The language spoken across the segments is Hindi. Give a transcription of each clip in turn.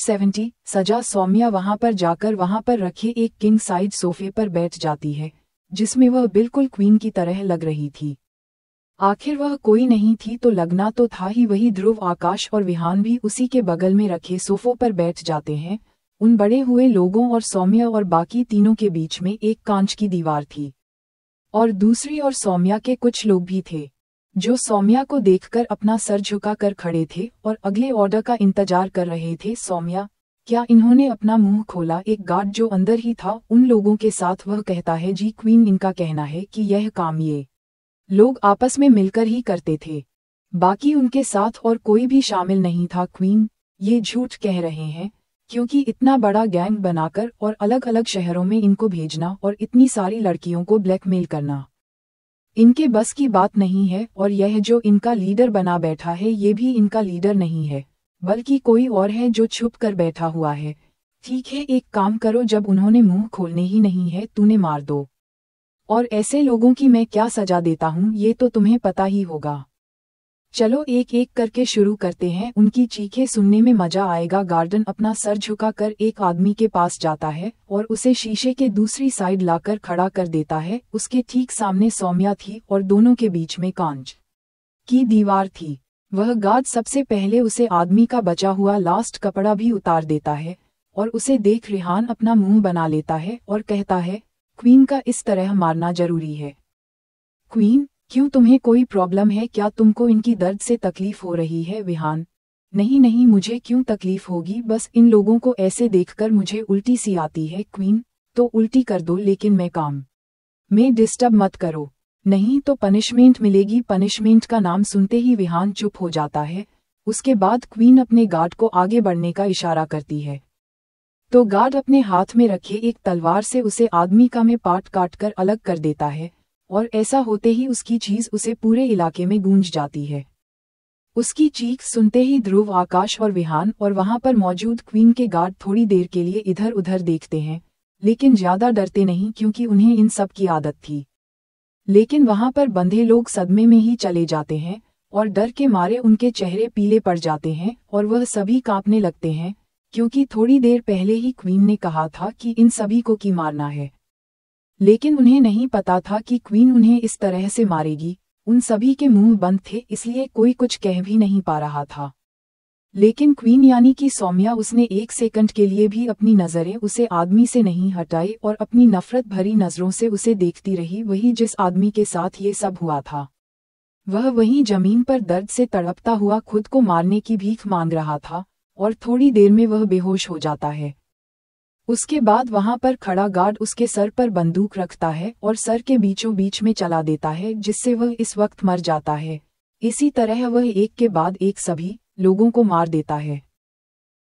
70 सजा सौम्या वहां पर जाकर वहां पर रखे एक किंग साइज सोफे पर बैठ जाती है, जिसमें वह बिल्कुल क्वीन की तरह लग रही थी। आखिर वह कोई नहीं थी तो लगना तो था ही, वही ध्रुव, आकाश और विहान भी उसी के बगल में रखे सोफों पर बैठ जाते हैं। उन बड़े हुए लोगों और सौम्या और बाकी तीनों के बीच में एक कांच की दीवार थी, और दूसरी ओर सौम्या के कुछ लोग भी थे, जो सौम्या को देखकर अपना सर झुकाकर खड़े थे और अगले ऑर्डर का इंतजार कर रहे थे। सौम्या, क्या? इन्होंने अपना मुंह खोला। एक गार्ड जो अंदर ही था उन लोगों के साथ, वह कहता है, जी क्वीन, इनका कहना है कि यह काम ये लोग आपस में मिलकर ही करते थे, बाकी उनके साथ और कोई भी शामिल नहीं था। क्वीन, ये झूठ कह रहे हैं, क्योंकि इतना बड़ा गैंग बनाकर और अलग अलग शहरों में इनको भेजना और इतनी सारी लड़कियों को ब्लैकमेल करना इनके बस की बात नहीं है। और यह जो इनका लीडर बना बैठा है, ये भी इनका लीडर नहीं है, बल्कि कोई और है जो छुप कर बैठा हुआ है। ठीक है, एक काम करो, जब उन्होंने मुंह खोलने ही नहीं है, तूने मार दो। और ऐसे लोगों की मैं क्या सजा देता हूँ, ये तो तुम्हें पता ही होगा। चलो एक एक करके शुरू करते हैं, उनकी चीखें सुनने में मजा आएगा। गार्डन अपना सर झुकाकर एक आदमी के पास जाता है और उसे शीशे के दूसरी साइड लाकर खड़ा कर देता है। उसके ठीक सामने सौम्या थी और दोनों के बीच में कांच की दीवार थी। वह गार्ड सबसे पहले उसे आदमी का बचा हुआ लास्ट कपड़ा भी उतार देता है और उसे देख रेहान अपना मुंह बना लेता है और कहता है, क्वीन का इस तरह मारना जरूरी है? क्वीन, क्यों, तुम्हें कोई प्रॉब्लम है क्या? तुमको इनकी दर्द से तकलीफ हो रही है? विहान, नहीं नहीं, मुझे क्यों तकलीफ होगी, बस इन लोगों को ऐसे देखकर मुझे उल्टी सी आती है। क्वीन, तो उल्टी कर दो, लेकिन मैं काम में डिस्टर्ब मत करो, नहीं तो पनिशमेंट मिलेगी। पनिशमेंट का नाम सुनते ही विहान चुप हो जाता है। उसके बाद क्वीन अपने गार्ड को आगे बढ़ने का इशारा करती है, तो गार्ड अपने हाथ में रखे एक तलवार से उसे आदमी का में पार्ट काट कर अलग कर देता है, और ऐसा होते ही उसकी चीज उसे पूरे इलाके में गूंज जाती है। उसकी चीख सुनते ही ध्रुव, आकाश और विहान और वहां पर मौजूद क्वीन के गार्ड थोड़ी देर के लिए इधर उधर देखते हैं, लेकिन ज्यादा डरते नहीं, क्योंकि उन्हें इन सब की आदत थी। लेकिन वहां पर बंधे लोग सदमे में ही चले जाते हैं और डर के मारे उनके चेहरे पीले पड़ जाते हैं और वह सभी कांपने लगते हैं, क्योंकि थोड़ी देर पहले ही क्वीन ने कहा था कि इन सभी को की मारना है। लेकिन उन्हें नहीं पता था कि क्वीन उन्हें इस तरह से मारेगी। उन सभी के मुंह बंद थे, इसलिए कोई कुछ कह भी नहीं पा रहा था। लेकिन क्वीन यानी कि सौम्या, उसने एक सेकंड के लिए भी अपनी नजरें उसे आदमी से नहीं हटाई और अपनी नफरत भरी नजरों से उसे देखती रही। वही जिस आदमी के साथ ये सब हुआ था, वह वहीं जमीन पर दर्द से तड़पता हुआ खुद को मारने की भीख मांग रहा था, और थोड़ी देर में वह बेहोश हो जाता है। उसके बाद वहां पर खड़ा गार्ड उसके सर पर बंदूक रखता है और सर के बीचों बीच में चला देता है, जिससे वह इस वक्त मर जाता है। इसी तरह वह एक के बाद एक सभी लोगों को मार देता है।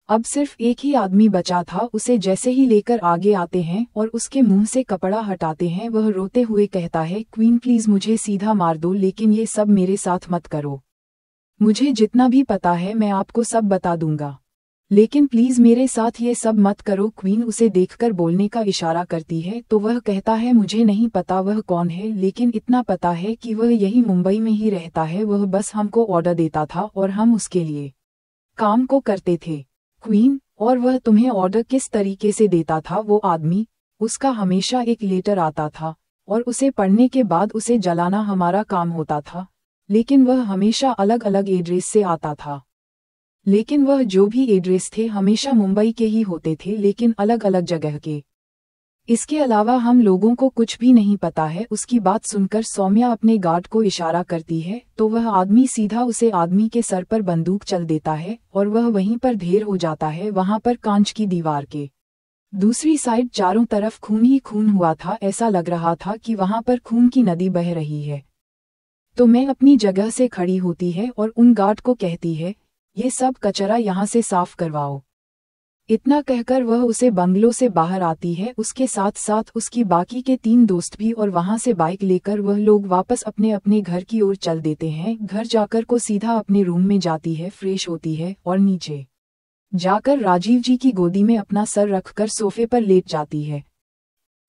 अब सिर्फ एक ही आदमी बचा था। उसे जैसे ही लेकर आगे आते हैं और उसके मुंह से कपड़ा हटाते हैं, वह रोते हुए कहता है, क्वीन प्लीज मुझे सीधा मार दो, लेकिन ये सब मेरे साथ मत करो। मुझे जितना भी पता है मैं आपको सब बता दूंगा, लेकिन प्लीज मेरे साथ ये सब मत करो। क्वीन उसे देखकर बोलने का इशारा करती है, तो वह कहता है, मुझे नहीं पता वह कौन है, लेकिन इतना पता है कि वह यही मुंबई में ही रहता है। वह बस हमको ऑर्डर देता था और हम उसके लिए काम को करते थे। क्वीन, और वह तुम्हें ऑर्डर किस तरीके से देता था? वो आदमी, उसका हमेशा एक लेटर आता था और उसे पढ़ने के बाद उसे जलाना हमारा काम होता था, लेकिन वह हमेशा अलग अलग एड्रेस से आता था। लेकिन वह जो भी एड्रेस थे हमेशा मुंबई के ही होते थे, लेकिन अलग अलग जगह के। इसके अलावा हम लोगों को कुछ भी नहीं पता है। उसकी बात सुनकर सौम्या अपने गार्ड को इशारा करती है, तो वह आदमी सीधा उसे आदमी के सर पर बंदूक चल देता है और वह वहीं पर ढेर हो जाता है। वहां पर कांच की दीवार के दूसरी साइड चारों तरफ खून ही खून हुआ था। ऐसा लग रहा था कि वहां पर खून की नदी बह रही है। तो मैं अपनी जगह से खड़ी होती है और उन गार्ड को कहती है, ये सब कचरा यहाँ से साफ करवाओ। इतना कहकर वह उसे बंगलो से बाहर आती है, उसके साथ साथ उसकी बाकी के 3 दोस्त भी, और वहां से बाइक लेकर वह लोग वापस अपने अपने घर की ओर चल देते हैं। घर जाकर को सीधा अपने रूम में जाती है, फ्रेश होती है और नीचे जाकर राजीव जी की गोदी में अपना सर रखकर सोफे पर लेट जाती है।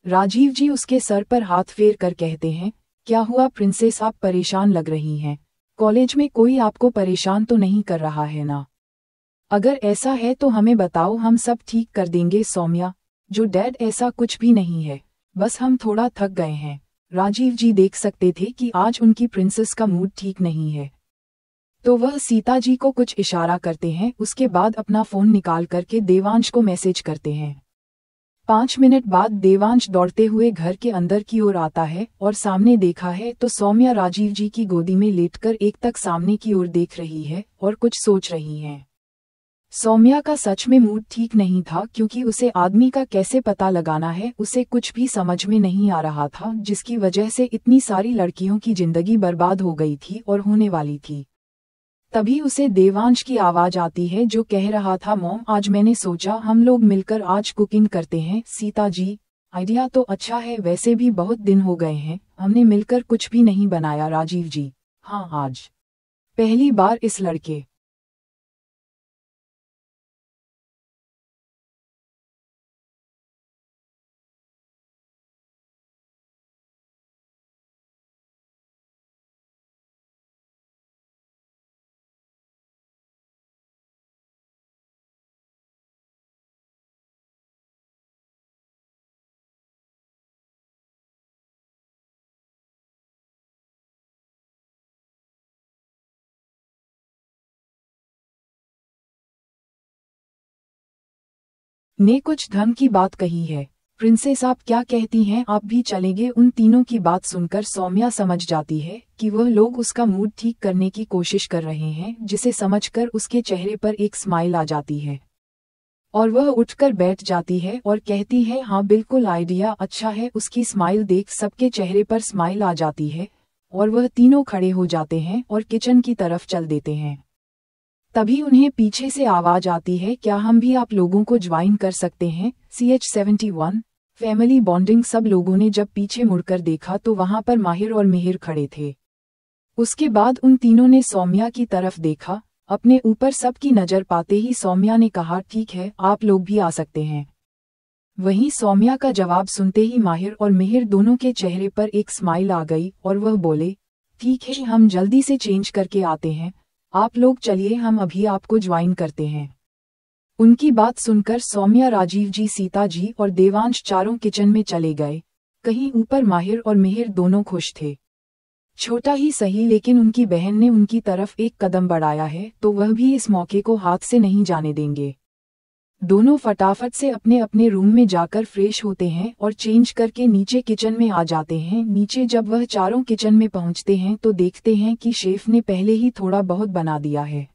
राजीव जी उसके सर पर हाथ फेर कर कहते हैं, क्या हुआ प्रिंसेस, आप परेशान लग रही हैं? कॉलेज में कोई आपको परेशान तो नहीं कर रहा है ना? अगर ऐसा है तो हमें बताओ, हम सब ठीक कर देंगे सौम्या। जो डैड, ऐसा कुछ भी नहीं है, बस हम थोड़ा थक गए हैं। राजीव जी देख सकते थे कि आज उनकी प्रिंसेस का मूड ठीक नहीं है, तो वह सीता जी को कुछ इशारा करते हैं। उसके बाद अपना फोन निकाल करके देवांश को मैसेज करते हैं। 5 मिनट बाद देवांश दौड़ते हुए घर के अंदर की ओर आता है और सामने देखा है तो सौम्या राजीव जी की गोदी में लेटकर एक तक सामने की ओर देख रही है और कुछ सोच रही है। सौम्या का सच में मूड ठीक नहीं था, क्योंकि उसे आदमी का कैसे पता लगाना है उसे कुछ भी समझ में नहीं आ रहा था, जिसकी वजह से इतनी सारी लड़कियों की जिंदगी बर्बाद हो गई थी और होने वाली थी। तभी उसे देवांश की आवाज आती है जो कह रहा था, मॉम आज मैंने सोचा हम लोग मिलकर आज कुकिंग करते हैं। सीता जी, आइडिया तो अच्छा है, वैसे भी बहुत दिन हो गए हैं हमने मिलकर कुछ भी नहीं बनाया। राजीव जी, हाँ आज पहली बार इस लड़के ने कुछ धर्म की बात कही है। प्रिंसेस आप क्या कहती हैं, आप भी चलेंगे? उन तीनों की बात सुनकर सौम्या समझ जाती है कि वह लोग उसका मूड ठीक करने की कोशिश कर रहे हैं, जिसे समझकर उसके चेहरे पर एक स्माइल आ जाती है और वह उठकर बैठ जाती है और कहती है, हाँ बिल्कुल, आइडिया अच्छा है। उसकी स्माइल देख सबके चेहरे पर स्माइल आ जाती है और वह तीनों खड़े हो जाते हैं और किचन की तरफ चल देते हैं। तभी उन्हें पीछे से आवाज आती है, क्या हम भी आप लोगों को ज्वाइन कर सकते हैं? CH71 family bonding. सब लोगों ने जब पीछे मुड़कर देखा तो वहां पर माहिर और मिहिर खड़े थे। उसके बाद उन तीनों ने सौम्या की तरफ देखा। अपने ऊपर सबकी नजर पाते ही सौम्या ने कहा, ठीक है आप लोग भी आ सकते हैं। वहीं सौम्या का जवाब सुनते ही माहिर और मिहिर दोनों के चेहरे पर एक स्माइल आ गई और वह बोले, ठीक है हम जल्दी से चेंज करके आते हैं, आप लोग चलिए हम अभी आपको ज्वाइन करते हैं। उनकी बात सुनकर सौम्या, राजीव जी, सीता जी और देवांश चारों किचन में चले गए। कहीं ऊपर माहिर और मिहिर दोनों खुश थे। छोटा ही सही, लेकिन उनकी बहन ने उनकी तरफ एक कदम बढ़ाया है तो वह भी इस मौके को हाथ से नहीं जाने देंगे। दोनों फटाफट से अपने अपने रूम में जाकर फ्रेश होते हैं और चेंज करके नीचे किचन में आ जाते हैं। नीचे जब वह चारों किचन में पहुंचते हैं तो देखते हैं कि शेफ ने पहले ही थोड़ा बहुत बना दिया है,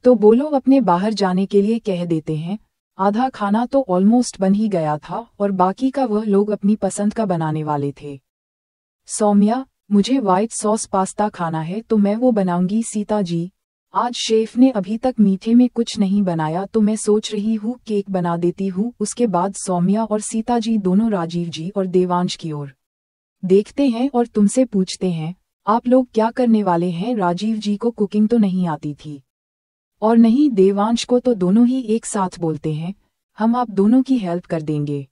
तो बोलो अपने बाहर जाने के लिए कह देते हैं। आधा खाना तो ऑलमोस्ट बन ही गया था और बाकी का वह लोग अपनी पसंद का बनाने वाले थे। सौम्या, मुझे व्हाइट सॉस पास्ता खाना है तो मैं वो बनाऊंगी। सीता जी, आज शेफ ने अभी तक मीठे में कुछ नहीं बनाया तो मैं सोच रही हूँ केक बना देती हूँ। उसके बाद सौम्या और सीता जी दोनों राजीव जी और देवांश की ओर देखते हैं और तुमसे पूछते हैं, आप लोग क्या करने वाले हैं? राजीव जी को कुकिंग तो नहीं आती थी और नहीं देवांश को, तो दोनों ही एक साथ बोलते हैं, हम आप दोनों की हेल्प कर देंगे।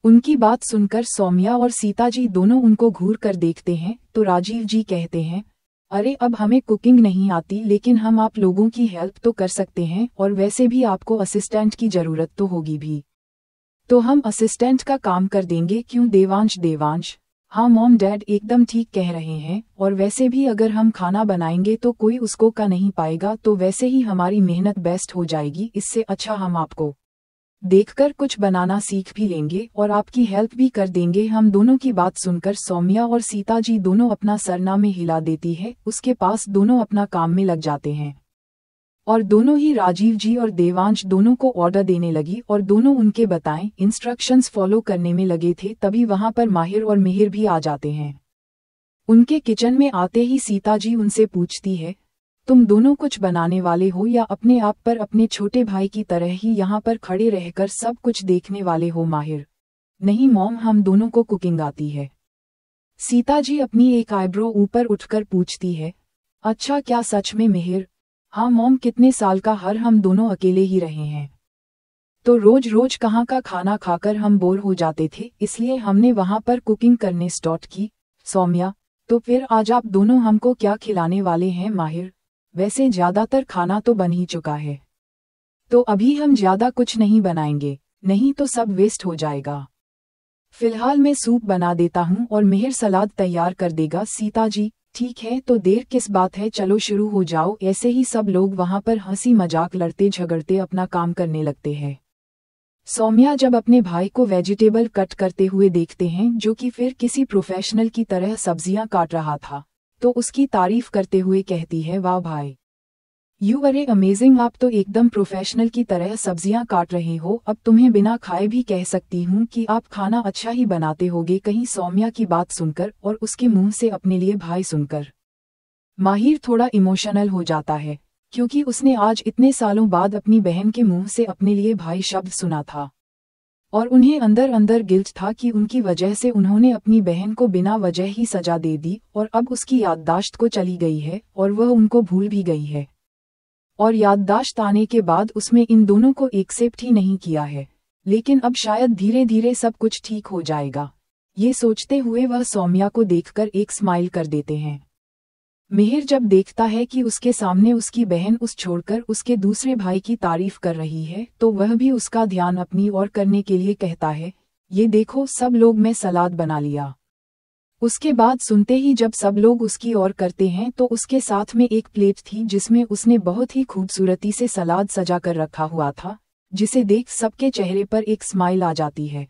उनकी बात सुनकर सौम्या और सीता जी दोनों उनको घूर कर देखते हैं तो राजीव जी कहते हैं, अरे अब हमें कुकिंग नहीं आती लेकिन हम आप लोगों की हेल्प तो कर सकते हैं, और वैसे भी आपको असिस्टेंट की जरूरत तो होगी भी, तो हम असिस्टेंट का काम कर देंगे। क्यों देवांश? देवांश, हाँ मॉम डैड एकदम ठीक कह रहे हैं, और वैसे भी अगर हम खाना बनाएंगे तो कोई उसको का नहीं पाएगा, तो वैसे ही हमारी मेहनत बेस्ट हो जाएगी। इससे अच्छा हम आपको देखकर कुछ बनाना सीख भी लेंगे और आपकी हेल्प भी कर देंगे। हम दोनों की बात सुनकर सौम्या और सीता जी दोनों अपना सरना में हिला देती है। उसके पास दोनों अपना काम में लग जाते हैं और दोनों ही राजीव जी और देवांश दोनों को ऑर्डर देने लगी और दोनों उनके बताएं इंस्ट्रक्शंस फॉलो करने में लगे थे। तभी वहां पर माहिर और मिहिर भी आ जाते हैं। उनके किचन में आते ही सीता जी उनसे पूछती है, तुम दोनों कुछ बनाने वाले हो या अपने आप पर अपने छोटे भाई की तरह ही यहाँ पर खड़े रहकर सब कुछ देखने वाले हो? माहिर, नहीं मॉम हम दोनों को कुकिंग आती है। सीता जी अपनी एक आईब्रो ऊपर उठकर पूछती है, अच्छा क्या सच में? मिहिर, हाँ मॉम, कितने साल का हर हम दोनों अकेले ही रहे हैं, तो रोज रोज कहाँ का खाना खाकर हम बोर हो जाते थे, इसलिए हमने वहां पर कुकिंग करने स्टार्ट की। सौम्या, तो फिर आज आप दोनों हमको क्या खिलाने वाले हैं? माहिर, वैसे ज्यादातर खाना तो बन ही चुका है, तो अभी हम ज्यादा कुछ नहीं बनाएंगे, नहीं तो सब वेस्ट हो जाएगा। फिलहाल मैं सूप बना देता हूँ और मिहिर सलाद तैयार कर देगा। सीता जी, ठीक है, तो देर किस बात है, चलो शुरू हो जाओ। ऐसे ही सब लोग वहां पर हंसी मजाक लड़ते झगड़ते अपना काम करने लगते हैं। सौम्या जब अपने भाई को वेजिटेबल कट करते हुए देखते हैं, जो कि फिर किसी प्रोफेशनल की तरह सब्जियां काट रहा था, तो उसकी तारीफ करते हुए कहती है, वाह भाई, यू आर अमेजिंग, आप तो एकदम प्रोफेशनल की तरह सब्जियां काट रहे हो। अब तुम्हें बिना खाए भी कह सकती हूँ कि आप खाना अच्छा ही बनाते होगे। कहीं सौम्या की बात सुनकर और उसके मुंह से अपने लिए भाई सुनकर माहिर थोड़ा इमोशनल हो जाता है, क्योंकि उसने आज इतने सालों बाद अपनी बहन के मुंह से अपने लिए भाई शब्द सुना था, और उन्हें अंदर अंदर गिल्ट था कि उनकी वजह से उन्होंने अपनी बहन को बिना वजह ही सजा दे दी, और अब उसकी याददाश्त को चली गई है और वह उनको भूल भी गई है। और याददाश्त आने के बाद उसमें इन दोनों को एक्सेप्ट ही नहीं किया है, लेकिन अब शायद धीरे धीरे सब कुछ ठीक हो जाएगा। ये सोचते हुए वह सौम्या को देखकर एक स्माइल कर देते हैं। मिहिर जब देखता है कि उसके सामने उसकी बहन उस छोड़कर उसके दूसरे भाई की तारीफ कर रही है, तो वह भी उसका ध्यान अपनी ओर करने के लिए कहता है, ये देखो सब लोग, मैं सलाद बना लिया। उसके बाद सुनते ही जब सब लोग उसकी ओर करते हैं, तो उसके साथ में एक प्लेट थी जिसमें उसने बहुत ही खूबसूरती से सलाद सजा कर रखा हुआ था, जिसे देख सबके चेहरे पर एक स्माइल आ जाती है।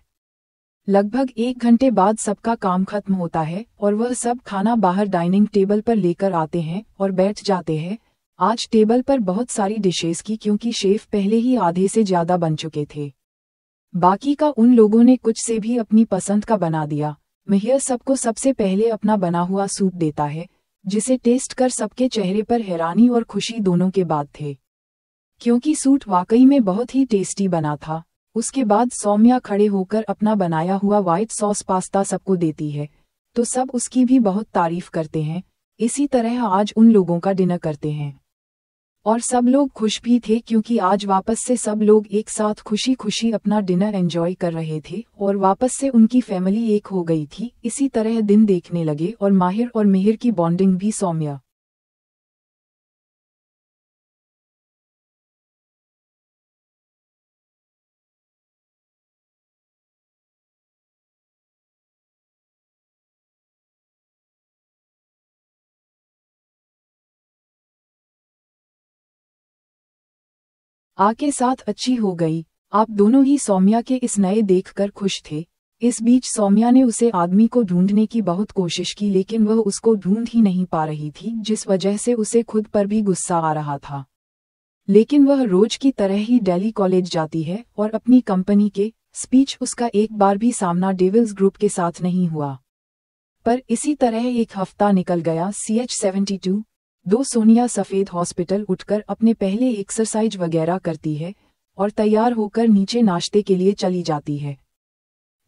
लगभग 1 घंटे बाद सबका काम खत्म होता है और वह सब खाना बाहर डाइनिंग टेबल पर लेकर आते हैं और बैठ जाते हैं। आज टेबल पर बहुत सारी डिशेस की, क्योंकि शेफ पहले ही आधे से ज्यादा बन चुके थे। बाकी का उन लोगों ने कुछ से भी अपनी पसंद का बना दिया। मिहिर सबको सबसे पहले अपना बना हुआ सूप देता है, जिसे टेस्ट कर सबके चेहरे पर हैरानी और खुशी दोनों के बाद थे, क्योंकि सूप वाकई में बहुत ही टेस्टी बना था। उसके बाद सौम्या खड़े होकर अपना बनाया हुआ व्हाइट सॉस पास्ता सबको देती है, तो सब उसकी भी बहुत तारीफ करते हैं। इसी तरह आज उन लोगों का डिनर करते हैं और सब लोग खुश भी थे, क्योंकि आज वापस से सब लोग एक साथ खुशी खुशी अपना डिनर एंजॉय कर रहे थे और वापस से उनकी फैमिली एक हो गई थी। इसी तरह दिन देखने लगे और माहिर और मिहिर की बॉन्डिंग भी सौम्या आके साथ अच्छी हो गई। आप दोनों ही सौम्या के इस नए देखकर खुश थे। इस बीच सौम्या ने उसे आदमी को ढूंढने की बहुत कोशिश की, लेकिन वह उसको ढूंढ ही नहीं पा रही थी, जिस वजह से उसे खुद पर भी गुस्सा आ रहा था। लेकिन वह रोज की तरह ही दिल्ली कॉलेज जाती है और अपनी कंपनी के स्पीच उसका एक बार भी सामना डेविल्स ग्रुप के साथ नहीं हुआ। पर इसी तरह एक हफ्ता निकल गया। CH-72 दो सोनिया सफेद हॉस्पिटल उठकर अपने पहले एक्सरसाइज वगैरह करती है और तैयार होकर नीचे नाश्ते के लिए चली जाती है।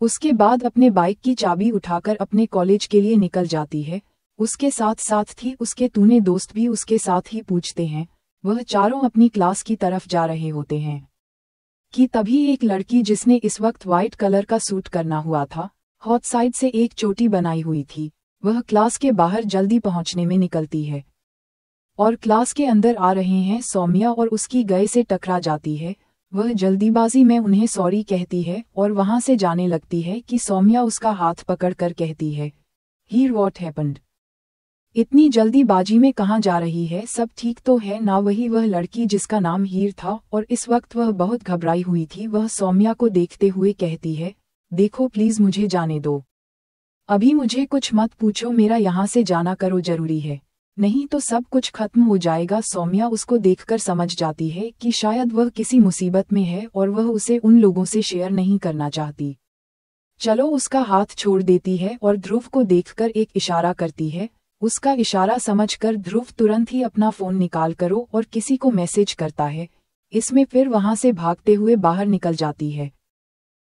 उसके बाद अपने बाइक की चाबी उठाकर अपने कॉलेज के लिए निकल जाती है। उसके साथ साथ थी उसके तूने दोस्त भी उसके साथ ही पूछते हैं। वह चारों अपनी क्लास की तरफ जा रहे होते हैं कि तभी एक लड़की, जिसने इस वक्त व्हाइट कलर का सूट करना हुआ था, हॉट साइड से एक चोटी बनाई हुई थी, वह क्लास के बाहर जल्दी पहुंचने में निकलती है और क्लास के अंदर आ रहे हैं सौम्या और उसकी गए से टकरा जाती है। वह जल्दीबाजी में उन्हें सॉरी कहती है और वहां से जाने लगती है कि सौम्या उसका हाथ पकड़कर कहती है, हीर व्हाट हैपेंड, इतनी जल्दीबाजी में कहाँ जा रही है, सब ठीक तो है ना। वही वह लड़की जिसका नाम हीर था और इस वक्त वह बहुत घबराई हुई थी, वह सौम्या को देखते हुए कहती है, देखो प्लीज मुझे जाने दो, अभी मुझे कुछ मत पूछो, मेरा यहाँ से जाना करो जरूरी है, नहीं तो सब कुछ खत्म हो जाएगा। सौम्या उसको देखकर समझ जाती है कि शायद वह किसी मुसीबत में है और वह उसे उन लोगों से शेयर नहीं करना चाहती। चलो उसका हाथ छोड़ देती है और ध्रुव को देखकर एक इशारा करती है। उसका इशारा समझकर ध्रुव तुरंत ही अपना फोन निकाल करो और किसी को मैसेज करता है। इसमें फिर वहां से भागते हुए बाहर निकल जाती है।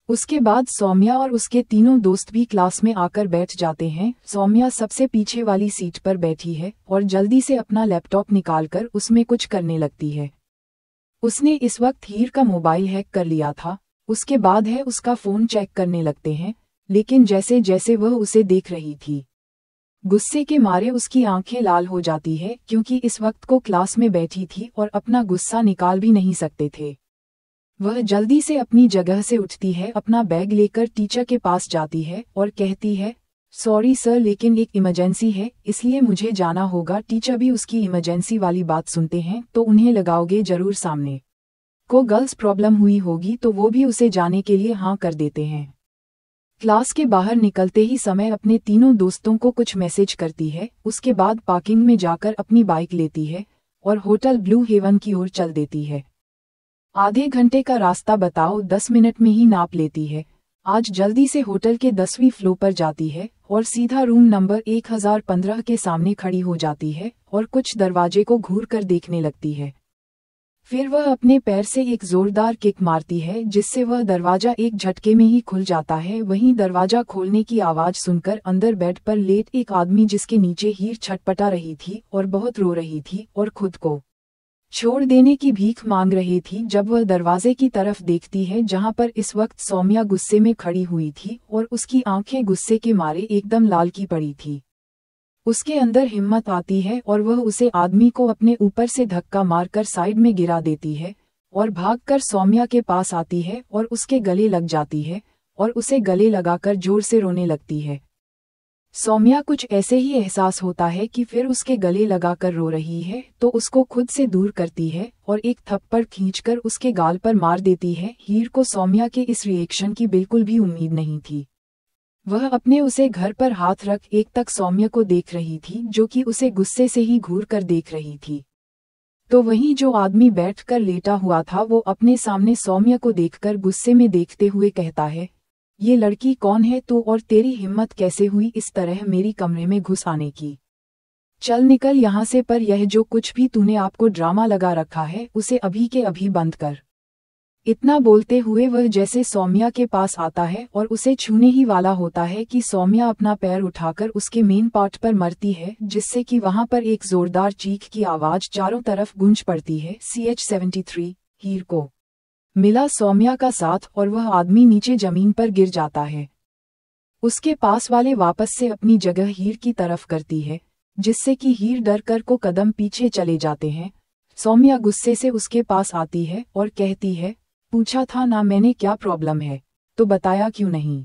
उसके बाद सौम्या और उसके तीनों दोस्त भी क्लास में आकर बैठ जाते हैं। सौम्या सबसे पीछे वाली सीट पर बैठी है और जल्दी से अपना लैपटॉप निकालकर उसमें कुछ करने लगती है। उसने इस वक्त हीर का मोबाइल हैक कर लिया था। उसके बाद है उसका फोन चेक करने लगते हैं, लेकिन जैसे जैसे वह उसे देख रही थी, गुस्से के मारे उसकी आंखें लाल हो जाती है, क्योंकि इस वक्त को क्लास में बैठी थी और अपना गुस्सा निकाल भी नहीं सकते थे। वह जल्दी से अपनी जगह से उठती है, अपना बैग लेकर टीचर के पास जाती है और कहती है, सॉरी सर लेकिन एक इमरजेंसी है इसलिए मुझे जाना होगा। टीचर भी उसकी इमरजेंसी वाली बात सुनते हैं तो उन्हें लगाओगे जरूर, सामने को गर्ल्स प्रॉब्लम हुई होगी तो वो भी उसे जाने के लिए हाँ कर देते हैं। क्लास के बाहर निकलते ही समय अपने तीनों दोस्तों को कुछ मैसेज करती है, उसके बाद पार्किंग में जाकर अपनी बाइक लेती है और होटल ब्लू हेवन की ओर चल देती है। आधे घंटे का रास्ता बताओ 10 मिनट में ही नाप लेती है। आज जल्दी से होटल के 10वीं फ्लोर पर जाती है और सीधा रूम नंबर 1015 के सामने खड़ी हो जाती है और कुछ दरवाजे को घूर कर देखने लगती है। फिर वह अपने पैर से एक जोरदार किक मारती है जिससे वह दरवाजा एक झटके में ही खुल जाता है। वहीं दरवाजा खोलने की आवाज सुनकर अंदर बेड पर लेट एक आदमी जिसके नीचे हीर छटपटा रही थी और बहुत रो रही थी और खुद को छोड़ देने की भीख मांग रही थी। जब वह दरवाजे की तरफ देखती है जहां पर इस वक्त सौम्या गुस्से में खड़ी हुई थी और उसकी आंखें गुस्से के मारे एकदम लाल की पड़ी थी, उसके अंदर हिम्मत आती है और वह उसे आदमी को अपने ऊपर से धक्का मारकर साइड में गिरा देती है और भागकर सौम्या के पास आती है और उसके गले लग जाती है और उसे गले लगाकर जोर से रोने लगती है। सौम्या कुछ ऐसे ही एहसास होता है कि फिर उसके गले लगाकर रो रही है तो उसको खुद से दूर करती है और एक थप्पड़ खींचकर उसके गाल पर मार देती है। हीर को सौम्या के इस रिएक्शन की बिल्कुल भी उम्मीद नहीं थी। वह अपने उसे घर पर हाथ रख एक तक सौम्या को देख रही थी जो कि उसे गुस्से से ही घूर कर देख रही थी। तो वहीं जो आदमी बैठकर लेटा हुआ था वो अपने सामने सौम्या को देखकर गुस्से में देखते हुए कहता है, ये लड़की कौन है तू और तेरी हिम्मत कैसे हुई इस तरह मेरी कमरे में घुस आने की? चल निकल यहाँ से, पर यह जो कुछ भी तूने आपको ड्रामा लगा रखा है उसे अभी के अभी बंद कर। इतना बोलते हुए वह जैसे सौम्या के पास आता है और उसे छूने ही वाला होता है कि सौम्या अपना पैर उठाकर उसके मेन पार्ट पर मरती है जिससे कि वहां पर एक जोरदार चीख की आवाज चारों तरफ गूंज पड़ती है। CH-73 हीर को मिला सौम्या का साथ और वह आदमी नीचे जमीन पर गिर जाता है। उसके पास वाले वापस से अपनी जगह हीर की तरफ करती है जिससे कि हीर डर कर को कदम पीछे चले जाते हैं। सौम्या गुस्से से उसके पास आती है और कहती है, पूछा था ना मैंने क्या प्रॉब्लम है, तो बताया क्यों नहीं?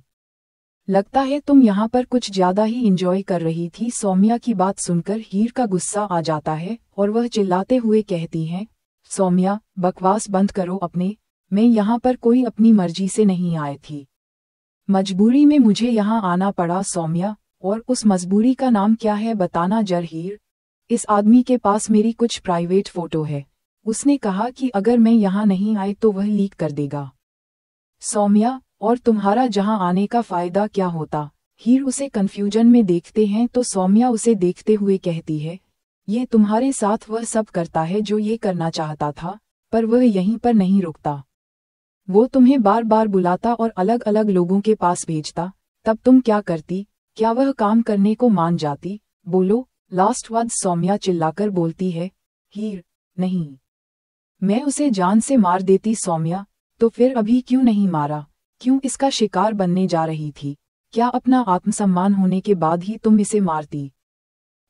लगता है तुम यहाँ पर कुछ ज्यादा ही इंजॉय कर रही थी। सौम्या की बात सुनकर हीर का गुस्सा आ जाता है और वह चिल्लाते हुए कहती हैं, सौम्या बकवास बंद करो अपने, मैं यहाँ पर कोई अपनी मर्जी से नहीं आई थी, मजबूरी में मुझे यहाँ आना पड़ा। सौम्या, और उस मजबूरी का नाम क्या है बताना जर हीर। इस आदमी के पास मेरी कुछ प्राइवेट फोटो है, उसने कहा कि अगर मैं यहाँ नहीं आई तो वह लीक कर देगा। सौम्या, और तुम्हारा जहाँ आने का फायदा क्या होता? हीर उसे कंफ्यूजन में देखते हैं तो सौम्या उसे देखते हुए कहती है, ये तुम्हारे साथ वह सब करता है जो ये करना चाहता था, पर वह यहीं पर नहीं रुकता। वो तुम्हें बार बार बुलाता और अलग अलग लोगों के पास भेजता, तब तुम क्या करती? क्या वह काम करने को मान जाती? बोलो लास्ट वर्ड। सौम्या चिल्लाकर बोलती है, हीर नहीं, मैं उसे जान से मार देती। सौम्या, तो फिर अभी क्यों नहीं मारा? क्यों इसका शिकार बनने जा रही थी? क्या अपना आत्मसम्मान होने के बाद ही तुम इसे मारती?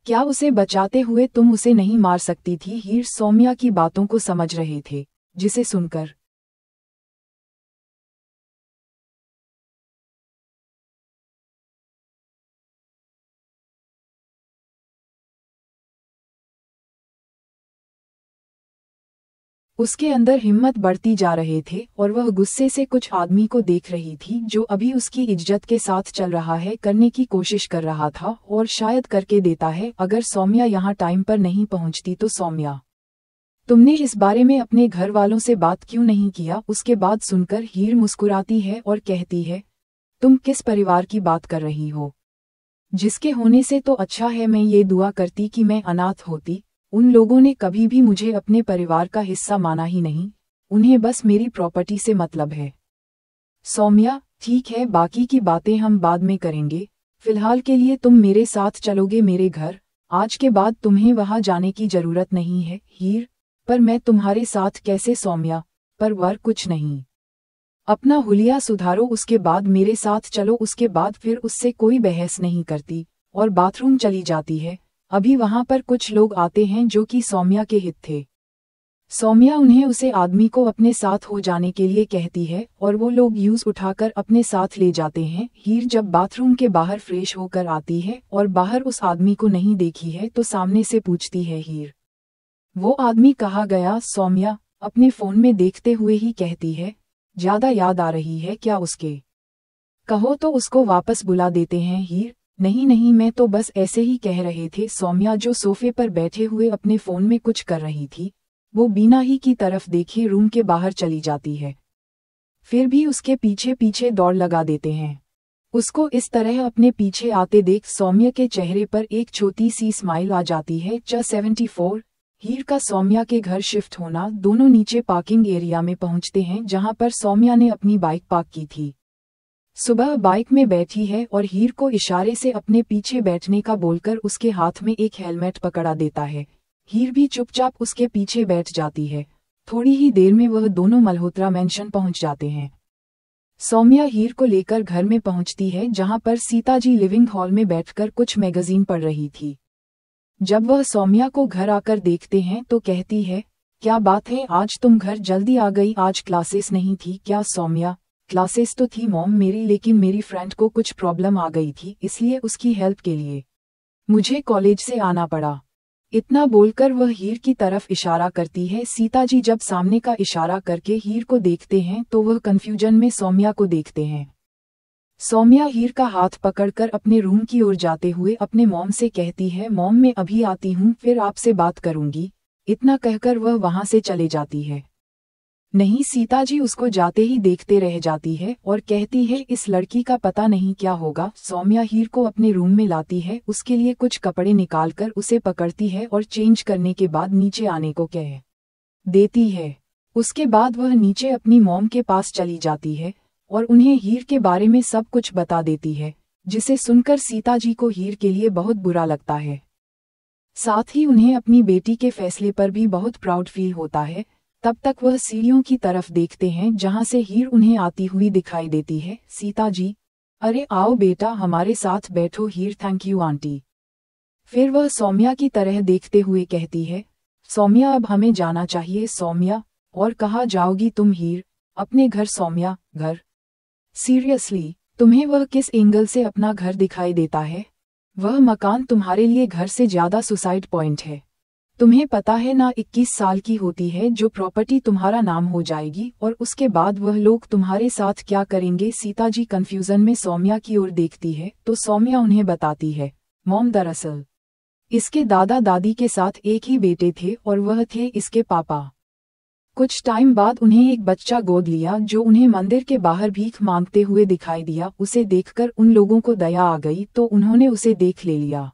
क्या उसे बचाते हुए तुम उसे नहीं मार सकती थी? हीर सौम्या की बातों को समझ रहे थे, जिसे सुनकर उसके अंदर हिम्मत बढ़ती जा रहे थे और वह गुस्से से कुछ आदमी को देख रही थी जो अभी उसकी इज्जत के साथ चल रहा है, करने की कोशिश कर रहा था और शायद करके देता है। अगर सौम्या यहाँ टाइम पर नहीं पहुँचती तो सौम्या, तुमने इस बारे में अपने घर वालों से बात क्यों नहीं किया? उसके बाद सुनकर हीर मुस्कुराती है और कहती है, तुम किस परिवार की बात कर रही हो? जिसके होने से तो अच्छा है मैं ये दुआ करती कि मैं अनाथ होती। उन लोगों ने कभी भी मुझे अपने परिवार का हिस्सा माना ही नहीं, उन्हें बस मेरी प्रॉपर्टी से मतलब है। सौम्या, ठीक है, बाकी की बातें हम बाद में करेंगे, फिलहाल के लिए तुम मेरे साथ चलोगे मेरे घर? आज के बाद तुम्हें वहां जाने की जरूरत नहीं है। हीर, पर मैं तुम्हारे साथ कैसे? सौम्या, पर वर कुछ नहीं, अपना हुलिया सुधारो, उसके बाद मेरे साथ चलो। उसके बाद फिर उससे कोई बहस नहीं करती और बाथरूम चली जाती है। अभी वहां पर कुछ लोग आते हैं जो कि सौम्या के हित थे। सौम्या उन्हें उसे आदमी को अपने साथ हो जाने के लिए कहती है और वो लोग यूज उठाकर अपने साथ ले जाते हैं। हीर जब बाथरूम के बाहर फ्रेश होकर आती है और बाहर उस आदमी को नहीं देखी है तो सामने से पूछती है हीर, वो आदमी कहाँ गया? सौम्या अपने फोन में देखते हुए ही कहती है, ज्यादा याद आ रही है क्या उसके? कहो तो उसको वापस बुला देते हैं। हीर, नहीं नहीं, मैं तो बस ऐसे ही कह रहे थे। सौम्या जो सोफे पर बैठे हुए अपने फोन में कुछ कर रही थी, वो बिना ही की तरफ देखे रूम के बाहर चली जाती है। फिर भी उसके पीछे पीछे दौड़ लगा देते हैं। उसको इस तरह अपने पीछे आते देख सौम्या के चेहरे पर एक छोटी सी स्माइल आ जाती है। 74 हीर का सौम्या के घर शिफ्ट होना। दोनों नीचे पार्किंग एरिया में पहुंचते हैं जहां पर सौम्या ने अपनी बाइक पार्क की थी। सुबह बाइक में बैठी है और हीर को इशारे से अपने पीछे बैठने का बोलकर उसके हाथ में एक हेलमेट पकड़ा देता है। हीर भी चुपचाप उसके पीछे बैठ जाती है। थोड़ी ही देर में वह दोनों मल्होत्रा मैंशन पहुंच जाते हैं। सौम्या हीर को लेकर घर में पहुंचती है जहां पर सीताजी लिविंग हॉल में बैठकर कुछ मैगजीन पढ़ रही थी। जब वह सौम्या को घर आकर देखते हैं तो कहती है, क्या बात है, आज तुम घर जल्दी आ गई? आज क्लासेस नहीं थी क्या? सौम्या, क्लासेस तो थी मॉम मेरी, लेकिन मेरी फ्रेंड को कुछ प्रॉब्लम आ गई थी, इसलिए उसकी हेल्प के लिए मुझे कॉलेज से आना पड़ा। इतना बोलकर वह हीर की तरफ इशारा करती है। सीताजी जब सामने का इशारा करके हीर को देखते हैं तो वह कंफ्यूजन में सौम्या को देखते हैं। सौम्या हीर का हाथ पकड़कर अपने रूम की ओर जाते हुए अपने मॉम से कहती है, मॉम मैं अभी आती हूँ, फिर आपसे बात करूंगी। इतना कहकर वह वहां से चले जाती है। नहीं, सीताजी उसको जाते ही देखते रह जाती है और कहती है, इस लड़की का पता नहीं क्या होगा। सौम्या हीर को अपने रूम में लाती है, उसके लिए कुछ कपड़े निकालकर उसे पकड़ती है और चेंज करने के बाद नीचे आने को कह देती है। उसके बाद वह नीचे अपनी मॉम के पास चली जाती है और उन्हें हीर के बारे में सब कुछ बता देती है, जिसे सुनकर सीताजी को हीर के लिए बहुत बुरा लगता है। साथ ही उन्हें अपनी बेटी के फैसले पर भी बहुत प्राउड फील होता है। तब तक वह सीढ़ियों की तरफ देखते हैं जहां से हीर उन्हें आती हुई दिखाई देती है। सीताजी, अरे आओ बेटा हमारे साथ बैठो। हीर, थैंक यू आंटी। फिर वह सौम्या की तरह देखते हुए कहती है, सौम्या अब हमें जाना चाहिए। सौम्या, और कहाँ जाओगी तुम? हीर, अपने घर। सौम्या, घर? सीरियसली, तुम्हें वह किस एंगल से अपना घर दिखाई देता है? वह मकान तुम्हारे लिए घर से ज्यादा सुसाइड पॉइंट है। तुम्हें पता है ना, 21 साल की होती है जो प्रॉपर्टी तुम्हारा नाम हो जाएगी, और उसके बाद वह लोग तुम्हारे साथ क्या करेंगे? सीताजी कंफ्यूजन में सौम्या की ओर देखती है तो सौम्या उन्हें बताती है, मॉम दरअसल इसके दादा दादी के साथ एक ही बेटे थे और वह थे इसके पापा। कुछ टाइम बाद उन्हें एक बच्चा गोद लिया जो उन्हें मंदिर के बाहर भीख मांगते हुए दिखाई दिया। उसे देखकर उन लोगों को दया आ गई तो उन्होंने उसे देख ले लिया।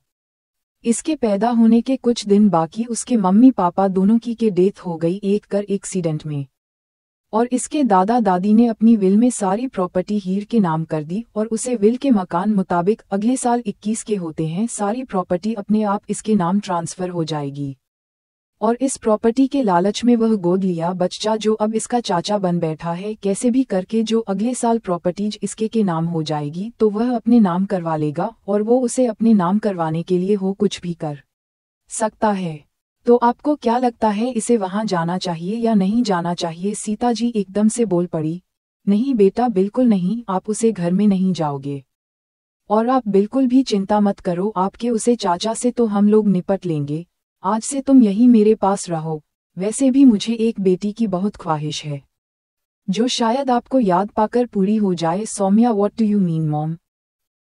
इसके पैदा होने के कुछ दिन बाकी उसके मम्मी पापा दोनों की के डेथ हो गई एक कार एक्सीडेंट में, और इसके दादा दादी ने अपनी विल में सारी प्रॉपर्टी हीर के नाम कर दी और उसे विल के मकान मुताबिक अगले साल 21 के होते हैं सारी प्रॉपर्टी अपने आप इसके नाम ट्रांसफर हो जाएगी। और इस प्रॉपर्टी के लालच में वह गोद लिया बच्चा जो अब इसका चाचा बन बैठा है, कैसे भी करके जो अगले साल प्रॉपर्टीज इसके के नाम हो जाएगी तो वह अपने नाम करवा लेगा, और वो उसे अपने नाम करवाने के लिए हो कुछ भी कर सकता है। तो आपको क्या लगता है, इसे वहां जाना चाहिए या नहीं जाना चाहिए? सीताजी एकदम से बोल पड़ी, नहीं बेटा, बिल्कुल नहीं, आप उसे घर में नहीं जाओगे। और आप बिल्कुल भी चिंता मत करो, आपके उसे चाचा से तो हम लोग निपट लेंगे। आज से तुम यहीं मेरे पास रहो। वैसे भी मुझे एक बेटी की बहुत ख्वाहिश है जो शायद आपको याद पाकर पूरी हो जाए। Saumya, what do you mean mom?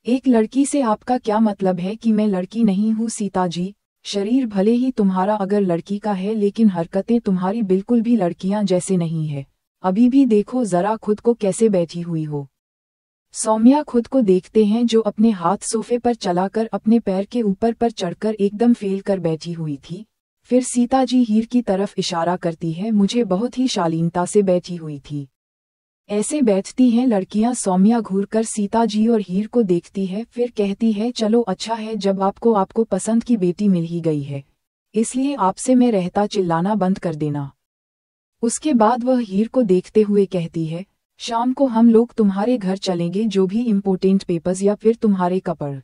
एक लड़की से आपका क्या मतलब है कि मैं लड़की नहीं हूँ? सीताजी, शरीर भले ही तुम्हारा अगर लड़की का है लेकिन हरकतें तुम्हारी बिल्कुल भी लड़कियां जैसे नहीं है। अभी भी देखो जरा खुद को कैसे बैठी हुई हो। सौम्या खुद को देखते हैं जो अपने हाथ सोफे पर चलाकर अपने पैर के ऊपर पर चढ़कर एकदम फेल कर बैठी हुई थी। फिर सीताजी हीर की तरफ इशारा करती है, मुझे बहुत ही शालीनता से बैठी हुई थी। ऐसे बैठती हैं लड़कियां। सौम्या घूरकर सीताजी और हीर को देखती है, फिर कहती है, चलो अच्छा है जब आपको पसंद की बेटी मिल ही गई है, इसलिए आपसे मैं रहता चिल्लाना बंद कर देना। उसके बाद वह हीर को देखते हुए कहती है, शाम को हम लोग तुम्हारे घर चलेंगे, जो भी इम्पोर्टेंट पेपर्स या फिर तुम्हारे कपड़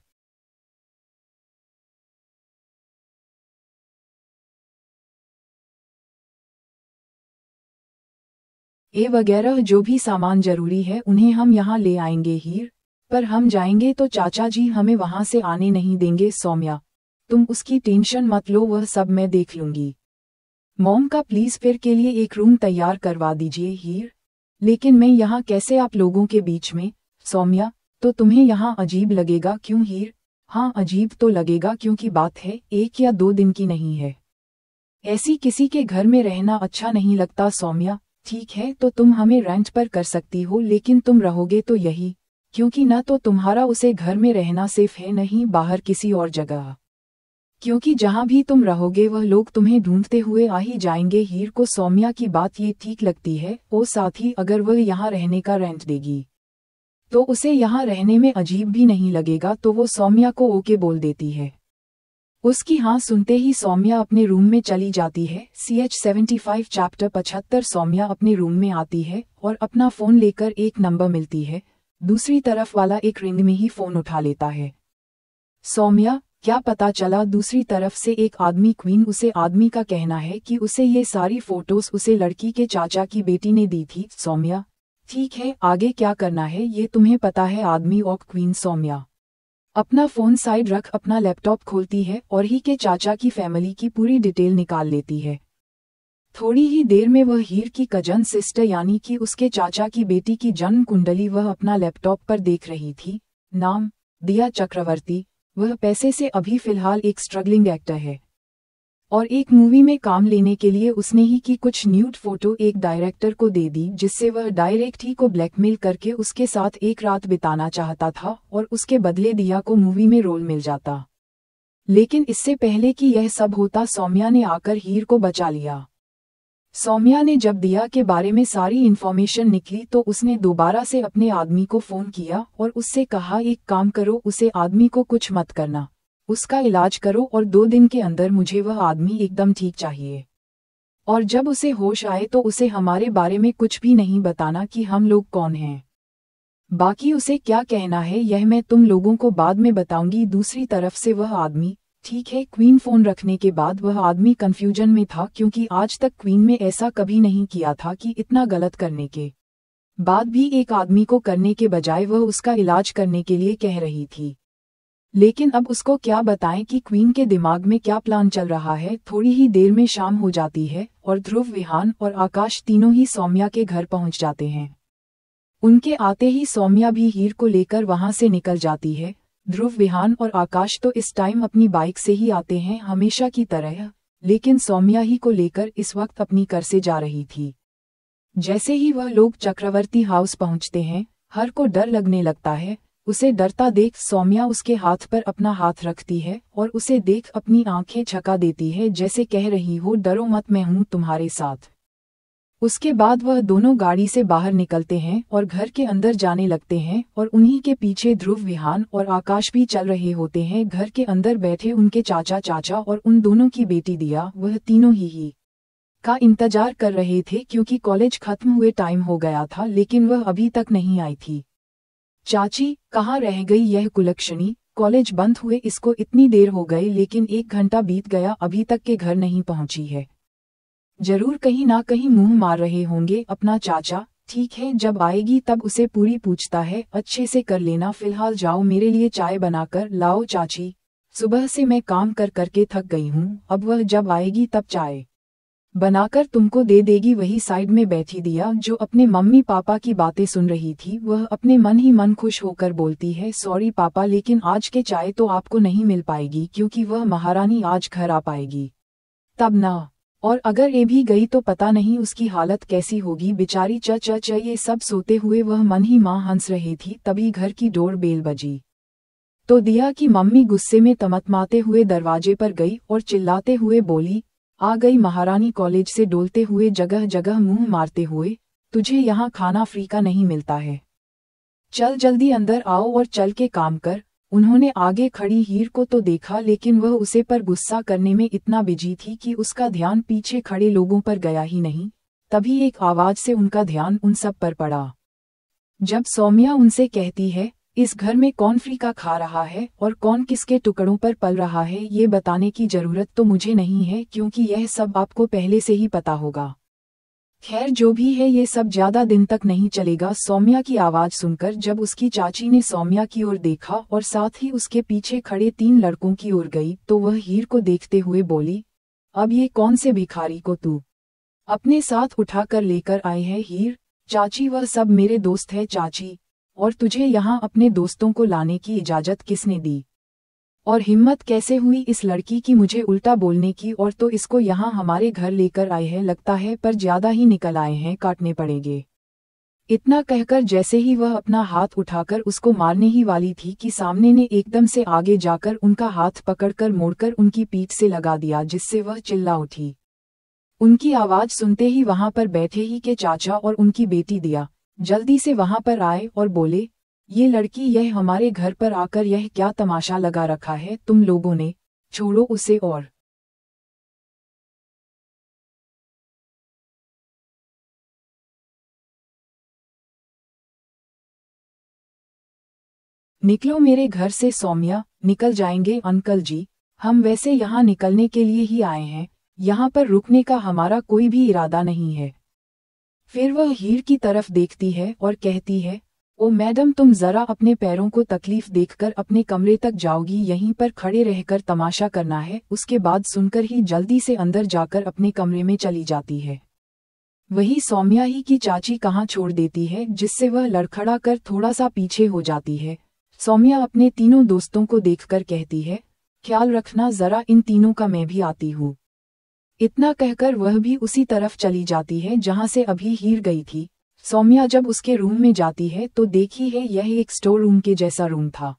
ए वगैरह जो भी सामान जरूरी है उन्हें हम यहाँ ले आएंगे हीर, पर हम जाएंगे तो चाचा जी हमें वहाँ से आने नहीं देंगे सौम्या, तुम उसकी टेंशन मत लो, वह सब मैं देख लूंगी। मॉम का प्लीज फिर के लिए एक रूम तैयार करवा दीजिए हीर। लेकिन मैं यहाँ कैसे आप लोगों के बीच में, सौम्या, तो तुम्हें यहाँ अजीब लगेगा क्यों हीर? हाँ अजीब तो लगेगा क्योंकि बात है 1 या 2 दिन की नहीं है। ऐसी किसी के घर में रहना अच्छा नहीं लगता सौम्या। ठीक है तो तुम हमें रेंट पर कर सकती हो, लेकिन तुम रहोगे तो यही, क्योंकि न तो तुम्हारा उसे घर में रहना सेफ है नहीं बाहर किसी और जगह, क्योंकि जहां भी तुम रहोगे वह लोग तुम्हें ढूंढते हुए आ ही जाएंगे। हीर को सौम्या की बात ये ठीक लगती है और साथ ही अगर वह यहाँ रहने का रेंट देगी तो उसे यहाँ रहने में अजीब भी नहीं लगेगा, तो वो सौम्या को ओके बोल देती है। उसकी हाँ सुनते ही सौम्या अपने रूम में चली जाती है। CH75 चैप्टर 75 सौम्या अपने रूम में आती है और अपना फ़ोन लेकर एक नंबर मिलती है, दूसरी तरफ वाला एक रिंग में ही फ़ोन उठा लेता है। सौम्या, क्या पता चला? दूसरी तरफ से एक आदमी क्वीन, उसे आदमी का कहना है कि उसे ये सारी फोटोज उसे लड़की के चाचा की बेटी ने दी थी। सौम्या, ठीक है आगे क्या करना है ये तुम्हें पता है? आदमी और क्वीन। सौम्या अपना फ़ोन साइड रख अपना लैपटॉप खोलती है और ही के चाचा की फैमिली की पूरी डिटेल निकाल लेती है। थोड़ी ही देर में वह हीर की कजन सिस्टर यानी कि उसके चाचा की बेटी की जन्म कुंडली वह अपना लैपटॉप पर देख रही थी। नाम दिया चक्रवर्ती। वह पैसे से अभी फिलहाल एक स्ट्रगलिंग एक्टर है और एक मूवी में काम लेने के लिए उसने ही की कुछ न्यूड फोटो एक डायरेक्टर को दे दी, जिससे वह डायरेक्ट ही को ब्लैकमेल करके उसके साथ एक रात बिताना चाहता था और उसके बदले दिया को मूवी में रोल मिल जाता। लेकिन इससे पहले कि यह सब होता सौम्या ने आकर हीर को बचा लिया। सौम्या ने जब दिया के बारे में सारी इन्फॉर्मेशन निकली तो उसने दोबारा से अपने आदमी को फ़ोन किया और उससे कहा एक काम करो, उसे आदमी को कुछ मत करना, उसका इलाज करो और 2 दिन के अंदर मुझे वह आदमी एकदम ठीक चाहिए। और जब उसे होश आए तो उसे हमारे बारे में कुछ भी नहीं बताना कि हम लोग कौन हैं। बाकी उसे क्या कहना है यह मैं तुम लोगों को बाद में बताऊंगी। दूसरी तरफ से वह आदमी, ठीक है। क्वीन फ़ोन रखने के बाद वह आदमी कंफ्यूजन में था, क्योंकि आज तक क्वीन में ऐसा कभी नहीं किया था कि इतना गलत करने के बाद भी एक आदमी को करने के बजाय वह उसका इलाज करने के लिए कह रही थी। लेकिन अब उसको क्या बताएं कि क्वीन के दिमाग में क्या प्लान चल रहा है। थोड़ी ही देर में शाम हो जाती है और ध्रुव, विहान और आकाश तीनों ही सौम्या के घर पहुंच जाते हैं। उनके आते ही सौम्या भी हीर को लेकर वहां से निकल जाती है। ध्रुव, विहान और आकाश तो इस टाइम अपनी बाइक से ही आते हैं हमेशा की तरह, लेकिन सौम्या ही को लेकर इस वक्त अपनी कार से जा रही थी। जैसे ही वह लोग चक्रवर्ती हाउस पहुंचते हैं हर को डर लगने लगता है। उसे डरता देख सौम्या उसके हाथ पर अपना हाथ रखती है और उसे देख अपनी आंखें झका देती है, जैसे कह रही हो डरो मत, मैं हूं तुम्हारे साथ। उसके बाद वह दोनों गाड़ी से बाहर निकलते हैं और घर के अंदर जाने लगते हैं और उन्हीं के पीछे ध्रुव, विहान और आकाश भी चल रहे होते हैं। घर के अंदर बैठे उनके चाचा और उन दोनों की बेटी दिया, वह तीनों ही का इंतजार कर रहे थे, क्योंकि कॉलेज खत्म हुए टाइम हो गया था, लेकिन वह अभी तक नहीं आई थी। चाची, कहाँ रह गई यह कुलक्षणी? कॉलेज बंद हुए इसको इतनी देर हो गई, लेकिन 1 घंटा बीत गया अभी तक के घर नहीं पहुंची है। जरूर कहीं ना कहीं मुंह मार रहे होंगे अपना चाचा। ठीक है, जब आएगी तब उसे पूरी पूछता है, अच्छे से कर लेना, फिलहाल जाओ मेरे लिए चाय बनाकर लाओ चाची, सुबह से मैं काम कर करके थक गई हूँ, अब वह जब आएगी तब चाय बनाकर तुमको दे देगी। वही साइड में बैठी दिया, जो अपने मम्मी पापा की बातें सुन रही थी, वह अपने मन ही मन खुश होकर बोलती है, सॉरी पापा, लेकिन आज के चाय तो आपको नहीं मिल पाएगी, क्योंकि वह महारानी आज घर आ पाएगी तब ना, और अगर ये भी गई तो पता नहीं उसकी हालत कैसी होगी बेचारी। च ये सब सोते हुए वह मन ही मां हंस रही थी। तभी घर की डोर बेल बजी तो दिया की मम्मी गुस्से में तमतमाते हुए दरवाजे पर गई और चिल्लाते हुए बोली, आ गई महारानी कॉलेज से डोलते हुए, जगह जगह मुंह मारते हुए, तुझे यहाँ खाना फ्री का नहीं मिलता है, चल जल्दी अंदर आओ और चल के काम कर। उन्होंने आगे खड़ी हीर को तो देखा, लेकिन वह उसे पर गुस्सा करने में इतना बिजी थी कि उसका ध्यान पीछे खड़े लोगों पर गया ही नहीं। तभी एक आवाज से उनका ध्यान उन सब पर पड़ा। जब सौम्या उनसे कहती है, इस घर में कौन फ्री का खा रहा है और कौन किसके टुकड़ों पर पल रहा है, ये बताने की जरूरत तो मुझे नहीं है, क्योंकि यह सब आपको पहले से ही पता होगा। खैर जो भी है ये सब ज्यादा दिन तक नहीं चलेगा। सौम्या की आवाज सुनकर जब उसकी चाची ने सौम्या की ओर देखा और साथ ही उसके पीछे खड़े 3 लड़कों की ओर गई तो वह हीर को देखते हुए बोली, अब ये कौन से भिखारी को तू अपने साथ उठा कर लेकर आए है? हीर, चाची वह सब मेरे दोस्त है चाची। और तुझे यहाँ अपने दोस्तों को लाने की इजाजत किसने दी? और हिम्मत कैसे हुई इस लड़की की मुझे उल्टा बोलने की? और तो इसको यहाँ हमारे घर लेकर आए हैं, लगता है पर ज्यादा ही निकल आए हैं, काटने पड़ेंगे। इतना कहकर जैसे ही वह अपना हाथ उठाकर उसको मारने ही वाली थी कि सामने ने एकदम से आगे जाकर उनका हाथ पकड़कर मोड़कर उनकी पीठ से लगा दिया, जिससे वह चिल्ला उठी। उनकी आवाज सुनते ही वहां पर बैठे ही के चाचा और उनकी बेटी दिया जल्दी से वहां पर आए और बोले, ये लड़की, यह हमारे घर पर आकर यह क्या तमाशा लगा रखा है तुम लोगों ने? छोड़ो उसे और निकलो मेरे घर से। सौम्या, निकल जाएंगे अंकल जी, हम वैसे यहाँ निकलने के लिए ही आए हैं, यहाँ पर रुकने का हमारा कोई भी इरादा नहीं है। फिर वह हीर की तरफ देखती है और कहती है, ओ मैडम, तुम जरा अपने पैरों को तकलीफ देखकर अपने कमरे तक जाओगी, यहीं पर खड़े रहकर तमाशा करना है? उसके बाद सुनकर ही जल्दी से अंदर जाकर अपने कमरे में चली जाती है। वही सौम्या ही की चाची कहाँ छोड़ देती है, जिससे वह लड़खड़ा कर थोड़ा सा पीछे हो जाती है। सौम्या अपने तीनों दोस्तों को देखकर कहती है, ख्याल रखना जरा, इन तीनों का मैं भी आती हूँ। इतना कहकर वह भी उसी तरफ चली जाती है जहां से अभी हीर गई थी। सौम्या जब उसके रूम में जाती है तो देखी है यह एक स्टोर रूम के जैसा रूम था,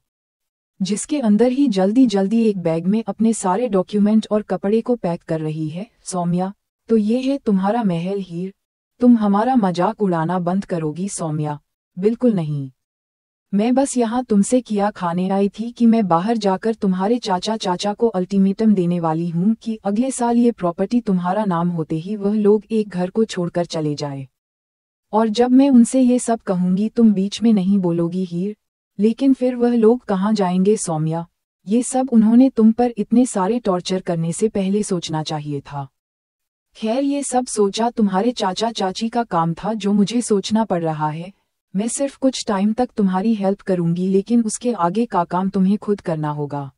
जिसके अंदर ही जल्दी जल्दी एक बैग में अपने सारे डॉक्यूमेंट और कपड़े को पैक कर रही है। सौम्या, तो ये है तुम्हारा महल हीर, तुम हमारा मजाक उड़ाना बंद करोगी? सौम्या, बिल्कुल नहीं, मैं बस यहाँ तुमसे किया खाने आई थी कि मैं बाहर जाकर तुम्हारे चाचा को अल्टीमेटम देने वाली हूँ कि अगले साल ये प्रॉपर्टी तुम्हारा नाम होते ही वह लोग एक घर को छोड़कर चले जाए। और जब मैं उनसे ये सब कहूंगी तुम बीच में नहीं बोलोगी हीर? लेकिन फिर वह लोग कहाँ जाएंगे? सौम्या, ये सब उन्होंने तुम पर इतने सारे टॉर्चर करने से पहले सोचना चाहिए था। खैर ये सब सोचा तुम्हारे चाचा चाची का काम था जो मुझे सोचना पड़ रहा है। मैं सिर्फ कुछ टाइम तक तुम्हारी हेल्प करूंगी, लेकिन उसके आगे का काम तुम्हें खुद करना होगा।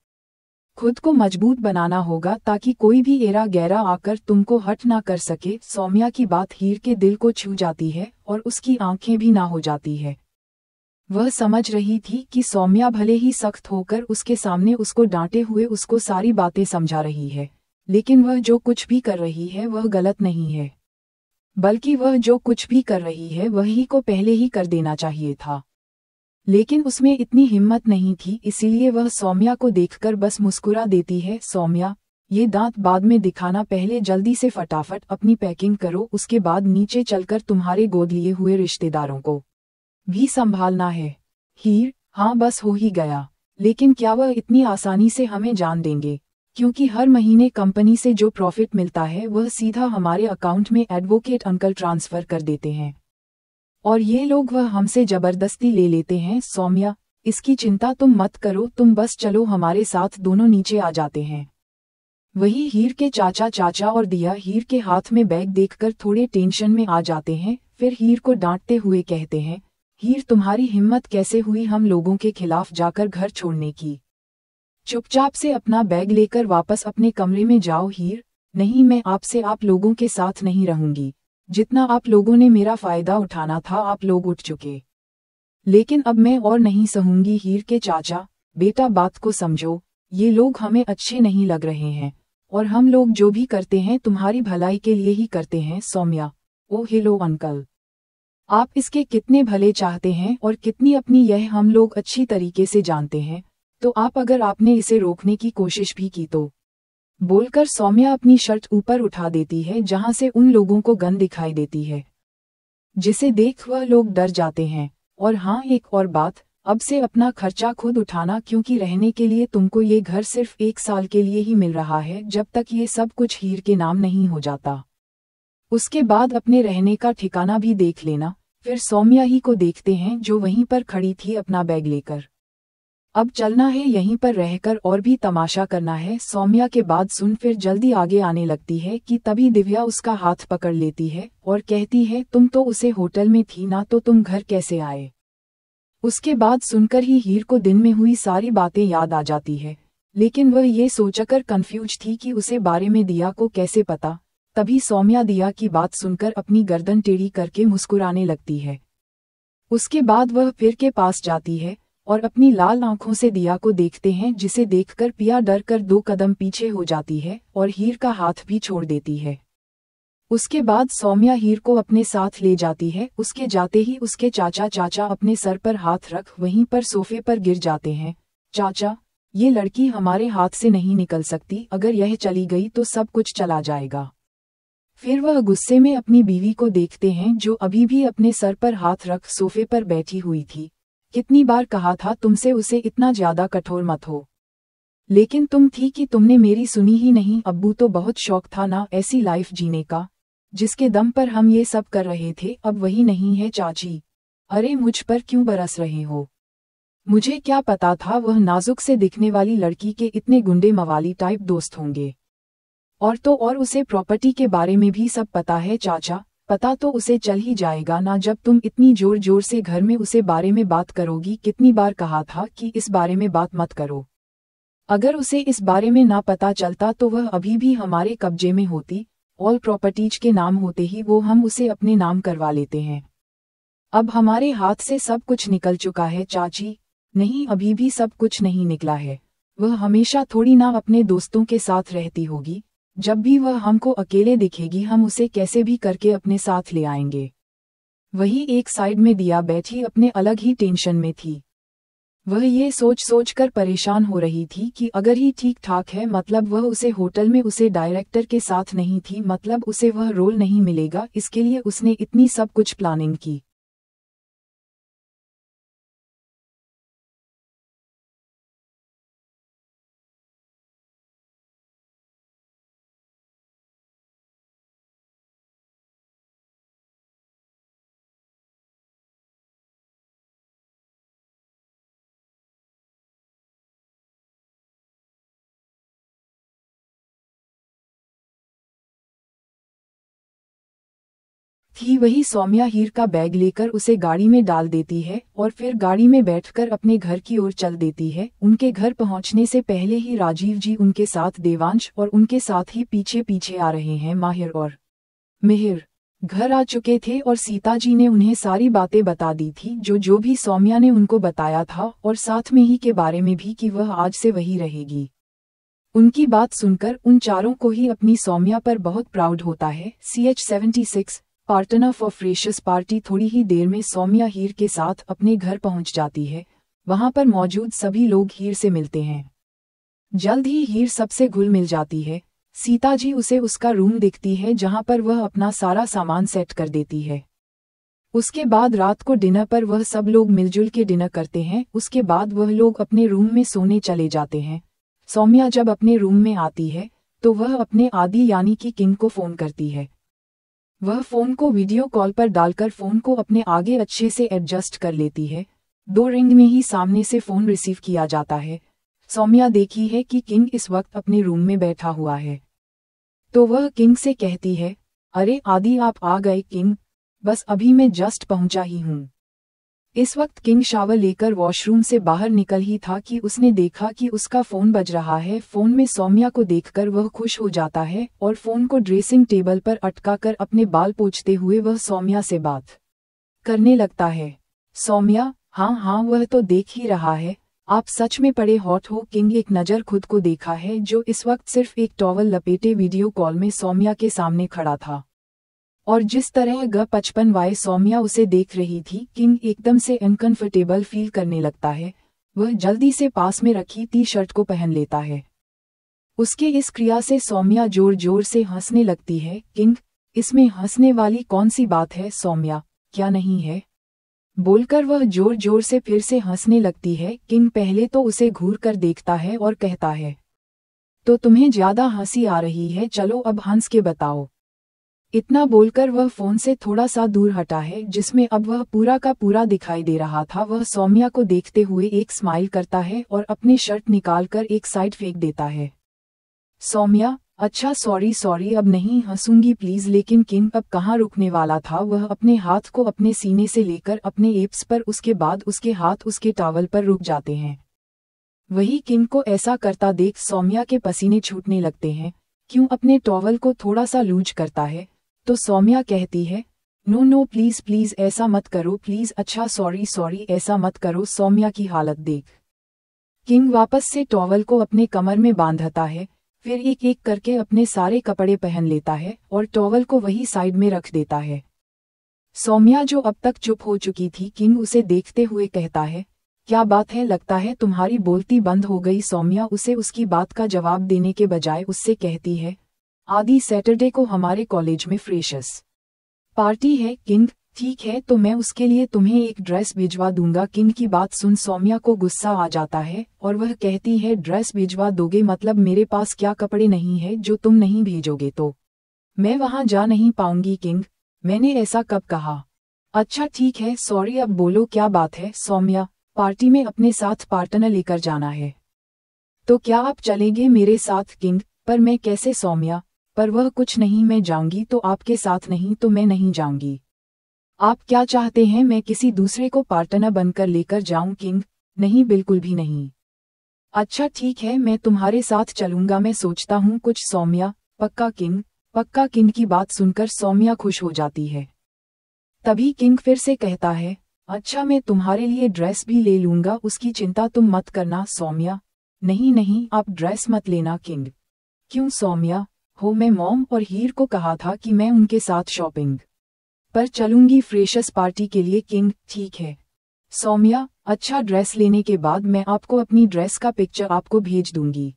खुद को मजबूत बनाना होगा ताकि कोई भी एरा गैरा आकर तुमको हट ना कर सके। सौम्या की बात हीर के दिल को छू जाती है और उसकी आंखें भी ना हो जाती है। वह समझ रही थी कि सौम्या भले ही सख्त होकर उसके सामने उसको डांटे हुए उसको सारी बातें समझा रही है, लेकिन वह जो कुछ भी कर रही है वह गलत नहीं है, बल्कि वह जो कुछ भी कर रही है वही को पहले ही कर देना चाहिए था। लेकिन उसमें इतनी हिम्मत नहीं थी, इसीलिए वह सौम्या को देखकर बस मुस्कुरा देती है। सौम्या, ये दांत बाद में दिखाना, पहले जल्दी से फटाफट अपनी पैकिंग करो, उसके बाद नीचे चलकर तुम्हारे गोद लिए हुए रिश्तेदारों को भी संभालना है। हीर, हाँ बस हो ही गया, लेकिन क्या वह इतनी आसानी से हमें जान देंगे? क्योंकि हर महीने कंपनी से जो प्रॉफिट मिलता है वह सीधा हमारे अकाउंट में एडवोकेट अंकल ट्रांसफर कर देते हैं, और ये लोग वह हमसे जबरदस्ती ले लेते हैं। सौम्या, इसकी चिंता तुम मत करो, तुम बस चलो हमारे साथ, दोनों नीचे आ जाते हैं। वही हीर के चाचा और दिया हीर के हाथ में बैग देखकर थोड़े टेंशन में आ जाते हैं। फिर हीर को डांटते हुए कहते हैं, हीर तुम्हारी हिम्मत कैसे हुई हम लोगों के खिलाफ जाकर घर छोड़ने की? चुपचाप से अपना बैग लेकर वापस अपने कमरे में जाओ। हीर, नहीं, मैं आपसे आप लोगों के साथ नहीं रहूंगी। जितना आप लोगों ने मेरा फायदा उठाना था आप लोग उठ चुके, लेकिन अब मैं और नहीं सहूंगी। हीर के चाचा, बेटा बात को समझो, ये लोग हमें अच्छे नहीं लग रहे हैं, और हम लोग जो भी करते हैं तुम्हारी भलाई के लिए ही करते हैं। सौम्या, ओ हेलो अंकल, आप इसके कितने भले चाहते हैं और कितनी अपनी यह हम लोग अच्छी तरीके से जानते हैं, तो आप अगर आपने इसे रोकने की कोशिश भी की तो? बोलकर सौम्या अपनी शर्ट ऊपर उठा देती है जहां से उन लोगों को गन दिखाई देती है, जिसे देख वह लोग डर जाते हैं। और हाँ, एक और बात, अब से अपना खर्चा खुद उठाना, क्योंकि रहने के लिए तुमको ये घर सिर्फ 1 साल के लिए ही मिल रहा है, जब तक ये सब कुछ हीर के नाम नहीं हो जाता। उसके बाद अपने रहने का ठिकाना भी देख लेना। फिर सौम्या ही को देखते हैं जो वहीं पर खड़ी थी अपना बैग लेकर। अब चलना है यहीं पर रहकर और भी तमाशा करना है। सौम्या के बाद सुन फिर जल्दी आगे आने लगती है कि तभी दिव्या उसका हाथ पकड़ लेती है और कहती है तुम तो उसे होटल में थी ना, तो तुम घर कैसे आए। उसके बाद सुनकर ही हीर को दिन में हुई सारी बातें याद आ जाती है, लेकिन वह ये सोचकर कंफ्यूज थी कि उसे बारे में दिया को कैसे पता। तभी सौम्या दिया की बात सुनकर अपनी गर्दन टेढ़ी करके मुस्कुराने लगती है। उसके बाद वह फिर के पास जाती है और अपनी लाल आंखों से दिया को देखते हैं, जिसे देखकर पिया डर कर 2 कदम पीछे हो जाती है और हीर का हाथ भी छोड़ देती है। उसके बाद सौम्या हीर को अपने साथ ले जाती है। उसके जाते ही उसके चाचा अपने सर पर हाथ रख वहीं पर सोफे पर गिर जाते हैं। चाचा, ये लड़की हमारे हाथ से नहीं निकल सकती, अगर यह चली गई तो सब कुछ चला जाएगा। फिर वह गुस्से में अपनी बीवी को देखते हैं जो अभी भी अपने सर पर हाथ रख सोफे पर बैठी हुई थी। कितनी बार कहा था तुमसे उसे इतना ज्यादा कठोर मत हो, लेकिन तुम थी कि तुमने मेरी सुनी ही नहीं। अब्बू तो बहुत शौक था ना ऐसी लाइफ जीने का, जिसके दम पर हम ये सब कर रहे थे, अब वही नहीं है चाची। अरे मुझ पर क्यों बरस रहे हो, मुझे क्या पता था वह नाजुक से दिखने वाली लड़की के इतने गुंडे मवाली टाइप दोस्त होंगे। और तो और उसे प्रॉपर्टी के बारे में भी सब पता है चाचा। पता तो उसे चल ही जाएगा ना जब तुम इतनी जोर जोर से घर में उसे बारे में बात करोगी। कितनी बार कहा था कि इस बारे में बात मत करो। अगर उसे इस बारे में ना पता चलता तो वह अभी भी हमारे कब्जे में होती। ऑल प्रॉपर्टीज के नाम होते ही वो हम उसे अपने नाम करवा लेते हैं। अब हमारे हाथ से सब कुछ निकल चुका है चाची। नहीं, अभी भी सब कुछ नहीं निकला है। वह हमेशा थोड़ी ना अपने दोस्तों के साथ रहती होगी। जब भी वह हमको अकेले दिखेगी हम उसे कैसे भी करके अपने साथ ले आएंगे। वही एक साइड में दिया बैठी अपने अलग ही टेंशन में थी। वह ये सोच कर परेशान हो रही थी कि अगर ही ठीक ठाक है, मतलब वह उसे होटल में उसे डायरेक्टर के साथ नहीं थी, मतलब उसे वह रोल नहीं मिलेगा, इसके लिए उसने इतनी सब कुछ प्लानिंग की। थी वही सौम्या हीर का बैग लेकर उसे गाड़ी में डाल देती है और फिर गाड़ी में बैठकर अपने घर की ओर चल देती है। उनके घर पहुंचने से पहले ही राजीव जी उनके साथ देवांश और उनके साथ ही पीछे पीछे आ रहे हैं माहिर और मिहिर। घर आ चुके थे और सीता जी ने उन्हें सारी बातें बता दी थी जो भी सौम्या ने उनको बताया था, और साथ में ही के बारे में भी कि वह आज से वही रहेगी। उनकी बात सुनकर उन चारों को ही अपनी सौम्या पर बहुत प्राउड होता है। CH-76 partner for freshers party थोड़ी ही देर में सौम्या हीर के साथ अपने घर पहुंच जाती है। वहां पर मौजूद सभी लोग हीर से मिलते हैं। जल्द ही हीर सबसे घुल मिल जाती है। सीता जी उसे उसका रूम दिखती है जहां पर वह अपना सारा सामान सेट कर देती है। उसके बाद रात को डिनर पर वह सब लोग मिलजुल के डिनर करते हैं। उसके बाद वह लोग अपने रूम में सोने चले जाते हैं। सौम्या जब अपने रूम में आती है तो वह अपने आदि यानी कि किंग को फोन करती है। वह फोन को वीडियो कॉल पर डालकर फोन को अपने आगे अच्छे से एडजस्ट कर लेती है। 2 रिंग में ही सामने से फोन रिसीव किया जाता है। सौम्या देखी है कि किंग इस वक्त अपने रूम में बैठा हुआ है, तो वह किंग से कहती है, अरे आदि आप आ गए किंग, बस अभी मैं जस्ट पहुंचा ही हूँ। इस वक्त किंग शावर लेकर वॉशरूम से बाहर निकल ही था कि उसने देखा कि उसका फोन बज रहा है। फोन में सौम्या को देखकर वह खुश हो जाता है और फोन को ड्रेसिंग टेबल पर अटकाकर अपने बाल पोंछते हुए वह सौम्या से बात करने लगता है। सौम्या, हाँ वह तो देख ही रहा है, आप सच में बड़े हॉट हो। किंग एक नज़र खुद को देखा है जो इस वक्त सिर्फ एक टॉवल लपेटे वीडियो कॉल में सौम्या के सामने खड़ा था, और जिस तरह G55 सौम्या उसे देख रही थी, किंग एकदम से अनकंफर्टेबल फील करने लगता है। वह जल्दी से पास में रखी टी-शर्ट को पहन लेता है। उसके इस क्रिया से सौम्या जोर जोर से हंसने लगती है। किंग, इसमें हंसने वाली कौन सी बात है सौम्या, क्या नहीं है? बोलकर वह जोर जोर से फिर से हंसने लगती है। किंग पहले तो उसे घूर कर देखता है और कहता है, तो तुम्हें ज्यादा हंसी आ रही है, चलो अब हंस के बताओ। इतना बोलकर वह फोन से थोड़ा सा दूर हटा है, जिसमें अब वह पूरा का पूरा दिखाई दे रहा था। वह सौम्या को देखते हुए एक स्माइल करता है और अपनी शर्ट निकालकर एक साइड फेंक देता है। सौम्या, अच्छा सॉरी अब नहीं हंसूंगी प्लीज। लेकिन किंग अब कहाँ रुकने वाला था। वह अपने हाथ को अपने सीने से लेकर अपने एप्स पर, उसके बाद उसके हाथ उसके टॉवल पर रुक जाते हैं। वही किंग को ऐसा करता देख सौम्या के पसीने छूटने लगते हैं। क्यों अपने टॉवल को थोड़ा सा लूज करता है तो सौम्या कहती है, नो प्लीज ऐसा मत करो प्लीज। अच्छा सॉरी ऐसा मत करो। सौम्या की हालत देख किंग वापस से टॉवल को अपने कमर में बांधता है, फिर एक एक करके अपने सारे कपड़े पहन लेता है और टॉवल को वही साइड में रख देता है। सौम्या जो अब तक चुप हो चुकी थी, किंग उसे देखते हुए कहता है, क्या बात है, लगता है तुम्हारी बोलती बंद हो गई। सौम्या उसे उसकी बात का जवाब देने के बजाय उससे कहती है, आदि सैटरडे को हमारे कॉलेज में फ्रेशर्स पार्टी है। किंग, ठीक है तो मैं उसके लिए तुम्हें एक ड्रेस भिजवा दूंगा। किंग की बात सुन सौम्या को गुस्सा आ जाता है और वह कहती है, ड्रेस भिजवा दोगे मतलब मेरे पास क्या कपड़े नहीं है जो तुम नहीं भेजोगे तो मैं वहां जा नहीं पाऊंगी। किंग, मैंने ऐसा कब कहा। अच्छा ठीक है सॉरी, अब बोलो क्या बात है। सौम्या, पार्टी में अपने साथ पार्टनर लेकर जाना है तो क्या आप चलेंगे मेरे साथ। किंग, पर मैं कैसे। सौम्या, पर वह कुछ नहीं, मैं जाऊंगी तो आपके साथ, नहीं तो मैं नहीं जाऊंगी। आप क्या चाहते हैं, मैं किसी दूसरे को पार्टनर बनकर लेकर जाऊं। किंग, नहीं बिल्कुल भी नहीं। अच्छा ठीक है मैं तुम्हारे साथ चलूंगा, मैं सोचता हूँ कुछ। सौम्या, पक्का किंग, पक्का। किंग की बात सुनकर सौम्या खुश हो जाती है। तभी किंग फिर से कहता है, अच्छा मैं तुम्हारे लिए ड्रेस भी ले लूंगा, उसकी चिंता तुम मत करना। सौम्या, नहीं आप ड्रेस मत लेना। किंग, क्यों। सौम्या, हो मैं मॉम और हीर को कहा था कि मैं उनके साथ शॉपिंग पर चलूंगी फ्रेशर्स पार्टी के लिए। किंग, ठीक है। सौम्या, अच्छा ड्रेस लेने के बाद मैं आपको अपनी ड्रेस का पिक्चर आपको भेज दूंगी,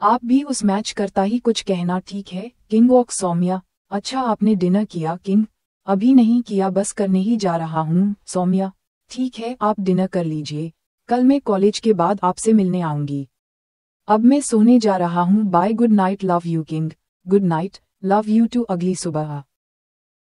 आप भी उस मैच करता ही कुछ कहना, ठीक है। King okay. सौम्या, अच्छा आपने डिनर किया। किंग, अभी नहीं किया, बस करने ही जा रहा हूँ। सौम्या, ठीक है आप डिनर कर लीजिए, कल मैं कॉलेज के बाद आपसे मिलने आऊंगी। अब मैं सोने जा रहा हूँ, bye, good night, love you. King, good night, love you too, अगली सुबह।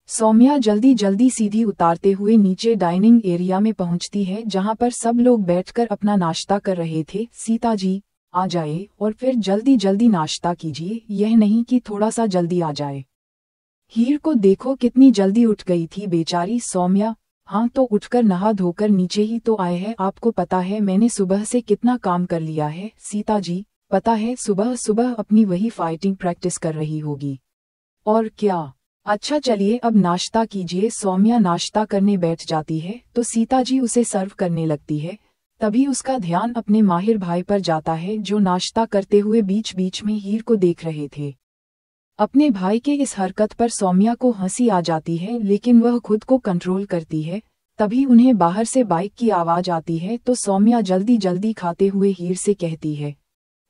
सौम्या जल्दी जल्दी सीधी उतारते हुए नीचे डाइनिंग एरिया में पहुंचती है, जहां पर सब लोग बैठकर अपना नाश्ता कर रहे थे। सीता जी, आ जाए और फिर जल्दी जल्दी नाश्ता कीजिए, यह नहीं कि थोड़ा सा जल्दी आ जाए। हीर को देखो कितनी जल्दी उठ गई थी बेचारी। सौम्या, हाँ तो उठकर नहा धोकर नीचे ही तो आए हैं, आपको पता है मैंने सुबह से कितना काम कर लिया है। सीता जी, पता है सुबह सुबह अपनी वही फाइटिंग प्रैक्टिस कर रही होगी। और क्या। अच्छा चलिए अब नाश्ता कीजिए। सौम्या नाश्ता करने बैठ जाती है तो सीता जी उसे सर्व करने लगती है। तभी उसका ध्यान अपने माहिर भाई पर जाता है, जो नाश्ता करते हुए बीच बीच में हीर को देख रहे थे। अपने भाई के इस हरकत पर सौम्या को हंसी आ जाती है, लेकिन वह खुद को कंट्रोल करती है। तभी उन्हें बाहर से बाइक की आवाज आती है तो सौम्या जल्दी जल्दी खाते हुए हीर से कहती है,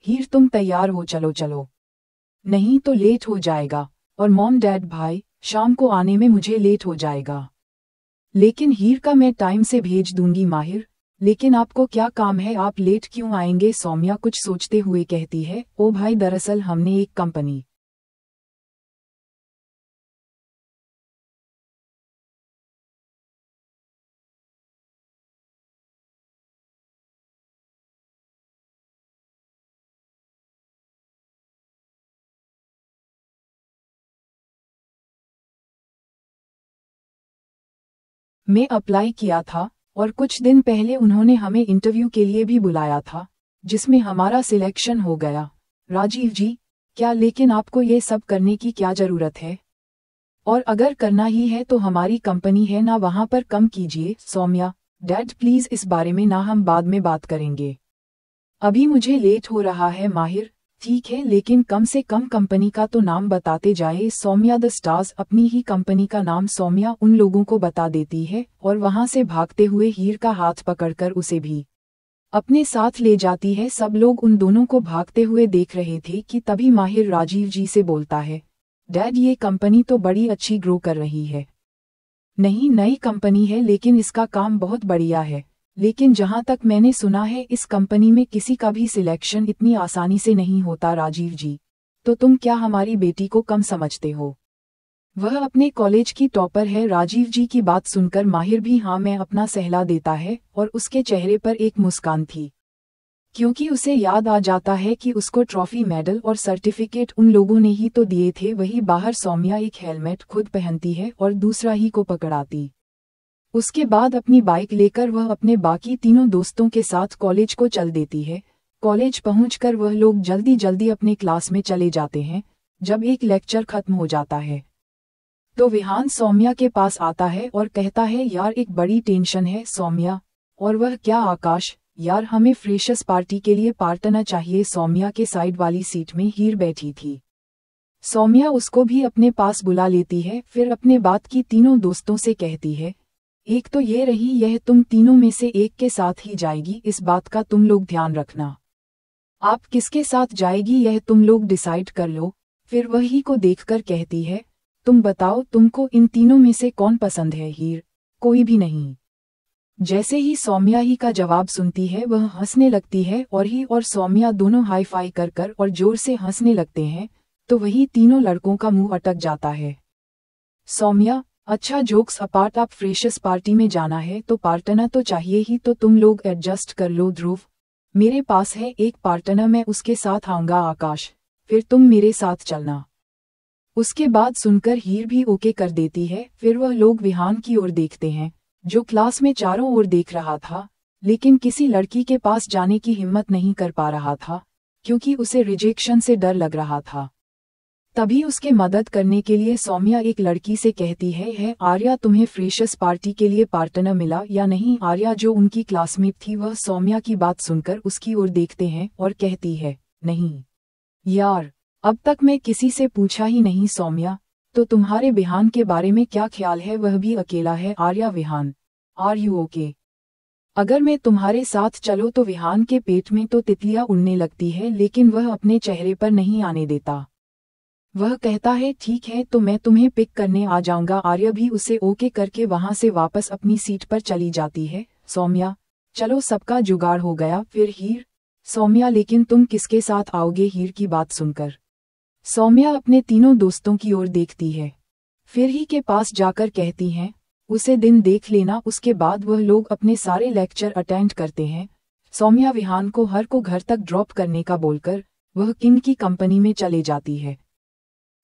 हीर तुम तैयार हो, चलो चलो, नहीं तो लेट हो जाएगा। और मॉम डैड भाई, शाम को आने में मुझे लेट हो जाएगा। लेकिन हीर का मैं टाइम से भेज दूंगी माहिर, लेकिन आपको क्या काम है, आप लेट क्यों आएंगे। सौम्या कुछ सोचते हुए कहती है, ओ भाई दरअसल हमने एक कंपनी में अप्लाई किया था और कुछ दिन पहले उन्होंने हमें इंटरव्यू के लिए भी बुलाया था, जिसमें हमारा सिलेक्शन हो गया। राजीव जी, क्या लेकिन आपको ये सब करने की क्या जरूरत है, और अगर करना ही है तो हमारी कंपनी है ना, वहां पर कम कीजिए। सौम्या, डैड प्लीज इस बारे में ना, हम बाद में बात करेंगे, अभी मुझे लेट हो रहा है। माहिर, ठीक है लेकिन कम से कम कंपनी का तो नाम बताते जाए। सौम्या द स्टार्स अपनी ही कंपनी का नाम सौम्या उन लोगों को बता देती है और वहां से भागते हुए हीर का हाथ पकड़कर उसे भी अपने साथ ले जाती है। सब लोग उन दोनों को भागते हुए देख रहे थे कि तभी माहिर राजीव जी से बोलता है, डैड ये कंपनी तो बड़ी अच्छी ग्रो कर रही है। नहीं, नई कंपनी है लेकिन इसका काम बहुत बढ़िया है, लेकिन जहां तक मैंने सुना है इस कंपनी में किसी का भी सिलेक्शन इतनी आसानी से नहीं होता। राजीव जी, तो तुम क्या हमारी बेटी को कम समझते हो। वह अपने कॉलेज की टॉपर है। राजीव जी की बात सुनकर माहिर भी हाँ मैं अपना सहला देता है और उसके चेहरे पर एक मुस्कान थी, क्योंकि उसे याद आ जाता है कि उसको ट्रॉफी, मेडल और सर्टिफिकेट उन लोगों ने ही तो दिए थे। वही बाहर सौम्या एक हेलमेट खुद पहनती है और दूसरा ही को पकड़ाती। उसके बाद अपनी बाइक लेकर वह अपने बाकी तीनों दोस्तों के साथ कॉलेज को चल देती है। कॉलेज पहुंचकर वह लोग जल्दी जल्दी अपने क्लास में चले जाते हैं। जब एक लेक्चर खत्म हो जाता है तो विहान सौम्या के पास आता है और कहता है यार एक बड़ी टेंशन है सौम्या। और वह क्या आकाश? यार हमें फ्रेशर्स पार्टी के लिए पार्टनर चाहिए। सौम्या के साइड वाली सीट में हीर बैठी थी। सौम्या उसको भी अपने पास बुला लेती है, फिर अपने बात की तीनों दोस्तों से कहती है एक तो ये रही, यह तुम तीनों में से एक के साथ ही जाएगी, इस बात का तुम लोग ध्यान रखना। आप किसके साथ जाएगी यह तुम लोग डिसाइड कर लो। फिर वही को देखकर कहती है तुम बताओ तुमको इन तीनों में से कौन पसंद है? हीर? कोई भी नहीं। जैसे ही सौम्या ही का जवाब सुनती है वह हंसने लगती है और ही और सौम्या दोनों हाई फाई कर कर और जोर से हंसने लगते हैं। तो वही तीनों लड़कों का मुंह अटक जाता है। सौम्या अच्छा जोक्स अपार्ट, आप फ्रेशर्स पार्टी में जाना है तो पार्टनर तो चाहिए ही, तो तुम लोग एडजस्ट कर लो। ध्रुव मेरे पास है एक पार्टनर, मैं उसके साथ आऊंगा। आकाश फिर तुम मेरे साथ चलना। उसके बाद सुनकर हीर भी ओके कर देती है। फिर वह लोग विहान की ओर देखते हैं जो क्लास में चारों ओर देख रहा था, लेकिन किसी लड़की के पास जाने की हिम्मत नहीं कर पा रहा था क्योंकि उसे रिजेक्शन से डर लग रहा था। तभी उसके मदद करने के लिए सौम्या एक लड़की से कहती है आर्या तुम्हें फ्रेशर्स पार्टी के लिए पार्टनर मिला या नहीं? आर्या जो उनकी क्लासमेट थी वह सौम्या की बात सुनकर उसकी ओर देखते हैं और कहती है नहीं यार, अब तक मैं किसी से पूछा ही नहीं। सौम्या तो तुम्हारे विहान के बारे में क्या ख्याल है? वह भी अकेला है। Arya Vihaan are you okay? अगर मैं तुम्हारे साथ चलो तो विहान के पेट में तो तितलियां उड़ने लगती है, लेकिन वह अपने चेहरे पर नहीं आने देता। वह कहता है ठीक है तो मैं तुम्हें पिक करने आ जाऊंगा। आर्या भी उसे ओके करके वहां से वापस अपनी सीट पर चली जाती है। सौम्या चलो सबका जुगाड़ हो गया। फिर हीर? सौम्या लेकिन तुम किसके साथ आओगे? हीर की बात सुनकर सौम्या अपने तीनों दोस्तों की ओर देखती है, फिर ही के पास जाकर कहती हैं उसे दिन देख लेना। उसके बाद वह लोग अपने सारे लेक्चर अटेंड करते हैं। सौम्या विहान को हर को घर तक ड्रॉप करने का बोलकर वह किंग की कंपनी में चले जाती है।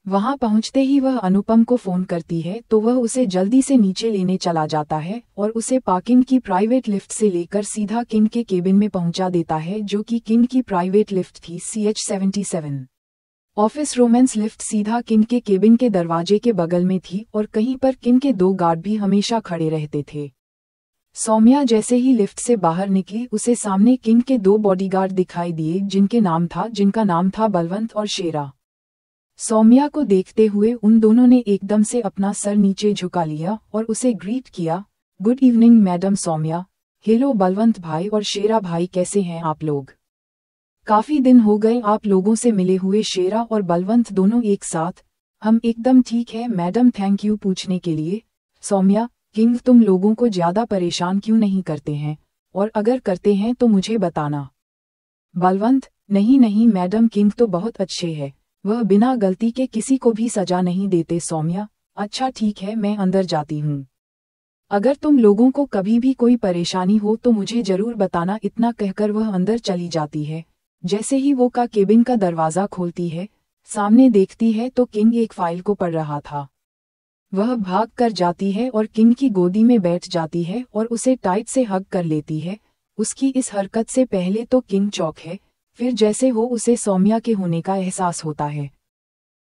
वहां पहुंचते ही वह अनुपम को फोन करती है तो वह उसे जल्दी से नीचे लेने चला जाता है और उसे पार्किंग की प्राइवेट लिफ्ट से लेकर सीधा किंग के केबिन में पहुंचा देता है, जो कि किंग की प्राइवेट लिफ्ट थी CH-77। ऑफिस रोमांस लिफ्ट सीधा किंग के केबिन के दरवाजे के बगल में थी और कहीं पर किंग के 2 गार्ड भी हमेशा खड़े रहते थे। सौम्या जैसे ही लिफ्ट से बाहर निकली उसे सामने किंग के 2 बॉडीगार्ड दिखाई दिए जिनका नाम था बलवंत और शेरा। सौम्या को देखते हुए उन दोनों ने एकदम से अपना सर नीचे झुका लिया और उसे ग्रीट किया, good evening madam Saumya. Hello Balwant भाई और शेरा भाई, कैसे हैं आप लोग? काफी दिन हो गए आप लोगों से मिले हुए। शेरा और बलवंत दोनों एक साथ। हम एकदम ठीक है मैडम, थैंक यू पूछने के लिए। सौम्या किंग तुम लोगों को ज्यादा परेशान क्यों नहीं करते हैं, और अगर करते हैं तो मुझे बताना। बलवंत नहीं नहीं मैडम, किंग तो बहुत अच्छे हैं, वह बिना गलती के किसी को भी सजा नहीं देते। सौम्या अच्छा ठीक है मैं अंदर जाती हूँ, अगर तुम लोगों को कभी भी कोई परेशानी हो तो मुझे जरूर बताना। इतना कहकर वह अंदर चली जाती है। जैसे ही वो का केबिन का दरवाजा खोलती है, सामने देखती है तो किंग एक फाइल को पढ़ रहा था। वह भाग कर जाती है और किंग की गोदी में बैठ जाती है और उसे टाइट से हग कर लेती है। उसकी इस हरकत से पहले तो किंग चौंक है, फिर जैसे हो उसे सौम्या के होने का एहसास होता है।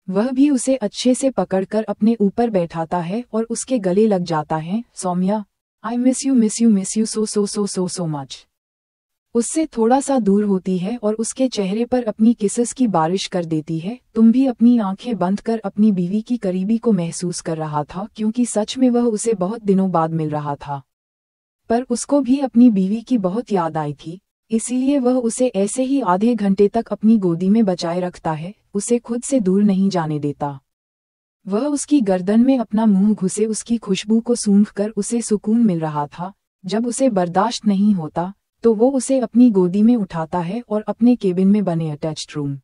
वह भी उसे अच्छे से पकड़कर अपने ऊपर बैठाता है और उसके गले लग जाता है। Saumya I miss you so much. उससे थोड़ा सा दूर होती है और उसके चेहरे पर अपनी किसेस की बारिश कर देती है। तुम भी अपनी आंखें बंद कर अपनी बीवी की करीबी को महसूस कर रहा था, क्योंकि सच में वह उसे बहुत दिनों बाद मिल रहा था। पर उसको भी अपनी बीवी की बहुत याद आई थी, इसीलिए वह उसे ऐसे ही आधे घंटे तक अपनी गोदी में बचाए रखता है, उसे खुद से दूर नहीं जाने देता। वह उसकी गर्दन में अपना मुंह घुसे उसकी खुशबू को सूंघकर उसे सुकून मिल रहा था। जब उसे बर्दाश्त नहीं होता तो वो उसे अपनी गोदी में उठाता है और अपने केबिन में बने अटैच्ड रूम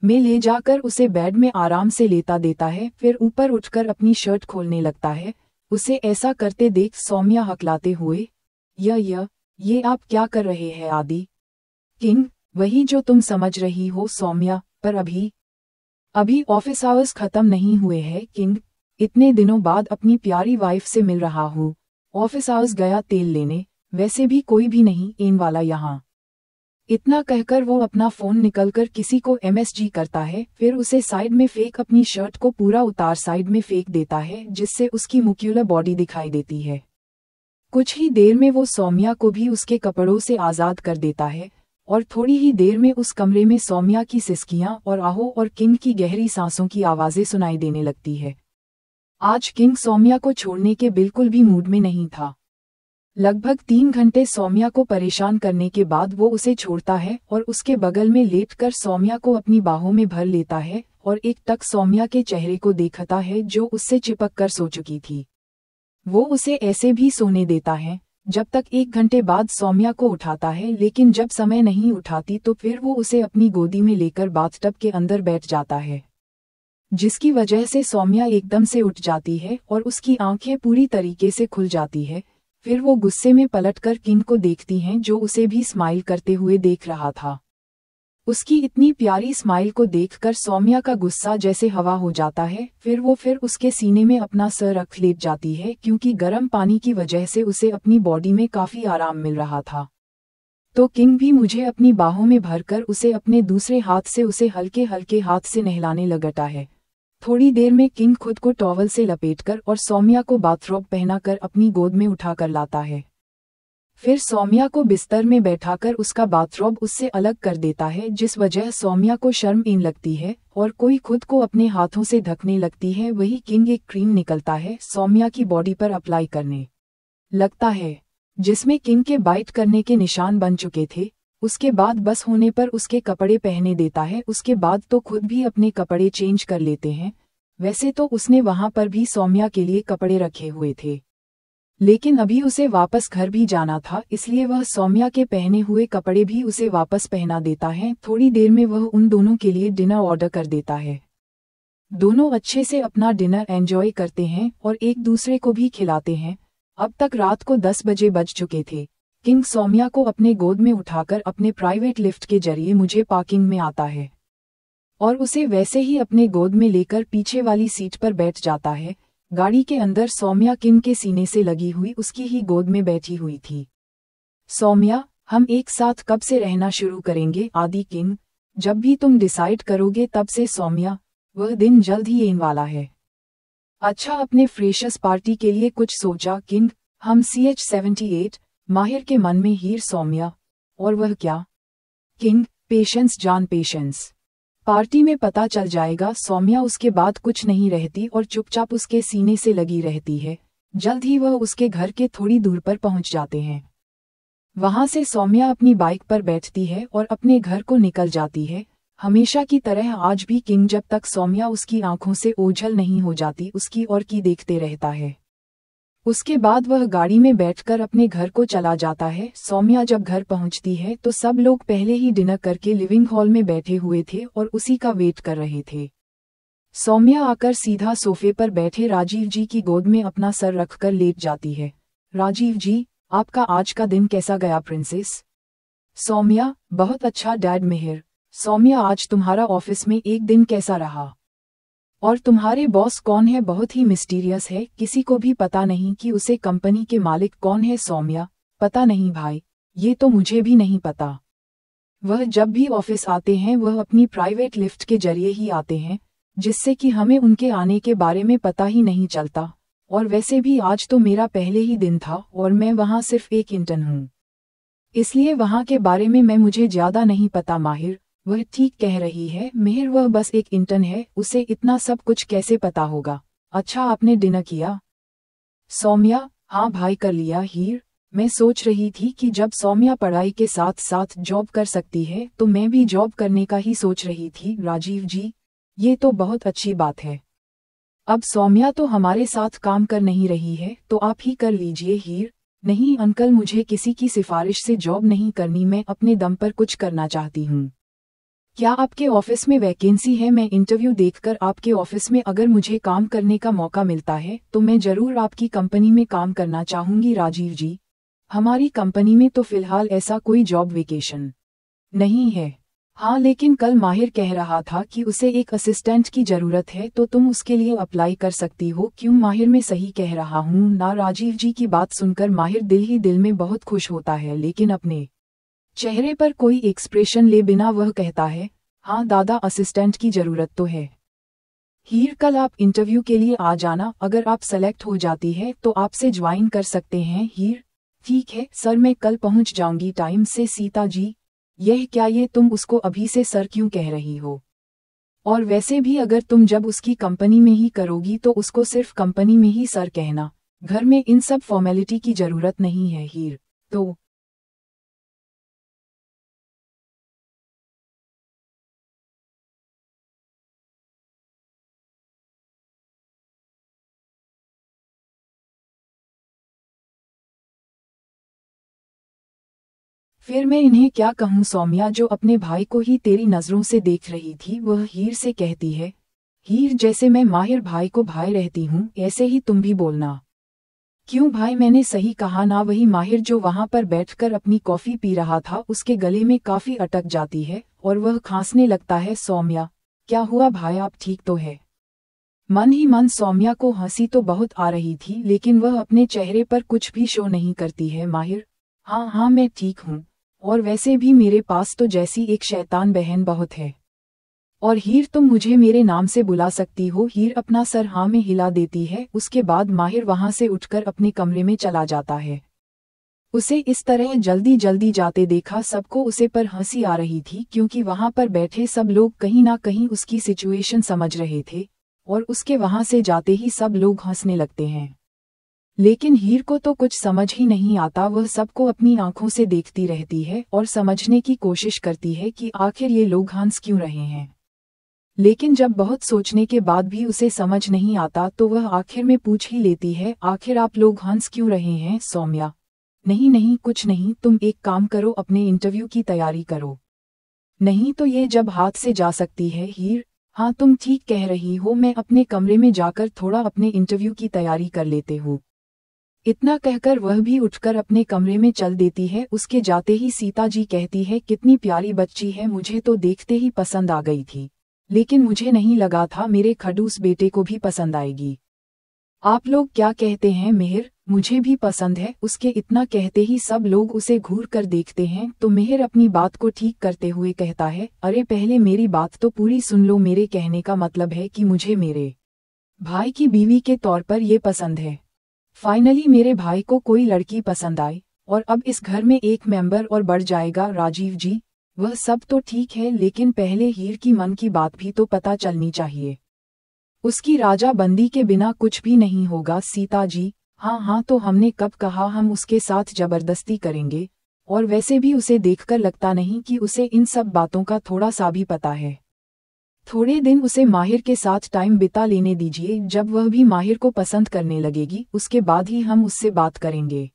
में ले जाकर उसे बेड में आराम से लेटा देता है, फिर ऊपर उठकर अपनी शर्ट खोलने लगता है। उसे ऐसा करते देख सौम्या हकलाते हुए, ये आप क्या कर रहे हैं आदि? किंग, वही जो तुम समझ रही हो सौम्या, पर अभी ऑफिस आवर्स खत्म नहीं हुए हैं किंग। इतने दिनों बाद अपनी प्यारी वाइफ से मिल रहा हूँ। ऑफिस आवर्स गया तेल लेने, वैसे भी कोई भी नहीं एन वाला यहाँ। इतना कहकर वो अपना फोन निकलकर किसी को MSG करता है, फिर उसे साइड में फेंक अपनी शर्ट को पूरा उतार साइड में फेंक देता है, जिससे उसकी मुक्युलर बॉडी दिखाई देती है। कुछ ही देर में वो सौम्या को भी उसके कपड़ों से आज़ाद कर देता है, और थोड़ी ही देर में उस कमरे में सौम्या की सिसकियां और आहो और किंग की गहरी सांसों की आवाज़ें सुनाई देने लगती है। आज किंग सौम्या को छोड़ने के बिल्कुल भी मूड में नहीं था। लगभग 3 घंटे सौम्या को परेशान करने के बाद वो उसे छोड़ता है और उसके बगल में लेटकर सौम्या को अपनी बाहों में भर लेता है और एक टक सौम्या के चेहरे को देखता है जो उससे चिपक कर सो चुकी थी। वो उसे ऐसे भी सोने देता है जब तक 1 घंटे बाद सौम्या को उठाता है, लेकिन जब समय नहीं उठाती तो फिर वो उसे अपनी गोदी में लेकर बाथटब के अंदर बैठ जाता है, जिसकी वजह से सौम्या एकदम से उठ जाती है और उसकी आंखें पूरी तरीके से खुल जाती है। फिर वो गुस्से में पलटकर किंग को देखती हैं जो उसे भी स्माइल करते हुए देख रहा था। उसकी इतनी प्यारी स्माइल को देखकर सौम्या का गुस्सा जैसे हवा हो जाता है। फिर उसके सीने में अपना सर रख लेट जाती है, क्योंकि गर्म पानी की वजह से उसे अपनी बॉडी में काफी आराम मिल रहा था। तो किंग भी मुझे अपनी बाहों में भरकर उसे अपने दूसरे हाथ से उसे हल्के हल्के हाथ से नहलाने लगता है। थोड़ी देर में किंग खुद को टॉवल से लपेटकर और सौम्या को बाथरोब पहनाकर अपनी गोद में उठाकर लाता है। फिर सौम्या को बिस्तर में बैठाकर उसका बाथरोब उससे अलग कर देता है, जिस वजह सौम्या को शर्म इन लगती है और कोई खुद को अपने हाथों से ढकने लगती है। वही किंग एक क्रीम निकलता है सौम्या की बॉडी पर अप्लाई करने लगता है, जिसमें किंग के बाइट करने के निशान बन चुके थे। उसके बाद बस होने पर उसके कपड़े पहने देता है। उसके बाद तो खुद भी अपने कपड़े चेंज कर लेते हैं। वैसे तो उसने वहां पर भी सौम्या के लिए कपड़े रखे हुए थे, लेकिन अभी उसे वापस घर भी जाना था, इसलिए वह सौम्या के पहने हुए कपड़े भी उसे वापस पहना देता है। थोड़ी देर में वह उन दोनों के लिए डिनर ऑर्डर कर देता है। दोनों अच्छे से अपना डिनर एंजॉय करते हैं और एक दूसरे को भी खिलाते हैं। अब तक रात को 10 बजे बज चुके थे। किंग सौम्या को अपने गोद में उठाकर अपने प्राइवेट लिफ्ट के जरिए मुझे पार्किंग में आता है और उसे वैसे ही अपने गोद में लेकर पीछे वाली सीट पर बैठ जाता है। गाड़ी के अंदर सौम्या किंग के सीने से लगी हुई उसकी ही गोद में बैठी हुई थी। सौम्या, हम एक साथ कब से रहना शुरू करेंगे आदि? किंग, जब भी तुम डिसाइड करोगे तब से सौम्या, वह दिन जल्द ही आने वाला है। अच्छा, अपने फ्रेशर्स पार्टी के लिए कुछ सोचा? किंग, हम CH-78 माहिर के मन में हीर। सौम्या, और वह क्या? किंग, पेशेंस जान, पेशेंस। पार्टी में पता चल जाएगा। सौम्या उसके बाद कुछ नहीं रहती और चुपचाप उसके सीने से लगी रहती है। जल्द ही वह उसके घर के थोड़ी दूर पर पहुंच जाते हैं। वहां से सौम्या अपनी बाइक पर बैठती है और अपने घर को निकल जाती है। हमेशा की तरह आज भी किंग जब तक सौम्या उसकी आंखों से ओझल नहीं हो जाती उसकी ओर की देखते रहता है। उसके बाद वह गाड़ी में बैठकर अपने घर को चला जाता है। सौम्या जब घर पहुंचती है तो सब लोग पहले ही डिनर करके लिविंग हॉल में बैठे हुए थे और उसी का वेट कर रहे थे। सौम्या आकर सीधा सोफे पर बैठे राजीव जी की गोद में अपना सर रखकर लेट जाती है। राजीव जी, आपका आज का दिन कैसा गया प्रिंसेस? सौम्या, बहुत अच्छा डैड मेहर। सौम्या, आज तुम्हारा ऑफिस में एक दिन कैसा रहा? और तुम्हारे बॉस कौन है? बहुत ही मिस्टीरियस है, किसी को भी पता नहीं कि उसे कंपनी के मालिक कौन है। सौम्या, पता नहीं भाई, ये तो मुझे भी नहीं पता। वह जब भी ऑफिस आते हैं वह अपनी प्राइवेट लिफ्ट के जरिए ही आते हैं, जिससे कि हमें उनके आने के बारे में पता ही नहीं चलता। और वैसे भी आज तो मेरा पहले ही दिन था और मैं वहाँ सिर्फ एक इंटर्न हूँ, इसलिए वहाँ के बारे में मुझे ज्यादा नहीं पता। माहिर, वह ठीक कह रही है मेहर, वह बस एक इंटर्न है, उसे इतना सब कुछ कैसे पता होगा। अच्छा, आपने डिनर किया? सौम्या, हाँ भाई कर लिया। हीर, मैं सोच रही थी कि जब सौम्या पढ़ाई के साथ साथ जॉब कर सकती है तो मैं भी जॉब करने का ही सोच रही थी। राजीव जी, ये तो बहुत अच्छी बात है। अब सौम्या तो हमारे साथ काम कर नहीं रही है तो आप ही कर लीजिए। हीर, नहीं अंकल, मुझे किसी की सिफारिश से जॉब नहीं करनी, मैं अपने दम पर कुछ करना चाहती हूँ। क्या आपके ऑफिस में वैकेंसी है? मैं इंटरव्यू देखकर आपके ऑफिस में अगर मुझे काम करने का मौका मिलता है तो मैं जरूर आपकी कंपनी में काम करना चाहूंगी राजीव जी। हमारी कंपनी में तो फिलहाल ऐसा कोई जॉब वेकेशन नहीं है। हाँ, लेकिन कल माहिर कह रहा था कि उसे एक असिस्टेंट की जरूरत है, तो तुम उसके लिए अप्लाई कर सकती हो। क्यों माहिर, मैं सही कह रहा हूँ ना? राजीव जी की बात सुनकर माहिर दिल ही दिल में बहुत खुश होता है, लेकिन अपने चेहरे पर कोई एक्सप्रेशन ले बिना वह कहता है, हाँ दादा, असिस्टेंट की जरूरत तो है। हीर, कल आप इंटरव्यू के लिए आ जाना। अगर आप सेलेक्ट हो जाती है तो आपसे ज्वाइन कर सकते हैं। हीर, ठीक है सर, मैं कल पहुंच जाऊंगी टाइम से। सीता जी, यह क्या, ये तुम उसको अभी से सर क्यों कह रही हो? और वैसे भी अगर तुम जब उसकी कंपनी में ही करोगी तो उसको सिर्फ कंपनी में ही सर कहना। घर में इन सब फॉर्मेलिटी की जरूरत नहीं है हीर। तो फिर मैं इन्हें क्या कहूँ? सौम्या, जो अपने भाई को ही तेरी नजरों से देख रही थी, वह हीर से कहती है, हीर, जैसे मैं माहिर भाई को भाई रहती हूँ ऐसे ही तुम भी बोलना। क्यों भाई, मैंने सही कहा ना? वही माहिर जो वहां पर बैठकर अपनी कॉफी पी रहा था, उसके गले में काफी अटक जाती है और वह खांसने लगता है। सौम्या, क्या हुआ भाई, आप ठीक तो है? मन ही मन सौम्या को हंसी तो बहुत आ रही थी, लेकिन वह अपने चेहरे पर कुछ भी शो नहीं करती है। माहिर, हाँ हाँ, मैं ठीक हूँ। और वैसे भी मेरे पास तो जैसी एक शैतान बहन बहुत है। और हीर, तुम मुझे मेरे नाम से बुला सकती हो। हीर अपना सर हाँ में हिला देती है। उसके बाद माहिर वहां से उठकर अपने कमरे में चला जाता है। उसे इस तरह जल्दी जल्दी जाते देखा सबको उसे पर हंसी आ रही थी, क्योंकि वहां पर बैठे सब लोग कहीं ना कहीं उसकी सिचुएशन समझ रहे थे और उसके वहां से जाते ही सब लोग हंसने लगते हैं। लेकिन हीर को तो कुछ समझ ही नहीं आता। वह सबको अपनी आंखों से देखती रहती है और समझने की कोशिश करती है कि आखिर ये लोग हंस क्यों रहे हैं। लेकिन जब बहुत सोचने के बाद भी उसे समझ नहीं आता तो वह आखिर में पूछ ही लेती है, आखिर आप लोग हंस क्यों रहे हैं? सौम्या, नहीं नहीं, कुछ नहीं, तुम एक काम करो, अपने इंटरव्यू की तैयारी करो, नहीं तो ये जब हाथ से जा सकती है। हीर, हाँ तुम ठीक कह रही हो, मैं अपने कमरे में जाकर थोड़ा अपने इंटरव्यू की तैयारी कर लेते हूँ। इतना कहकर वह भी उठकर अपने कमरे में चल देती है। उसके जाते ही सीता जी कहती है, कितनी प्यारी बच्ची है, मुझे तो देखते ही पसंद आ गई थी, लेकिन मुझे नहीं लगा था मेरे खड़ूस बेटे को भी पसंद आएगी। आप लोग क्या कहते हैं? मेहर, मुझे भी पसंद है। उसके इतना कहते ही सब लोग उसे घूर कर देखते हैं तो मेहर अपनी बात को ठीक करते हुए कहता है, अरे पहले मेरी बात तो पूरी सुन लो। मेरे कहने का मतलब है कि मुझे मेरे भाई की बीवी के तौर पर ये पसंद है। फाइनली मेरे भाई को कोई लड़की पसंद आई और अब इस घर में एक मेंबर और बढ़ जाएगा। राजीव जी, वह सब तो ठीक है, लेकिन पहले हीर की मन की बात भी तो पता चलनी चाहिए। उसकी राजा बंदी के बिना कुछ भी नहीं होगा। सीता जी, हाँ हाँ, तो हमने कब कहा हम उसके साथ जबरदस्ती करेंगे? और वैसे भी उसे देखकर लगता नहीं कि उसे इन सब बातों का थोड़ा सा भी पता है। थोड़े दिन उसे माहिर के साथ टाइम बिता लेने दीजिए। जब वह भी माहिर को पसंद करने लगेगी उसके बाद ही हम उससे बात करेंगे,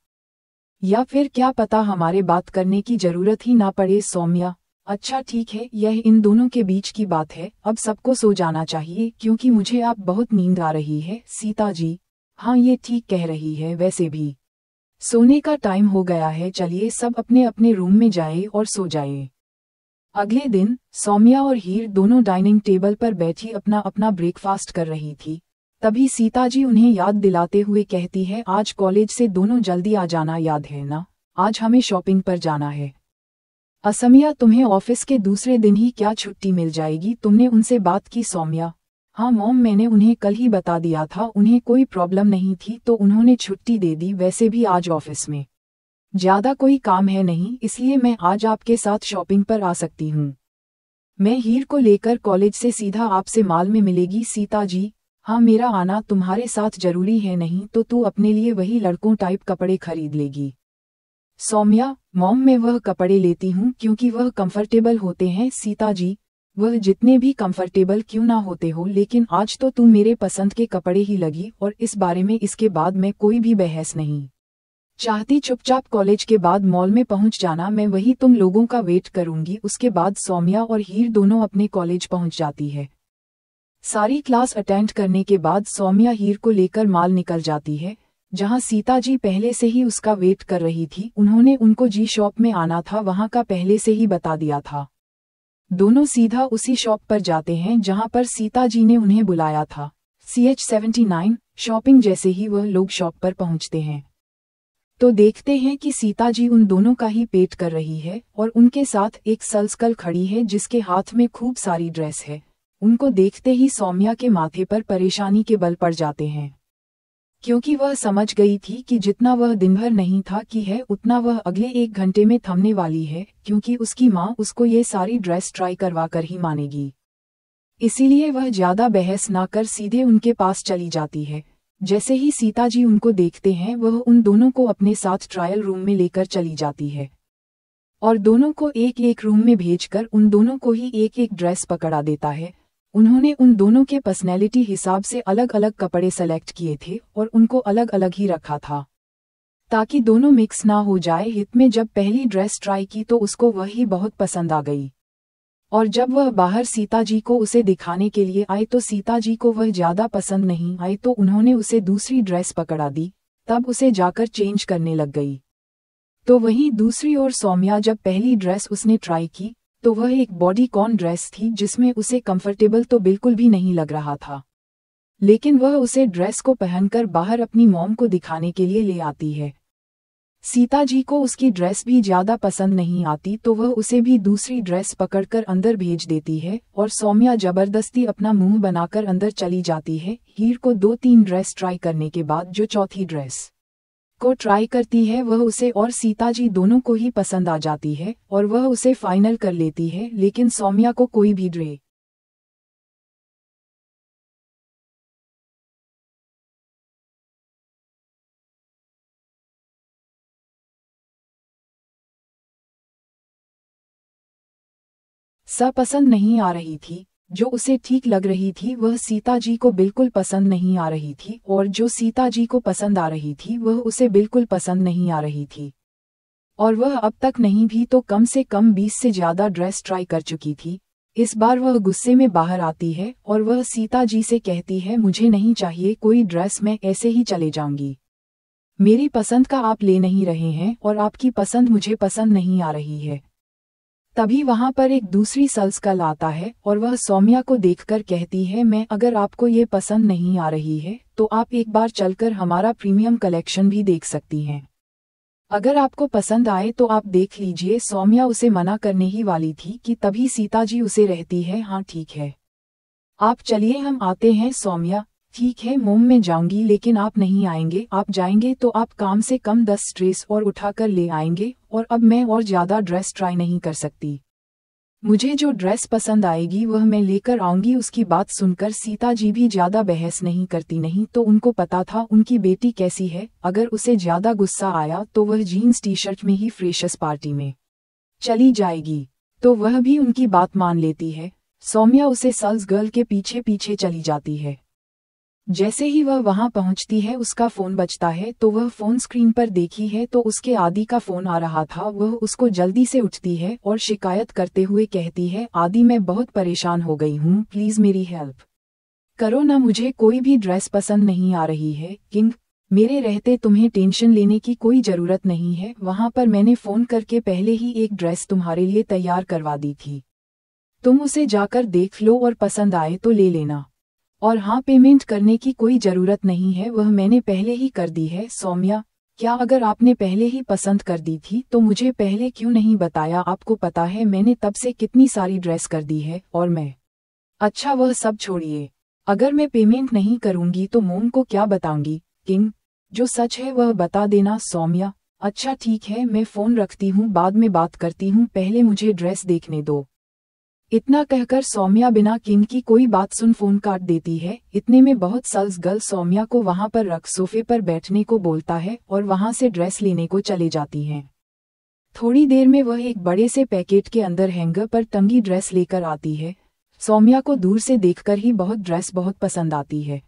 या फिर क्या पता हमारे बात करने की जरूरत ही ना पड़े। सौम्या, अच्छा ठीक है, यह इन दोनों के बीच की बात है, अब सबको सो जाना चाहिए क्योंकि मुझे अब बहुत नींद आ रही है। सीता जी, हाँ ये ठीक कह रही है, वैसे भी सोने का टाइम हो गया है, चलिए सब अपने अपने रूम में जाए और सो जाए। अगले दिन सौम्या और हीर दोनों डाइनिंग टेबल पर बैठी अपना अपना ब्रेकफास्ट कर रही थी। तभी सीता जी उन्हें याद दिलाते हुए कहती है, आज कॉलेज से दोनों जल्दी आ जाना, याद है ना? आज हमें शॉपिंग पर जाना है। असमिया, तुम्हें ऑफिस के दूसरे दिन ही क्या छुट्टी मिल जाएगी? तुमने उनसे बात की? सौम्या, हाँ मॉम, मैंने उन्हें कल ही बता दिया था, उन्हें कोई प्रॉब्लम नहीं थी तो उन्होंने छुट्टी दे दी। वैसे भी आज ऑफिस में ज्यादा कोई काम है नहीं, इसलिए मैं आज आपके साथ शॉपिंग पर आ सकती हूँ। मैं हीर को लेकर कॉलेज से सीधा आपसे मॉल में मिलेगी। सीता जी, हाँ मेरा आना तुम्हारे साथ जरूरी है, नहीं तो तू अपने लिए वही लड़कों टाइप कपड़े खरीद लेगी। सौम्या, मॉम मैं वह कपड़े लेती हूँ क्योंकि वह कंफर्टेबल होते हैं। सीता जी, वह जितने भी कंफर्टेबल क्यों ना होते हो, लेकिन आज तो तुम मेरे पसंद के कपड़े ही लगी और इस बारे में इसके बाद में कोई भी बहस नहीं। चाहती चुपचाप कॉलेज के बाद मॉल में पहुंच जाना, मैं वही तुम लोगों का वेट करूंगी। उसके बाद सौम्या और हीर दोनों अपने कॉलेज पहुंच जाती है। सारी क्लास अटेंड करने के बाद सौम्या हीर को लेकर मॉल निकल जाती है, जहां सीता जी पहले से ही उसका वेट कर रही थी। उन्होंने उनको जी शॉप में आना था, वहां का पहले से ही बता दिया था। दोनों सीधा उसी शॉप पर जाते हैं जहां पर सीता जी ने उन्हें बुलाया था। CH79 shopping. जैसे ही वह लोग शॉप पर पहुंचते हैं तो देखते हैं कि सीता जी उन दोनों का ही पेट कर रही है और उनके साथ एक सल्सकल खड़ी है जिसके हाथ में खूब सारी ड्रेस है। उनको देखते ही सौम्या के माथे पर परेशानी के बल पड़ जाते हैं, क्योंकि वह समझ गई थी कि जितना वह दिन भर नहीं था कि है उतना वह अगले 1 घंटे में थमने वाली है, क्योंकि उसकी माँ उसको ये सारी ड्रेस ट्राई करवा कर ही मानेगी। इसीलिए वह ज्यादा बहस ना कर सीधे उनके पास चली जाती है। जैसे ही सीता जी उनको देखते हैं वह उन दोनों को अपने साथ ट्रायल रूम में लेकर चली जाती है और दोनों को एक एक रूम में भेजकर उन दोनों को ही एक एक ड्रेस पकड़ा देता है। उन्होंने उन दोनों के पर्सनैलिटी हिसाब से अलग अलग कपड़े सेलेक्ट किए थे और उनको अलग अलग ही रखा था, ताकि दोनों मिक्स ना हो जाए। हित में जब पहली ड्रेस ट्राई की तो उसको वही बहुत पसंद आ गई, और जब वह बाहर सीता जी को उसे दिखाने के लिए आए तो सीता जी को वह ज्यादा पसंद नहीं आई, तो उन्होंने उसे दूसरी ड्रेस पकड़ा दी। तब उसे जाकर चेंज करने लग गई। तो वहीं दूसरी ओर सौम्या, जब पहली ड्रेस उसने ट्राई की तो वह एक बॉडीकॉन ड्रेस थी जिसमें उसे कंफर्टेबल तो बिल्कुल भी नहीं लग रहा था, लेकिन वह उसे ड्रेस को पहनकर बाहर अपनी मॉम को दिखाने के लिए ले आती है। सीता जी को उसकी ड्रेस भी ज्यादा पसंद नहीं आती, तो वह उसे भी दूसरी ड्रेस पकड़कर अंदर भेज देती है और सौम्या जबरदस्ती अपना मुंह बनाकर अंदर चली जाती है। हीर को 2-3 ड्रेस ट्राई करने के बाद जो चौथी ड्रेस को ट्राई करती है वह उसे और सीता जी दोनों को ही पसंद आ जाती है और वह उसे फाइनल कर लेती है, लेकिन सौम्या को कोई भी ड्रेस पसंद नहीं आ रही थी। जो उसे ठीक लग रही थी वह सीता जी को बिल्कुल पसंद नहीं आ रही थी, और जो सीता जी को पसंद आ रही थी वह उसे बिल्कुल पसंद नहीं आ रही थी। और वह अब तक नहीं भी तो कम से कम 20 से ज्यादा ड्रेस ट्राई कर चुकी थी। इस बार वह गुस्से में बाहर आती है और वह सीता जी से कहती है, मुझे नहीं चाहिए कोई ड्रेस, मैं ऐसे ही चले जाऊंगी। मेरी पसंद का आप ले नहीं रहे हैं और आपकी पसंद मुझे पसंद नहीं आ रही है। तभी वहां पर एक दूसरी सल्सकल आता है और वह सौम्या को देखकर कहती है, मैं अगर आपको ये पसंद नहीं आ रही है तो आप एक बार चलकर हमारा प्रीमियम कलेक्शन भी देख सकती हैं। अगर आपको पसंद आए तो आप देख लीजिए। सौम्या उसे मना करने ही वाली थी कि तभी सीता जी उसे रहती है, हाँ ठीक है, आप चलिए हम आते हैं। सौम्या, ठीक है मोम, मैं जाऊंगी लेकिन आप नहीं आएंगे। आप जाएंगे तो आप कम से कम 10 ड्रेस और उठाकर ले आएंगे, और अब मैं और ज्यादा ड्रेस ट्राई नहीं कर सकती। मुझे जो ड्रेस पसंद आएगी वह मैं लेकर आऊंगी। उसकी बात सुनकर सीता जी भी ज्यादा बहस नहीं करती, नहीं तो उनको पता था उनकी बेटी कैसी है। अगर उसे ज्यादा गुस्सा आया तो वह जीन्स टी शर्ट में ही फ्रेशर्स पार्टी में चली जाएगी, तो वह भी उनकी बात मान लेती है। सौम्या उसे सल्स गर्ल के पीछे पीछे चली जाती है। जैसे ही वह वहां पहुंचती है उसका फोन बजता है, तो वह फोन स्क्रीन पर देखी है तो उसके आदि का फोन आ रहा था। वह उसको जल्दी से उठती है और शिकायत करते हुए कहती है, आदि मैं बहुत परेशान हो गई हूँ, प्लीज मेरी हेल्प करो ना, मुझे कोई भी ड्रेस पसंद नहीं आ रही है। किंग, मेरे रहते तुम्हें टेंशन लेने की कोई जरूरत नहीं है। वहां पर मैंने फोन करके पहले ही एक ड्रेस तुम्हारे लिए तैयार करवा दी थी, तुम उसे जाकर देख लो और पसंद आए तो ले लेना। और हाँ, पेमेंट करने की कोई जरूरत नहीं है, वह मैंने पहले ही कर दी है। सौम्या, क्या अगर आपने पहले ही पसंद कर दी थी तो मुझे पहले क्यों नहीं बताया? आपको पता है मैंने तब से कितनी सारी ड्रेस कर दी है और मैं। अच्छा वह सब छोड़िए, अगर मैं पेमेंट नहीं करूंगी तो मोम को क्या बताऊंगी? किंग, जो सच है वह बता देना। सौम्या, अच्छा ठीक है, मैं फोन रखती हूँ, बाद में बात करती हूँ, पहले मुझे ड्रेस देखने दो। इतना कहकर सौम्या बिना किंग की कोई बात सुन फोन काट देती है। इतने में बहुत सल्स गर्ल सौम्या को वहां पर रख सोफे पर बैठने को बोलता है और वहां से ड्रेस लेने को चले जाती हैं। थोड़ी देर में वह एक बड़े से पैकेट के अंदर हैंगर पर टंगी ड्रेस लेकर आती है। सौम्या को दूर से देखकर ही बहुत ड्रेस बहुत पसंद आती है।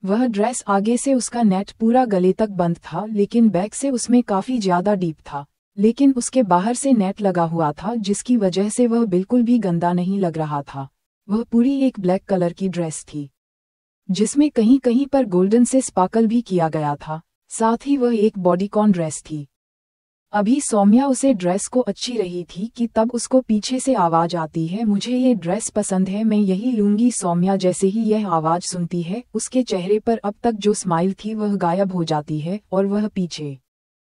वह ड्रेस आगे से उसका नेट पूरा गले तक बंद था, लेकिन बैक से उसमें काफी ज्यादा डीप था। लेकिन उसके बाहर से नेट लगा हुआ था, जिसकी वजह से वह बिल्कुल भी गंदा नहीं लग रहा था। वह पूरी एक ब्लैक कलर की ड्रेस थी, जिसमें कहीं कहीं पर गोल्डन से स्पार्कल भी किया गया था। साथ ही वह एक बॉडीकॉन ड्रेस थी। अभी सौम्या उसे ड्रेस को अच्छी रही थी कि तब उसको पीछे से आवाज आती है, मुझे ये ड्रेस पसंद है, मैं यही लूंगी। सौम्या जैसे ही यह आवाज सुनती है, उसके चेहरे पर अब तक जो स्माइल थी वह गायब हो जाती है और वह पीछे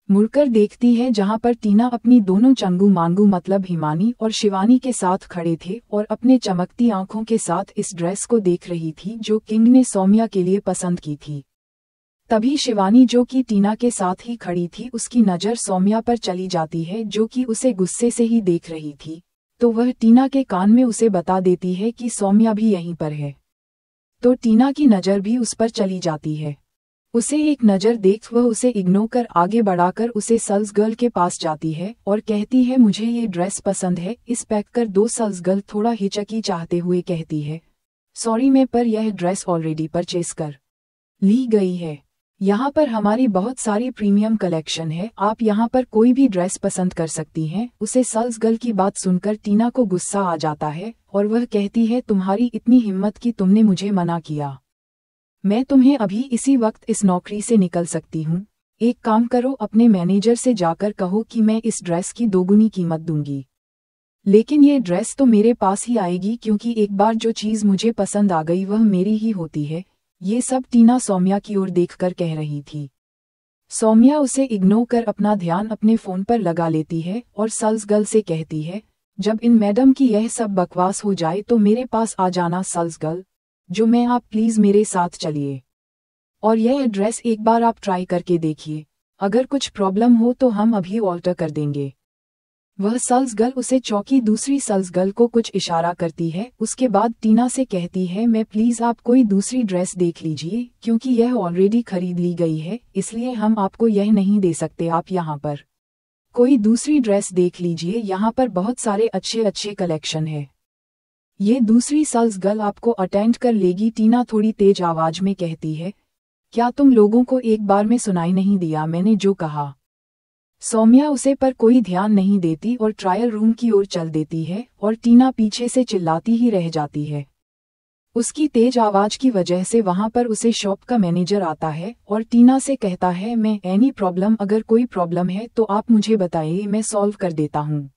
मुड़कर देखती है, जहां पर टीना अपनी दोनों चंगू मांगू मतलब हिमानी और शिवानी के साथ खड़े थे और अपने चमकती आंखों के साथ इस ड्रेस को देख रही थी जो किंग ने सौम्या के लिए पसंद की थी। तभी शिवानी, जो कि टीना के साथ ही खड़ी थी, उसकी नज़र सौम्या पर चली जाती है, जो कि उसे गुस्से से ही देख रही थी। तो वह टीना के कान में उसे बता देती है कि सौम्या भी यहीं पर है। तो टीना की नज़र भी उस पर चली जाती है। उसे एक नज़र देख वह उसे इग्नोर कर आगे बढ़ाकर उसे सेल्स गर्ल के पास जाती है और कहती है, मुझे ये ड्रेस पसंद है, इस पैक कर दो। सेल्स गर्ल थोड़ा हिचकी चाहते हुए कहती है, सॉरी मैं, पर यह ड्रेस ऑलरेडी परचेस कर ली गई है। यहाँ पर हमारी बहुत सारी प्रीमियम कलेक्शन है, आप यहाँ पर कोई भी ड्रेस पसंद कर सकती हैं। उसे सेल्स गर्ल की बात सुनकर टीना को गुस्सा आ जाता है और वह कहती है, तुम्हारी इतनी हिम्मत कि तुमने मुझे मना किया। मैं तुम्हें अभी इसी वक्त इस नौकरी से निकल सकती हूँ। एक काम करो, अपने मैनेजर से जाकर कहो कि मैं इस ड्रेस की दोगुनी कीमत दूंगी। लेकिन ये ड्रेस तो मेरे पास ही आएगी, क्योंकि एक बार जो चीज़ मुझे पसंद आ गई वह मेरी ही होती है। ये सब टीना सौम्या की ओर देखकर कह रही थी। सौम्या उसे इग्नोर कर अपना ध्यान अपने फोन पर लगा लेती है और सेल्स गर्ल से कहती है, जब इन मैडम की यह सब बकवास हो जाए तो मेरे पास आ जाना सेल्स गर्ल, जो मैं, आप प्लीज मेरे साथ चलिए और यह ड्रेस एक बार आप ट्राई करके देखिए। अगर कुछ प्रॉब्लम हो तो हम अभी ऑल्टर कर देंगे। वह सेल्स गर्ल उसे चौकी दूसरी सेल्स गर्ल को कुछ इशारा करती है। उसके बाद टीना से कहती है, मैं प्लीज आप कोई दूसरी ड्रेस देख लीजिए, क्योंकि यह ऑलरेडी खरीद ली गई है, इसलिए हम आपको यह नहीं दे सकते। आप यहाँ पर कोई दूसरी ड्रेस देख लीजिए, यहाँ पर बहुत सारे अच्छे अच्छे कलेक्शन है। ये दूसरी सेल्स गर्ल आपको अटेंड कर लेगी। टीना थोड़ी तेज आवाज में कहती है, क्या तुम लोगों को एक बार में सुनाई नहीं दिया मैंने जो कहा? सौम्या उसे पर कोई ध्यान नहीं देती और ट्रायल रूम की ओर चल देती है और टीना पीछे से चिल्लाती ही रह जाती है। उसकी तेज आवाज की वजह से वहां पर उसे शॉप का मैनेजर आता है और टीना से कहता है, मैं एनी प्रॉब्लम, अगर कोई प्रॉब्लम है तो आप मुझे बताइए, मैं सॉल्व कर देता हूँ।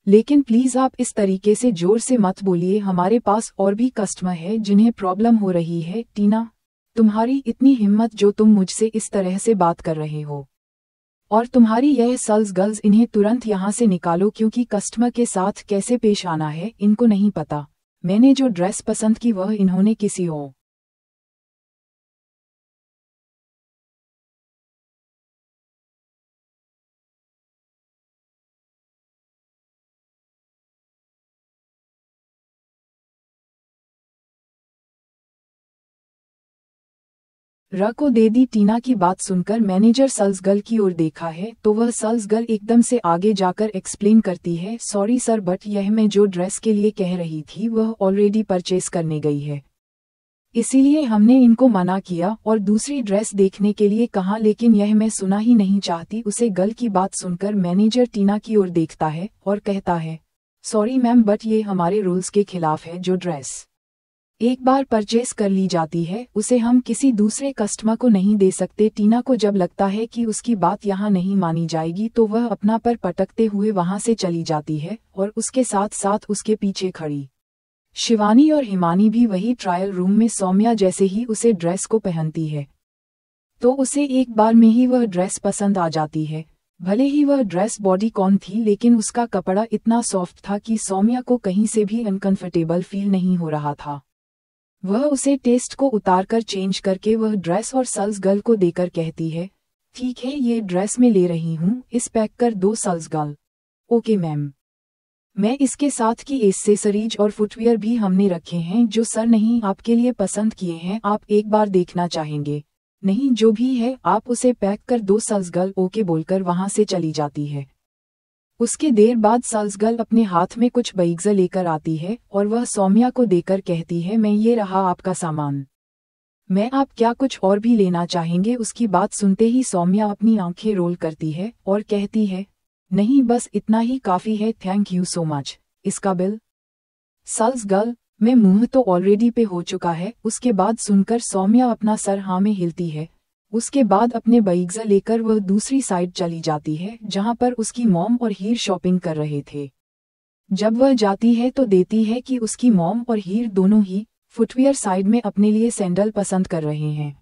लेकिन प्लीज आप इस तरीके से जोर से मत बोलिए, हमारे पास और भी कस्टमर है जिन्हें प्रॉब्लम हो रही है। टीना, तुम्हारी इतनी हिम्मत जो तुम मुझसे इस तरह से बात कर रहे हो, और तुम्हारी यह सेल्स गर्ल्स, इन्हें तुरंत यहाँ से निकालो, क्योंकि कस्टमर के साथ कैसे पेश आना है इनको नहीं पता। मैंने जो ड्रेस पसंद की वह इन्होंने किसी और र को दे दी। टीना की बात सुनकर मैनेजर सेल्स गर्ल की ओर देखा है तो वह सेल्स गर्ल एकदम से आगे जाकर एक्सप्लेन करती है, सॉरी सर, बट यह मैं जो ड्रेस के लिए कह रही थी वह ऑलरेडी परचेस करने गई है, इसीलिए हमने इनको मना किया और दूसरी ड्रेस देखने के लिए कहा, लेकिन यह मैं सुना ही नहीं चाहती। उसे गर्ल की बात सुनकर मैनेजर टीना की ओर देखता है और कहता है, सॉरी मैम, बट ये हमारे रूल्स के खिलाफ है। जो ड्रेस एक बार परचेस कर ली जाती है उसे हम किसी दूसरे कस्टमर को नहीं दे सकते। टीना को जब लगता है कि उसकी बात यहाँ नहीं मानी जाएगी तो वह अपना पर पटकते हुए वहां से चली जाती है और उसके साथ साथ उसके पीछे खड़ी शिवानी और हिमानी भी वही ट्रायल रूम में सौम्या जैसे ही उसे ड्रेस को पहनती है तो उसे एक बार में ही वह ड्रेस पसंद आ जाती है। भले ही वह ड्रेस बॉडीकॉन थी, लेकिन उसका कपड़ा इतना सॉफ्ट था कि सौम्या को कहीं से भी अनकंफर्टेबल फील नहीं हो रहा था। वह उसे टेस्ट को उतारकर चेंज करके वह ड्रेस और सेल्स गर्ल को देकर कहती है, ठीक है, ये ड्रेस मैं ले रही हूँ, इस पैक कर दो। Sales girl, okay ma'am. मैं इसके साथ की एक्सेसरीज और फुटवियर भी हमने रखे हैं जो सर नहीं आपके लिए पसंद किए हैं, आप एक बार देखना चाहेंगे? नहीं, जो भी है आप उसे पैक कर दो। सेल्स गर्ल ओके बोलकर वहां से चली जाती है। उसके देर बाद सेल्स गर्ल अपने हाथ में कुछ बैग्स लेकर आती है और वह सौम्या को देकर कहती है, मैं ये रहा आपका सामान। मैं आप क्या कुछ और भी लेना चाहेंगे? उसकी बात सुनते ही सौम्या अपनी आंखें रोल करती है और कहती है, नहीं बस इतना ही काफ़ी है, थैंक यू सो मच। इसका बिल? सल्स गर्ल, मैं मुंह तो ऑलरेडी पे हो चुका है। उसके बाद सुनकर सौम्या अपना सर हाँ में हिलती है। उसके बाद अपने बैग्स लेकर वह दूसरी साइड चली जाती है जहां पर उसकी मॉम और हीर शॉपिंग कर रहे थे। जब वह जाती है तो देती है कि उसकी मॉम और हीर दोनों ही फुटवियर साइड में अपने लिए सैंडल पसंद कर रहे हैं,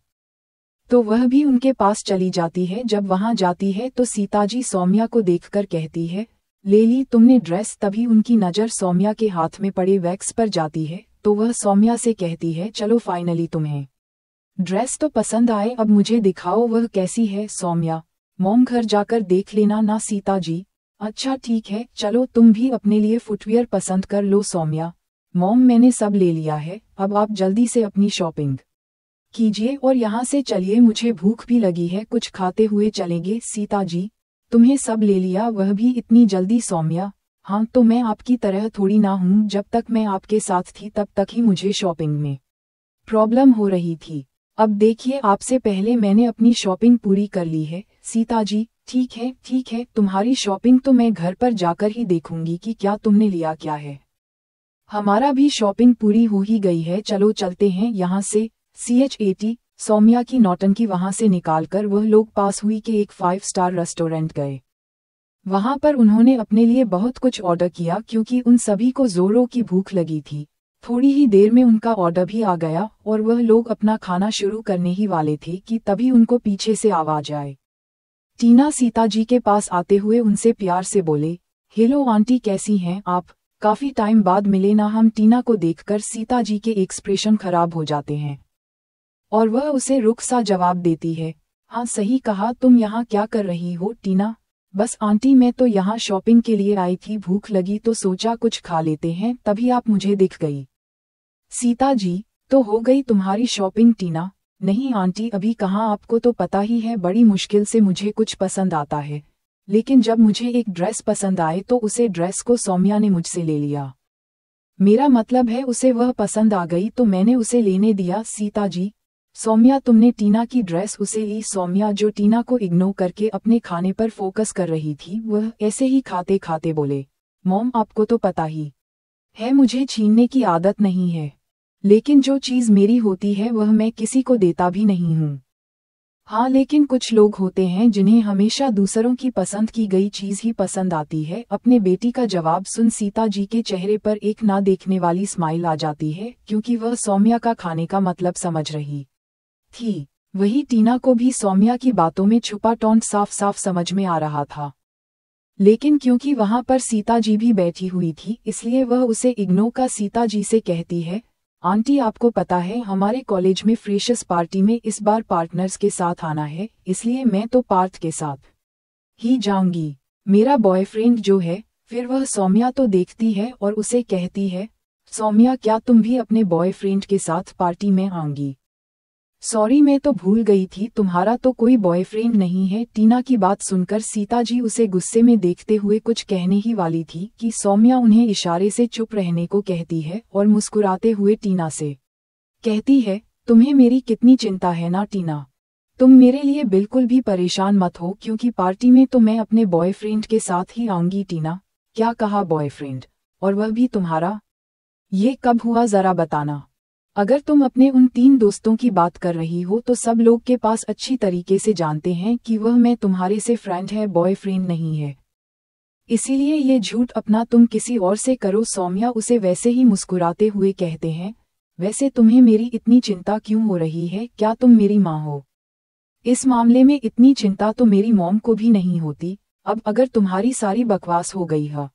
तो वह भी उनके पास चली जाती है। जब वहां जाती है तो सीताजी सौम्या को देखकर कहती है, ले ली तुमने ड्रेस? तभी उनकी नज़र सौम्या के हाथ में पड़े वैक्स पर जाती है तो वह सौम्या से कहती है, चलो फाइनली तुम्हें ड्रेस तो पसंद आए, अब मुझे दिखाओ वह कैसी है। सौम्या, मॉम घर जाकर देख लेना ना। सीताजी, अच्छा ठीक है, चलो तुम भी अपने लिए फुटवियर पसंद कर लो। सौम्या, मॉम मैंने सब ले लिया है, अब आप जल्दी से अपनी शॉपिंग कीजिए और यहाँ से चलिए, मुझे भूख भी लगी है, कुछ खाते हुए चलेंगे। सीताजी, तुम्हें सब ले लिया, वह भी इतनी जल्दी? सौम्या, हाँ तो मैं आपकी तरह थोड़ी ना हूँ, जब तक मैं आपके साथ थी तब तक ही मुझे शॉपिंग में प्रॉब्लम हो रही थी। अब देखिए, आपसे पहले मैंने अपनी शॉपिंग पूरी कर ली है। सीताजी, ठीक है, तुम्हारी शॉपिंग तो मैं घर पर जाकर ही देखूंगी कि क्या तुमने लिया क्या है। हमारा भी शॉपिंग पूरी हो ही गई है, चलो चलते हैं यहाँ से। CHAT, सौम्या की नौटंकी वहां से निकालकर वह लोग पास हुई के एक 5 स्टार रेस्टोरेंट गए। वहां पर उन्होंने अपने लिए बहुत कुछ ऑर्डर किया क्योंकि उन सभी को जोरों की भूख लगी थी। थोड़ी ही देर में उनका ऑर्डर भी आ गया और वह लोग अपना खाना शुरू करने ही वाले थे कि तभी उनको पीछे से आवाज आए। टीना सीताजी के पास आते हुए उनसे प्यार से बोले, हेलो आंटी, कैसी हैं आप? काफी टाइम बाद मिले ना हम। टीना को देखकर सीताजी के एक्सप्रेशन खराब हो जाते हैं और वह उसे रुख सा जवाब देती है, हाँ सही कहा, तुम यहाँ क्या कर रही हो? टीना, बस आंटी मैं तो यहाँ शॉपिंग के लिए आई थी, भूख लगी तो सोचा कुछ खा लेते हैं, तभी आप मुझे दिख गई। सीताजी, तो हो गई तुम्हारी शॉपिंग? टीना, नहीं आंटी अभी कहाँ, आपको तो पता ही है बड़ी मुश्किल से मुझे कुछ पसंद आता है, लेकिन जब मुझे एक ड्रेस पसंद आए तो उसे ड्रेस को सौम्या ने मुझसे ले लिया। मेरा मतलब है उसे वह पसंद आ गई तो मैंने उसे लेने दिया। सीताजी, सौम्या तुमने टीना की ड्रेस उसे ली? सौम्या, जो टीना को इग्नोर करके अपने खाने पर फोकस कर रही थी, वह ऐसे ही खाते खाते बोले, मॉम आपको तो पता ही है मुझे छीनने की आदत नहीं है, लेकिन जो चीज़ मेरी होती है वह मैं किसी को देता भी नहीं हूँ। हाँ लेकिन कुछ लोग होते हैं जिन्हें हमेशा दूसरों की पसंद की गई चीज़ ही पसंद आती है। अपने बेटी का जवाब सुन सीताजी के चेहरे पर एक ना देखने वाली स्माइल आ जाती है क्योंकि वह सौम्या का खाने का मतलब समझ रही थी। वही टीना को भी सौम्या की बातों में छुपा टॉन्ट साफ साफ समझ में आ रहा था, लेकिन क्योंकि वहां पर सीताजी भी बैठी हुई थी इसलिए वह उसे इग्नोर का सीताजी से कहती है, आंटी आपको पता है हमारे कॉलेज में फ्रेशर्स पार्टी में इस बार पार्टनर्स के साथ आना है, इसलिए मैं तो पार्थ के साथ ही जाऊंगी, मेरा बॉयफ्रेंड जो है। फिर वह सौम्या तो देखती है और उसे कहती है, सौम्या क्या तुम भी अपने बॉयफ्रेंड के साथ पार्टी में आऊंगी? सॉरी मैं तो भूल गई थी, तुम्हारा तो कोई बॉयफ्रेंड नहीं है। टीना की बात सुनकर सीताजी उसे गुस्से में देखते हुए कुछ कहने ही वाली थी कि सौम्या उन्हें इशारे से चुप रहने को कहती है और मुस्कुराते हुए टीना से कहती है, तुम्हें मेरी कितनी चिंता है ना टीना, तुम मेरे लिए बिल्कुल भी परेशान मत हो क्योंकि पार्टी में तो मैं अपने बॉयफ्रेंड के साथ ही आऊंगी। टीना, क्या कहा बॉयफ्रेंड? और वह भी तुम्हारा? ये कब हुआ जरा बताना। अगर तुम अपने उन 3 दोस्तों की बात कर रही हो तो सब लोग के पास अच्छी तरीके से जानते हैं कि वह मैं तुम्हारे से फ्रेंड है, बॉयफ्रेंड नहीं है, इसीलिए ये झूठ अपना तुम किसी और से करो। सौम्या उसे वैसे ही मुस्कुराते हुए कहते हैं, वैसे तुम्हें मेरी इतनी चिंता क्यों हो रही है? क्या तुम मेरी माँ हो? इस मामले में इतनी चिंता तो मेरी मॉम को भी नहीं होती। अब अगर तुम्हारी सारी बकवास हो गई है।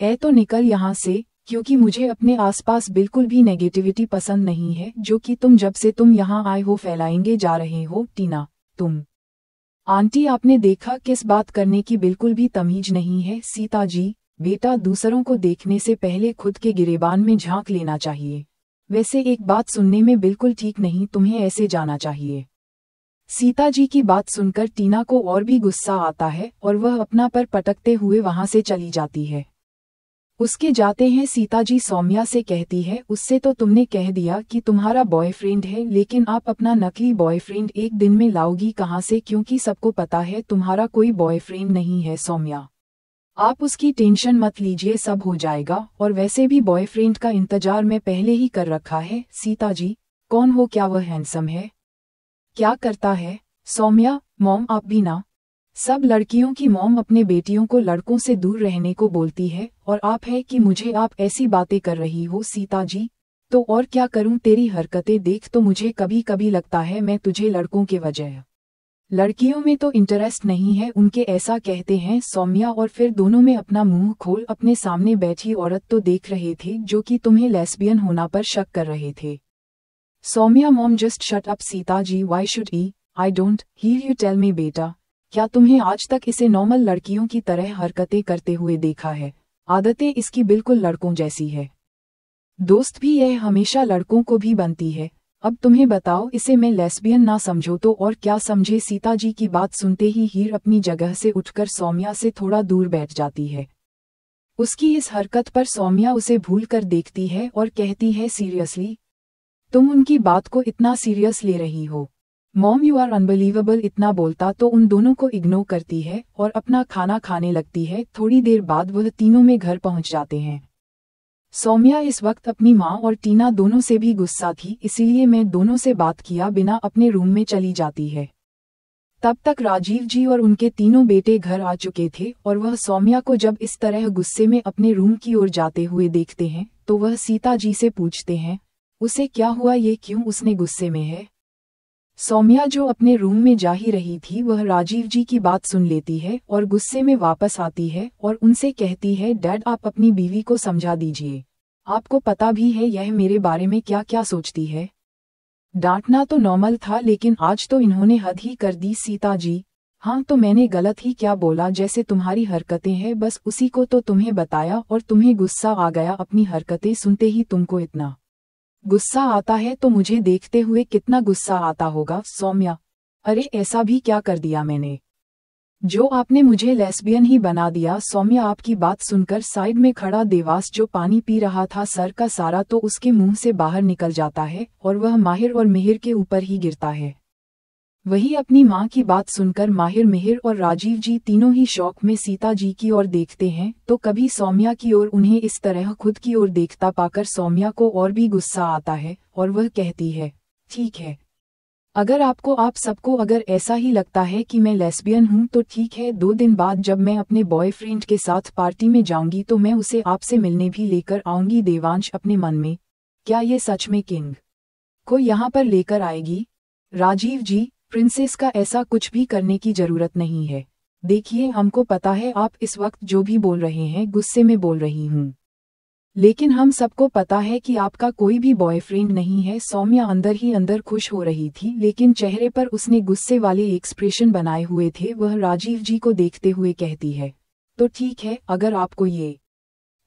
तो निकल यहाँ से, क्योंकि मुझे अपने आसपास बिल्कुल भी नेगेटिविटी पसंद नहीं है जो कि तुम जब से तुम यहाँ आए हो फैलाएंगे जा रहे हो। टीना, तुम आंटी, आपने देखा किस बात करने की बिल्कुल भी तमीज नहीं है। सीता जी, बेटा, दूसरों को देखने से पहले खुद के गिरेबान में झांक लेना चाहिए। वैसे एक बात सुनने में बिल्कुल ठीक नहीं, तुम्हें ऐसे जाना चाहिए। सीता जी की बात सुनकर टीना को और भी गुस्सा आता है और वह अपना पर पटकते हुए वहां से चली जाती है। उसके जाते हैं सीता जी सौम्या से कहती है, उससे तो तुमने कह दिया कि तुम्हारा बॉयफ्रेंड है, लेकिन आप अपना नकली बॉयफ्रेंड एक दिन में लाओगी कहाँ से, क्योंकि सबको पता है तुम्हारा कोई बॉयफ्रेंड नहीं है। सौम्या, आप उसकी टेंशन मत लीजिए, सब हो जाएगा, और वैसे भी बॉयफ्रेंड का इंतजार मैं पहले ही कर रखा है। सीता जी, कौन हो, क्या वह हैंडसम है, क्या करता है? सौम्या, मॉम आप भी ना। सब लड़कियों की मॉम अपने बेटियों को लड़कों से दूर रहने को बोलती है, और आप है कि मुझे आप ऐसी बातें कर रही हो। सीता जी, तो और क्या करूं, तेरी हरकतें देख तो मुझे कभी कभी लगता है मैं तुझे लड़कों के वजह लड़कियों में तो इंटरेस्ट नहीं है, उनके ऐसा कहते हैं। सौम्या, और फिर दोनों में अपना मुंह खोल, अपने सामने बैठी औरत तो देख रहे थे जो कि तुम्हें लेस्बियन होना पर शक कर रहे थे। Saumya, mom just shut up. Sita ji, why should I don't Heer you, tell me बेटा, क्या तुम्हें आज तक इसे नॉर्मल लड़कियों की तरह हरकतें करते हुए देखा है? आदतें इसकी बिल्कुल लड़कों जैसी है। दोस्त भी यह हमेशा लड़कों को भी बनती है। अब तुम्हें बताओ, इसे मैं लेस्बियन ना समझो तो और क्या समझे? सीता जी की बात सुनते ही हीर अपनी जगह से उठकर सौम्या से थोड़ा दूर बैठ जाती है। उसकी इस हरकत पर सौम्या उसे भूल कर देखती है और कहती है, सीरियसली तुम उनकी बात को इतना सीरियस ले रही हो? Mom, you are unbelievable. इतना बोलता तो उन दोनों को इग्नोर करती है और अपना खाना खाने लगती है। थोड़ी देर बाद वह तीनों में घर पहुंच जाते हैं। सौम्या इस वक्त अपनी माँ और टीना दोनों से भी गुस्सा थी, इसीलिए मैं दोनों से बात किया बिना अपने रूम में चली जाती है। तब तक राजीव जी और उनके तीनों बेटे घर आ चुके थे और वह सौम्या को जब इस तरह गुस्से में अपने रूम की ओर जाते हुए देखते हैं तो वह सीता जी से पूछते हैं, उसे क्या हुआ, ये क्यों उसने गुस्से में है? सौम्या जो अपने रूम में जा ही रही थी, वह राजीव जी की बात सुन लेती है और गुस्से में वापस आती है और उनसे कहती है, डैड आप अपनी बीवी को समझा दीजिए, आपको पता भी है यह मेरे बारे में क्या क्या सोचती है। डांटना तो नॉर्मल था, लेकिन आज तो इन्होंने हद ही कर दी। सीता जी, हाँ तो मैंने गलत ही क्या बोला, जैसे तुम्हारी हरकतें हैं बस उसी को तो तुम्हें बताया और तुम्हें गुस्सा आ गया। अपनी हरकतें सुनते ही तुमको इतना गुस्सा आता है तो मुझे देखते हुए कितना गुस्सा आता होगा। सौम्या, अरे ऐसा भी क्या कर दिया मैंने जो आपने मुझे लेस्बियन ही बना दिया? सौम्या आपकी बात सुनकर साइड में खड़ा देवास जो पानी पी रहा था, सर का सारा तो उसके मुंह से बाहर निकल जाता है और वह माहिर और मिहिर के ऊपर ही गिरता है। वही अपनी माँ की बात सुनकर माहिर, मिहिर और राजीव जी तीनों ही शौक में सीता जी की ओर देखते हैं तो कभी सौम्या की ओर। उन्हें इस तरह खुद की ओर देखता पाकर सौम्या को और भी गुस्सा आता है और वह कहती है, ठीक है, अगर आपको आप सबको अगर ऐसा ही लगता है कि मैं लेस्बियन हूँ तो ठीक है। 2 दिन बाद जब मैं अपने बॉयफ्रेंड के साथ पार्टी में जाऊंगी तो मैं उसे आपसे मिलने भी लेकर आऊंगी। देवांश अपने मन में, क्या ये सच में किंग को यहाँ पर लेकर आएगी? राजीव जी, प्रिंसेस का ऐसा कुछ भी करने की जरूरत नहीं है। देखिए, हमको पता है आप इस वक्त जो भी बोल रहे हैं गुस्से में बोल रही हूँ, लेकिन हम सबको पता है कि आपका कोई भी बॉयफ्रेंड नहीं है। सौम्या अंदर ही अंदर खुश हो रही थी, लेकिन चेहरे पर उसने गुस्से वाले एक्सप्रेशन बनाए हुए थे। वह राजीव जी को देखते हुए कहती है, तो ठीक है, अगर आपको ये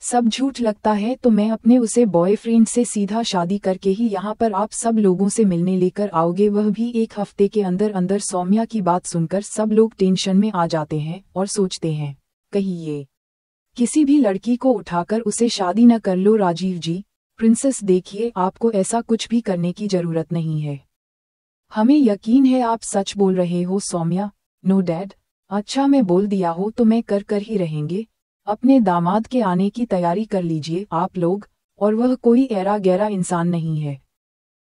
सब झूठ लगता है तो मैं अपने उसे बॉयफ्रेंड से सीधा शादी करके ही यहाँ पर आप सब लोगों से मिलने लेकर आओगे, वह भी 1 हफ्ते के अंदर अंदर। सौम्या की बात सुनकर सब लोग टेंशन में आ जाते हैं और सोचते हैं, कहीं ये किसी भी लड़की को उठाकर उसे शादी न कर लो। राजीव जी, प्रिंसेस देखिए, आपको ऐसा कुछ भी करने की जरूरत नहीं है, हमें यकीन है आप सच बोल रहे हो। सौम्या, नो डैड, अच्छा मैं बोल दिया हो तो मैं कर ही रहेंगे। अपने दामाद के आने की तैयारी कर लीजिए आप लोग, और वह कोई ऐरा गैरा इंसान नहीं है,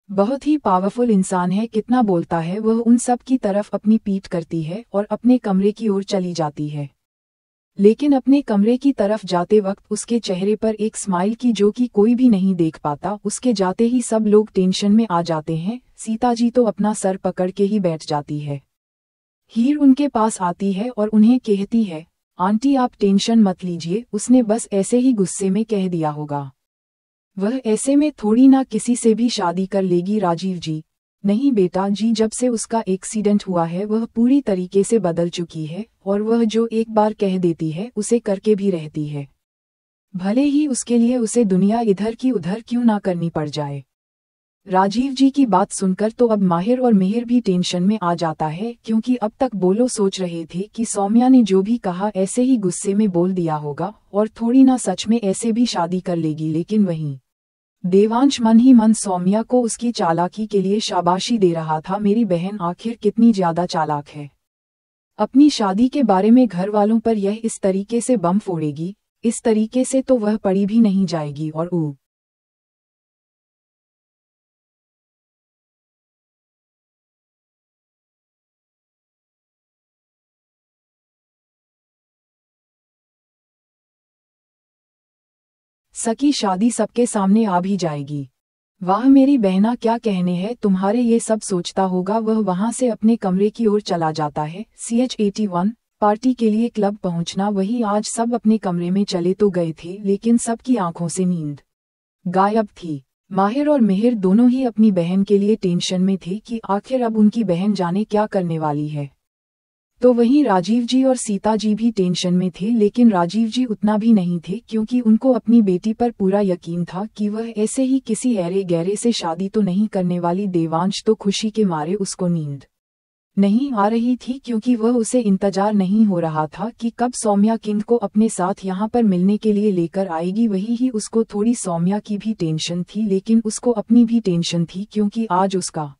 बहुत ही पावरफुल इंसान है। कितना बोलता है। वह उन सब की तरफ अपनी पीठ करती है और अपने कमरे की ओर चली जाती है, लेकिन अपने कमरे की तरफ जाते वक्त उसके चेहरे पर एक स्माइल की जो कि कोई भी नहीं देख पाता। उसके जाते ही सब लोग टेंशन में आ जाते हैं। सीता जी तो अपना सर पकड़ के ही बैठ जाती है। हीर उनके पास आती है और उन्हें कहती है, आंटी आप टेंशन मत लीजिए, उसने बस ऐसे ही गुस्से में कह दिया होगा। वह ऐसे में थोड़ी ना किसी से भी शादी कर लेगी राजीव जी। नहीं बेटा जी, जब से उसका एक्सीडेंट हुआ है वह पूरी तरीके से बदल चुकी है, और वह जो एक बार कह देती है उसे करके भी रहती है, भले ही उसके लिए उसे दुनिया इधर की उधर क्यों ना करनी पड़ जाए। राजीव जी की बात सुनकर तो अब माहिर और मिहिर भी टेंशन में आ जाता है, क्योंकि अब तक बोलो सोच रहे थे कि सौम्या ने जो भी कहा ऐसे ही गुस्से में बोल दिया होगा और थोड़ी ना सच में ऐसे भी शादी कर लेगी, लेकिन वहीं देवांश मन ही मन सौम्या को उसकी चालाकी के लिए शाबाशी दे रहा था। मेरी बहन आखिर कितनी ज्यादा चालाक है, अपनी शादी के बारे में घर वालों पर यह इस तरीके से बम फोड़ेगी, इस तरीके से तो वह पड़ी भी नहीं जाएगी। और सकी शादी सबके सामने आ भी जाएगी। वाह मेरी बहना, क्या कहने हैं तुम्हारे, ये सब सोचता होगा वह वहां से अपने कमरे की ओर चला जाता है। CH81 पार्टी के लिए क्लब पहुंचना, वही आज सब अपने कमरे में चले तो गए थे, लेकिन सबकी आंखों से नींद गायब थी। माहिर और मिहिर दोनों ही अपनी बहन के लिए टेंशन में थे कि आखिर अब उनकी बहन जाने क्या करने वाली है। तो वहीं राजीव जी और सीता जी भी टेंशन में थे, लेकिन राजीव जी उतना भी नहीं थे, क्योंकि उनको अपनी बेटी पर पूरा यकीन था कि वह ऐसे ही किसी ऐरे गहरे से शादी तो नहीं करने वाली। देवांश तो खुशी के मारे उसको नींद नहीं आ रही थी, क्योंकि वह उसे इंतजार नहीं हो रहा था कि कब सौम्या किंग को अपने साथ यहाँ पर मिलने के लिए लेकर आएगी। वही ही उसको थोड़ी सौम्या की भी टेंशन थी, लेकिन उसको अपनी भी टेंशन थी, क्योंकि आज उसका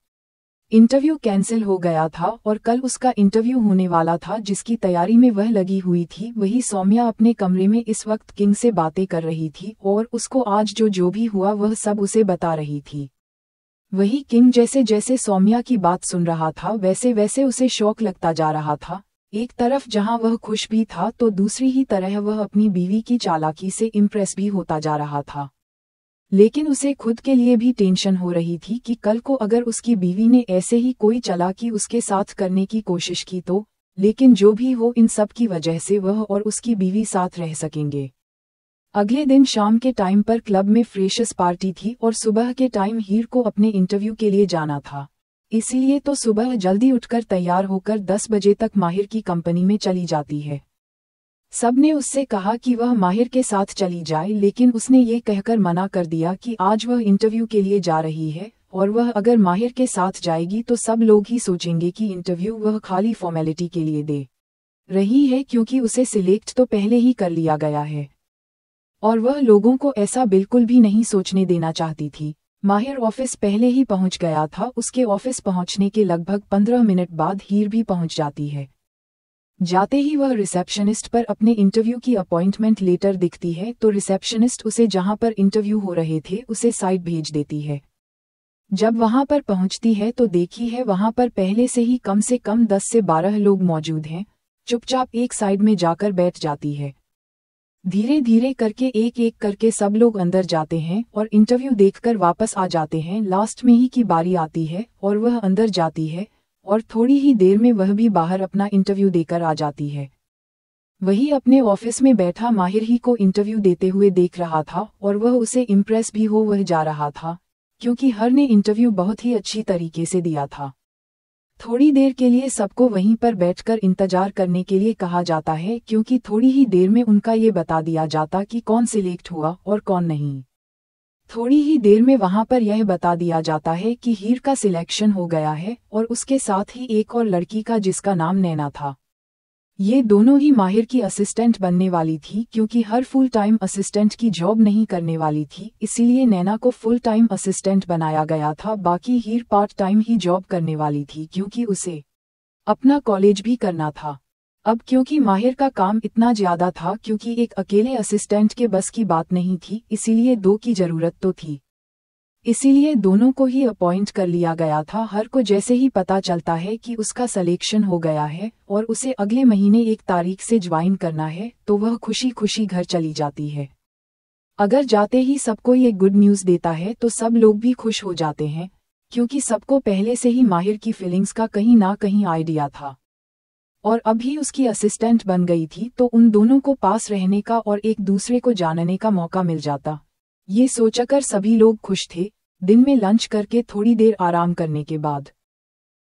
इंटरव्यू कैंसिल हो गया था और कल उसका इंटरव्यू होने वाला था, जिसकी तैयारी में वह लगी हुई थी। वही सौम्या अपने कमरे में इस वक्त किंग से बातें कर रही थी और उसको आज जो भी हुआ वह सब उसे बता रही थी। वही किंग जैसे जैसे सौम्या की बात सुन रहा था वैसे वैसे उसे शौक लगता जा रहा था। एक तरफ जहां वह खुश भी था तो दूसरी ही तरह वह अपनी बीवी की चालाकी से इम्प्रेस भी होता जा रहा था। लेकिन उसे खुद के लिए भी टेंशन हो रही थी कि कल को अगर उसकी बीवी ने ऐसे ही कोई चालाकी उसके साथ करने की कोशिश की तो, लेकिन जो भी हो इन सब की वजह से वह और उसकी बीवी साथ रह सकेंगे। अगले दिन शाम के टाइम पर क्लब में फ्रेशर्स पार्टी थी और सुबह के टाइम हीर को अपने इंटरव्यू के लिए जाना था, इसलिए तो सुबह जल्दी उठकर तैयार होकर 10 बजे तक माहिर की कंपनी में चली जाती है। सबने उससे कहा कि वह माहिर के साथ चली जाए, लेकिन उसने ये कहकर मना कर दिया कि आज वह इंटरव्यू के लिए जा रही है और वह अगर माहिर के साथ जाएगी तो सब लोग ही सोचेंगे कि इंटरव्यू वह खाली फॉर्मेलिटी के लिए दे रही है, क्योंकि उसे सिलेक्ट तो पहले ही कर लिया गया है। और वह लोगों को ऐसा बिल्कुल भी नहीं सोचने देना चाहती थी। माहिर ऑफिस पहले ही पहुंच गया था। उसके ऑफिस पहुंचने के लगभग 15 मिनट बाद हीर भी पहुंच जाती है। जाते ही वह रिसेप्शनिस्ट पर अपने इंटरव्यू की अपॉइंटमेंट लेटर दिखती है तो रिसेप्शनिस्ट उसे जहां पर इंटरव्यू हो रहे थे उसे साइड भेज देती है। जब वहां पर पहुंचती है तो देखी है वहां पर पहले से ही कम 10 से 12 लोग मौजूद हैं। चुपचाप एक साइड में जाकर बैठ जाती है। धीरे धीरे करके एक एक करके सब लोग अंदर जाते हैं और इंटरव्यू देखकर वापस आ जाते हैं। लास्ट में ही की बारी आती है और वह अंदर जाती है और थोड़ी ही देर में वह भी बाहर अपना इंटरव्यू देकर आ जाती है। वही अपने ऑफिस में बैठा माहिर ही को इंटरव्यू देते हुए देख रहा था और वह उसे इम्प्रेस भी हो वह जा रहा था, क्योंकि हर ने इंटरव्यू बहुत ही अच्छी तरीके से दिया था। थोड़ी देर के लिए सबको वहीं पर बैठकर इंतजार करने के लिए कहा जाता है, क्योंकि थोड़ी ही देर में उनका ये बता दिया जाता कि कौन सिलेक्ट हुआ और कौन नहीं। थोड़ी ही देर में वहां पर यह बता दिया जाता है कि हीर का सिलेक्शन हो गया है और उसके साथ ही एक और लड़की का जिसका नाम नैना था। ये दोनों ही माहिर की असिस्टेंट बनने वाली थी, क्योंकि हर फुल टाइम असिस्टेंट की जॉब नहीं करने वाली थी, इसीलिए नैना को फुल टाइम असिस्टेंट बनाया गया था। बाकी हीर पार्ट टाइम ही जॉब करने वाली थी, क्योंकि उसे अपना कॉलेज भी करना था। अब क्योंकि माहिर का काम इतना ज्यादा था, क्योंकि एक अकेले असिस्टेंट के बस की बात नहीं थी, इसीलिए 2 की जरूरत तो थी, इसीलिए दोनों को ही अपॉइंट कर लिया गया था। हर को जैसे ही पता चलता है कि उसका सिलेक्शन हो गया है और उसे अगले महीने 1 तारीख से ज्वाइन करना है तो वह खुशी खुशी घर चली जाती है। अगर जाते ही सबको ये गुड न्यूज़ देता है तो सब लोग भी खुश हो जाते हैं, क्योंकि सबको पहले से ही माहिर की फीलिंग्स का कहीं ना कहीं आइडिया था। और अभी उसकी असिस्टेंट बन गई थी तो उन दोनों को पास रहने का और एक दूसरे को जानने का मौका मिल जाता। ये सोचकर सभी लोग खुश थे। दिन में लंच करके थोड़ी देर आराम करने के बाद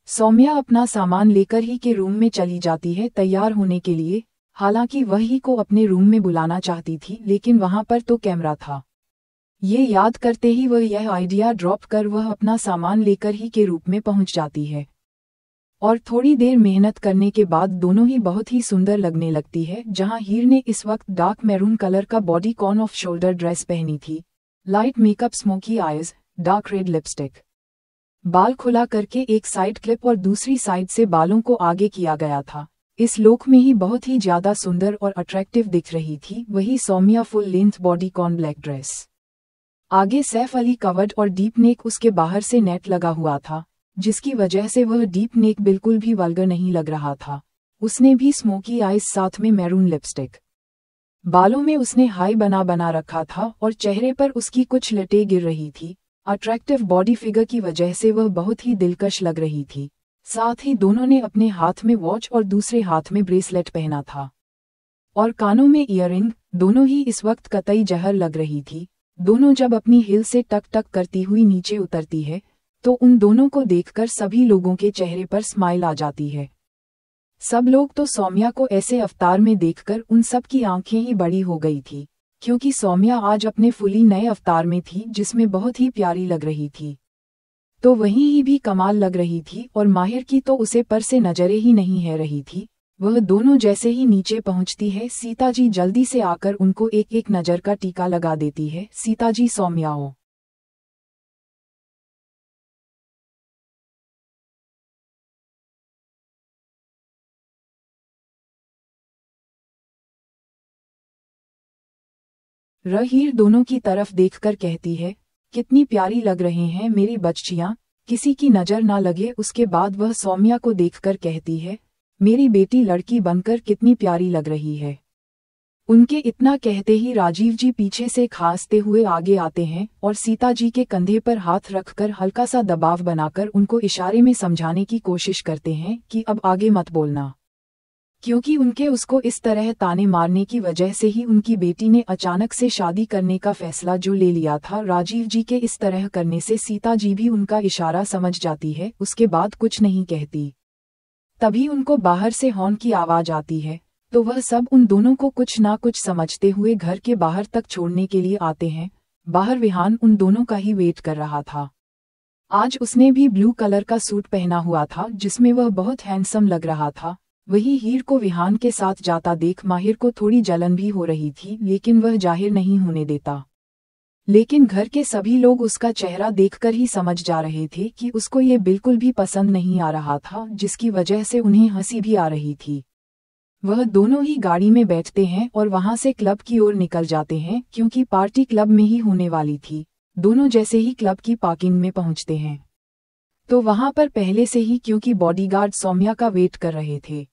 सौम्या अपना सामान लेकर ही के रूम में चली जाती है तैयार होने के लिए। हालांकि वह ही को अपने रूम में बुलाना चाहती थी, लेकिन वहां पर तो कैमरा था। ये याद करते ही वह यह आइडिया ड्रॉप कर वह अपना सामान लेकर ही के रूप में पहुंच जाती है। और थोड़ी देर मेहनत करने के बाद दोनों ही बहुत ही सुंदर लगने लगती है। जहां हीर ने इस वक्त डार्क मैरून कलर का bodycon off shoulder dress पहनी थी, light makeup, smoky eyes, dark red lipstick, बाल खुला करके एक साइड क्लिप और दूसरी साइड से बालों को आगे किया गया था। इस लुक में ही बहुत ही ज्यादा सुंदर और अट्रैक्टिव दिख रही थी। वही Saumya full length bodycon black dress, आगे सैफ अली कवर्ड और डीप नेक, उसके बाहर से नेट लगा हुआ था जिसकी वजह से वह डीप नेक बिल्कुल भी वल्गर नहीं लग रहा था। उसने भी स्मोकी आईज साथ में मैरून लिपस्टिक, बालों में उसने हाई बना रखा था और चेहरे पर उसकी कुछ लटें गिर रही थी। अट्रैक्टिव बॉडी फिगर की वजह से वह बहुत ही दिलकश लग रही थी। साथ ही दोनों ने अपने हाथ में वॉच और दूसरे हाथ में ब्रेसलेट पहना था और कानों में ईयरिंग। दोनों ही इस वक्त कतई जहर लग रही थी। दोनों जब अपनी हिल से टक टक करती हुई नीचे उतरती है तो उन दोनों को देखकर सभी लोगों के चेहरे पर स्माइल आ जाती है। सब लोग तो सौम्या को ऐसे अवतार में देखकर उन सब की आंखें ही बड़ी हो गई थी, क्योंकि सौम्या आज अपने फुली नए अवतार में थी जिसमें बहुत ही प्यारी लग रही थी। तो वहीं ही भी कमाल लग रही थी और माहिर की तो उसे पर से नजरें ही नहीं है रही थी। वह दोनों जैसे ही नीचे पहुंचती है, सीता जी जल्दी से आकर उनको एक एक नजर का टीका लगा देती है। सीता जी सौम्याओ हीर दोनों की तरफ देखकर कहती है, कितनी प्यारी लग रहे हैं मेरी बच्चियां, किसी की नजर ना लगे। उसके बाद वह सौम्या को देखकर कहती है, मेरी बेटी लड़की बनकर कितनी प्यारी लग रही है। उनके इतना कहते ही राजीव जी पीछे से खांसते हुए आगे आते हैं और सीता जी के कंधे पर हाथ रखकर हल्का सा दबाव बनाकर उनको इशारे में समझाने की कोशिश करते हैं कि अब आगे मत बोलना, क्योंकि उनके उसको इस तरह ताने मारने की वजह से ही उनकी बेटी ने अचानक से शादी करने का फैसला जो ले लिया था। राजीव जी के इस तरह करने से सीता जी भी उनका इशारा समझ जाती है। उसके बाद कुछ नहीं कहती। तभी उनको बाहर से हॉर्न की आवाज आती है तो वह सब उन दोनों को कुछ ना कुछ समझते हुए घर के बाहर तक छोड़ने के लिए आते हैं। बाहर विहान उन दोनों का ही वेट कर रहा था। आज उसने भी ब्लू कलर का सूट पहना हुआ था जिसमें वह बहुत हैंडसम लग रहा था। वही हीर को विहान के साथ जाता देख माहिर को थोड़ी जलन भी हो रही थी, लेकिन वह जाहिर नहीं होने देता। लेकिन घर के सभी लोग उसका चेहरा देखकर ही समझ जा रहे थे कि उसको ये बिल्कुल भी पसंद नहीं आ रहा था, जिसकी वजह से उन्हें हंसी भी आ रही थी। वह दोनों ही गाड़ी में बैठते हैं और वहां से क्लब की ओर निकल जाते हैं, क्योंकि पार्टी क्लब में ही होने वाली थी। दोनों जैसे ही क्लब की पार्किंग में पहुंचते हैं तो वहां पर पहले से ही क्योंकि बॉडीगार्ड सौम्या का वेट कर रहे थे।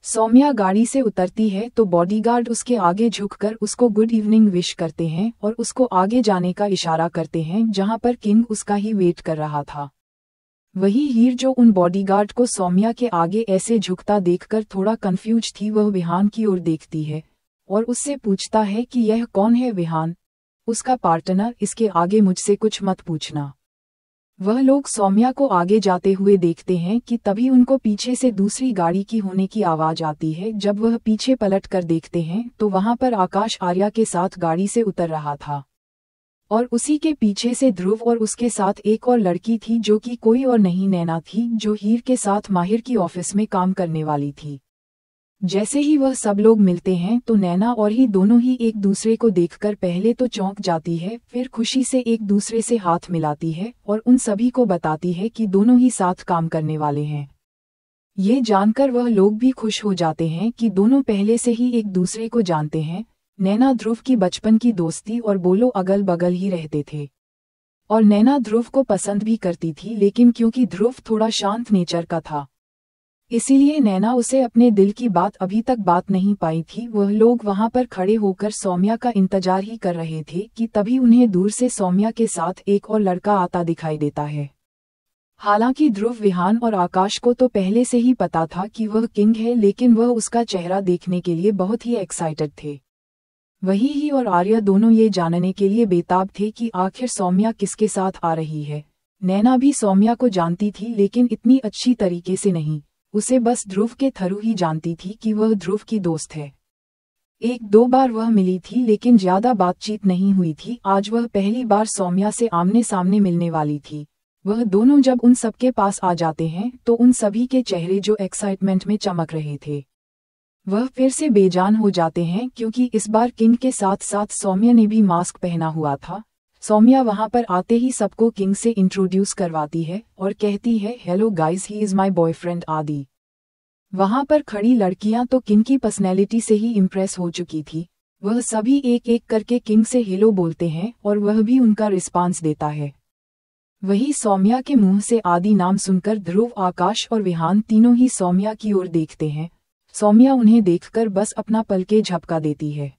सौम्या गाड़ी से उतरती है तो बॉडीगार्ड उसके आगे झुककर उसको गुड इवनिंग विश करते हैं और उसको आगे जाने का इशारा करते हैं, जहां पर किंग उसका ही वेट कर रहा था। वही हीर जो उन बॉडीगार्ड को सौम्या के आगे ऐसे झुकता देखकर थोड़ा कंफ्यूज थी, वह विहान की ओर देखती है और उससे पूछता है कि यह कौन है विहान, उसका पार्टनर, इसके आगे मुझसे कुछ मत पूछना। वह लोग सौम्या को आगे जाते हुए देखते हैं कि तभी उनको पीछे से दूसरी गाड़ी की होने की आवाज आती है। जब वह पीछे पलट कर देखते हैं तो वहां पर आकाश आर्या के साथ गाड़ी से उतर रहा था और उसी के पीछे से ध्रुव और उसके साथ एक और लड़की थी जो कि कोई और नहीं नैना थी, जो हीर के साथ माहिर की ऑफिस में काम करने वाली थी। जैसे ही वह सब लोग मिलते हैं तो नैना और ही दोनों ही एक दूसरे को देखकर पहले तो चौंक जाती है, फिर खुशी से एक दूसरे से हाथ मिलाती है और उन सभी को बताती है कि दोनों ही साथ काम करने वाले हैं। ये जानकर वह लोग भी खुश हो जाते हैं कि दोनों पहले से ही एक दूसरे को जानते हैं। नैना ध्रुव की बचपन की दोस्ती और बोलो अगल बगल ही रहते थे और नैना ध्रुव को पसंद भी करती थी, लेकिन क्योंकि ध्रुव थोड़ा शांत नेचर का था इसीलिए नैना उसे अपने दिल की बात अभी तक बात नहीं पाई थी। वह लोग वहां पर खड़े होकर सौम्या का इंतजार ही कर रहे थे कि तभी उन्हें दूर से सौम्या के साथ एक और लड़का आता दिखाई देता है। हालांकि ध्रुव, विहान और आकाश को तो पहले से ही पता था कि वह किंग है, लेकिन वह उसका चेहरा देखने के लिए बहुत ही एक्साइटेड थे। वही ही और आर्या दोनों ये जानने के लिए बेताब थे कि आखिर सौम्या किसके साथ आ रही है। नैना भी सौम्या को जानती थी, लेकिन इतनी अच्छी तरीके से नहीं। उसे बस ध्रुव के थ्रू ही जानती थी कि वह ध्रुव की दोस्त है। एक दो बार वह मिली थी, लेकिन ज्यादा बातचीत नहीं हुई थी। आज वह पहली बार सौम्या से आमने सामने मिलने वाली थी। वह दोनों जब उन सबके पास आ जाते हैं तो उन सभी के चेहरे जो एक्साइटमेंट में चमक रहे थे, वह फिर से बेजान हो जाते हैं, क्योंकि इस बार किंग के साथ साथ सौम्या ने भी मास्क पहना हुआ था। सौम्या वहां पर आते ही सबको किंग से इंट्रोड्यूस करवाती है और कहती है, hello guys, he is my boyfriend आदि। वहां पर खड़ी लड़कियां तो किंग की पर्सनैलिटी से ही इम्प्रेस हो चुकी थी। वह सभी एक एक करके किंग से हेलो बोलते हैं और वह भी उनका रिस्पांस देता है। वही सौम्या के मुंह से आदि नाम सुनकर ध्रुव, आकाश और विहान तीनों ही सौम्या की ओर देखते हैं। सौम्या उन्हें देखकर बस अपना पलके झपका देती है।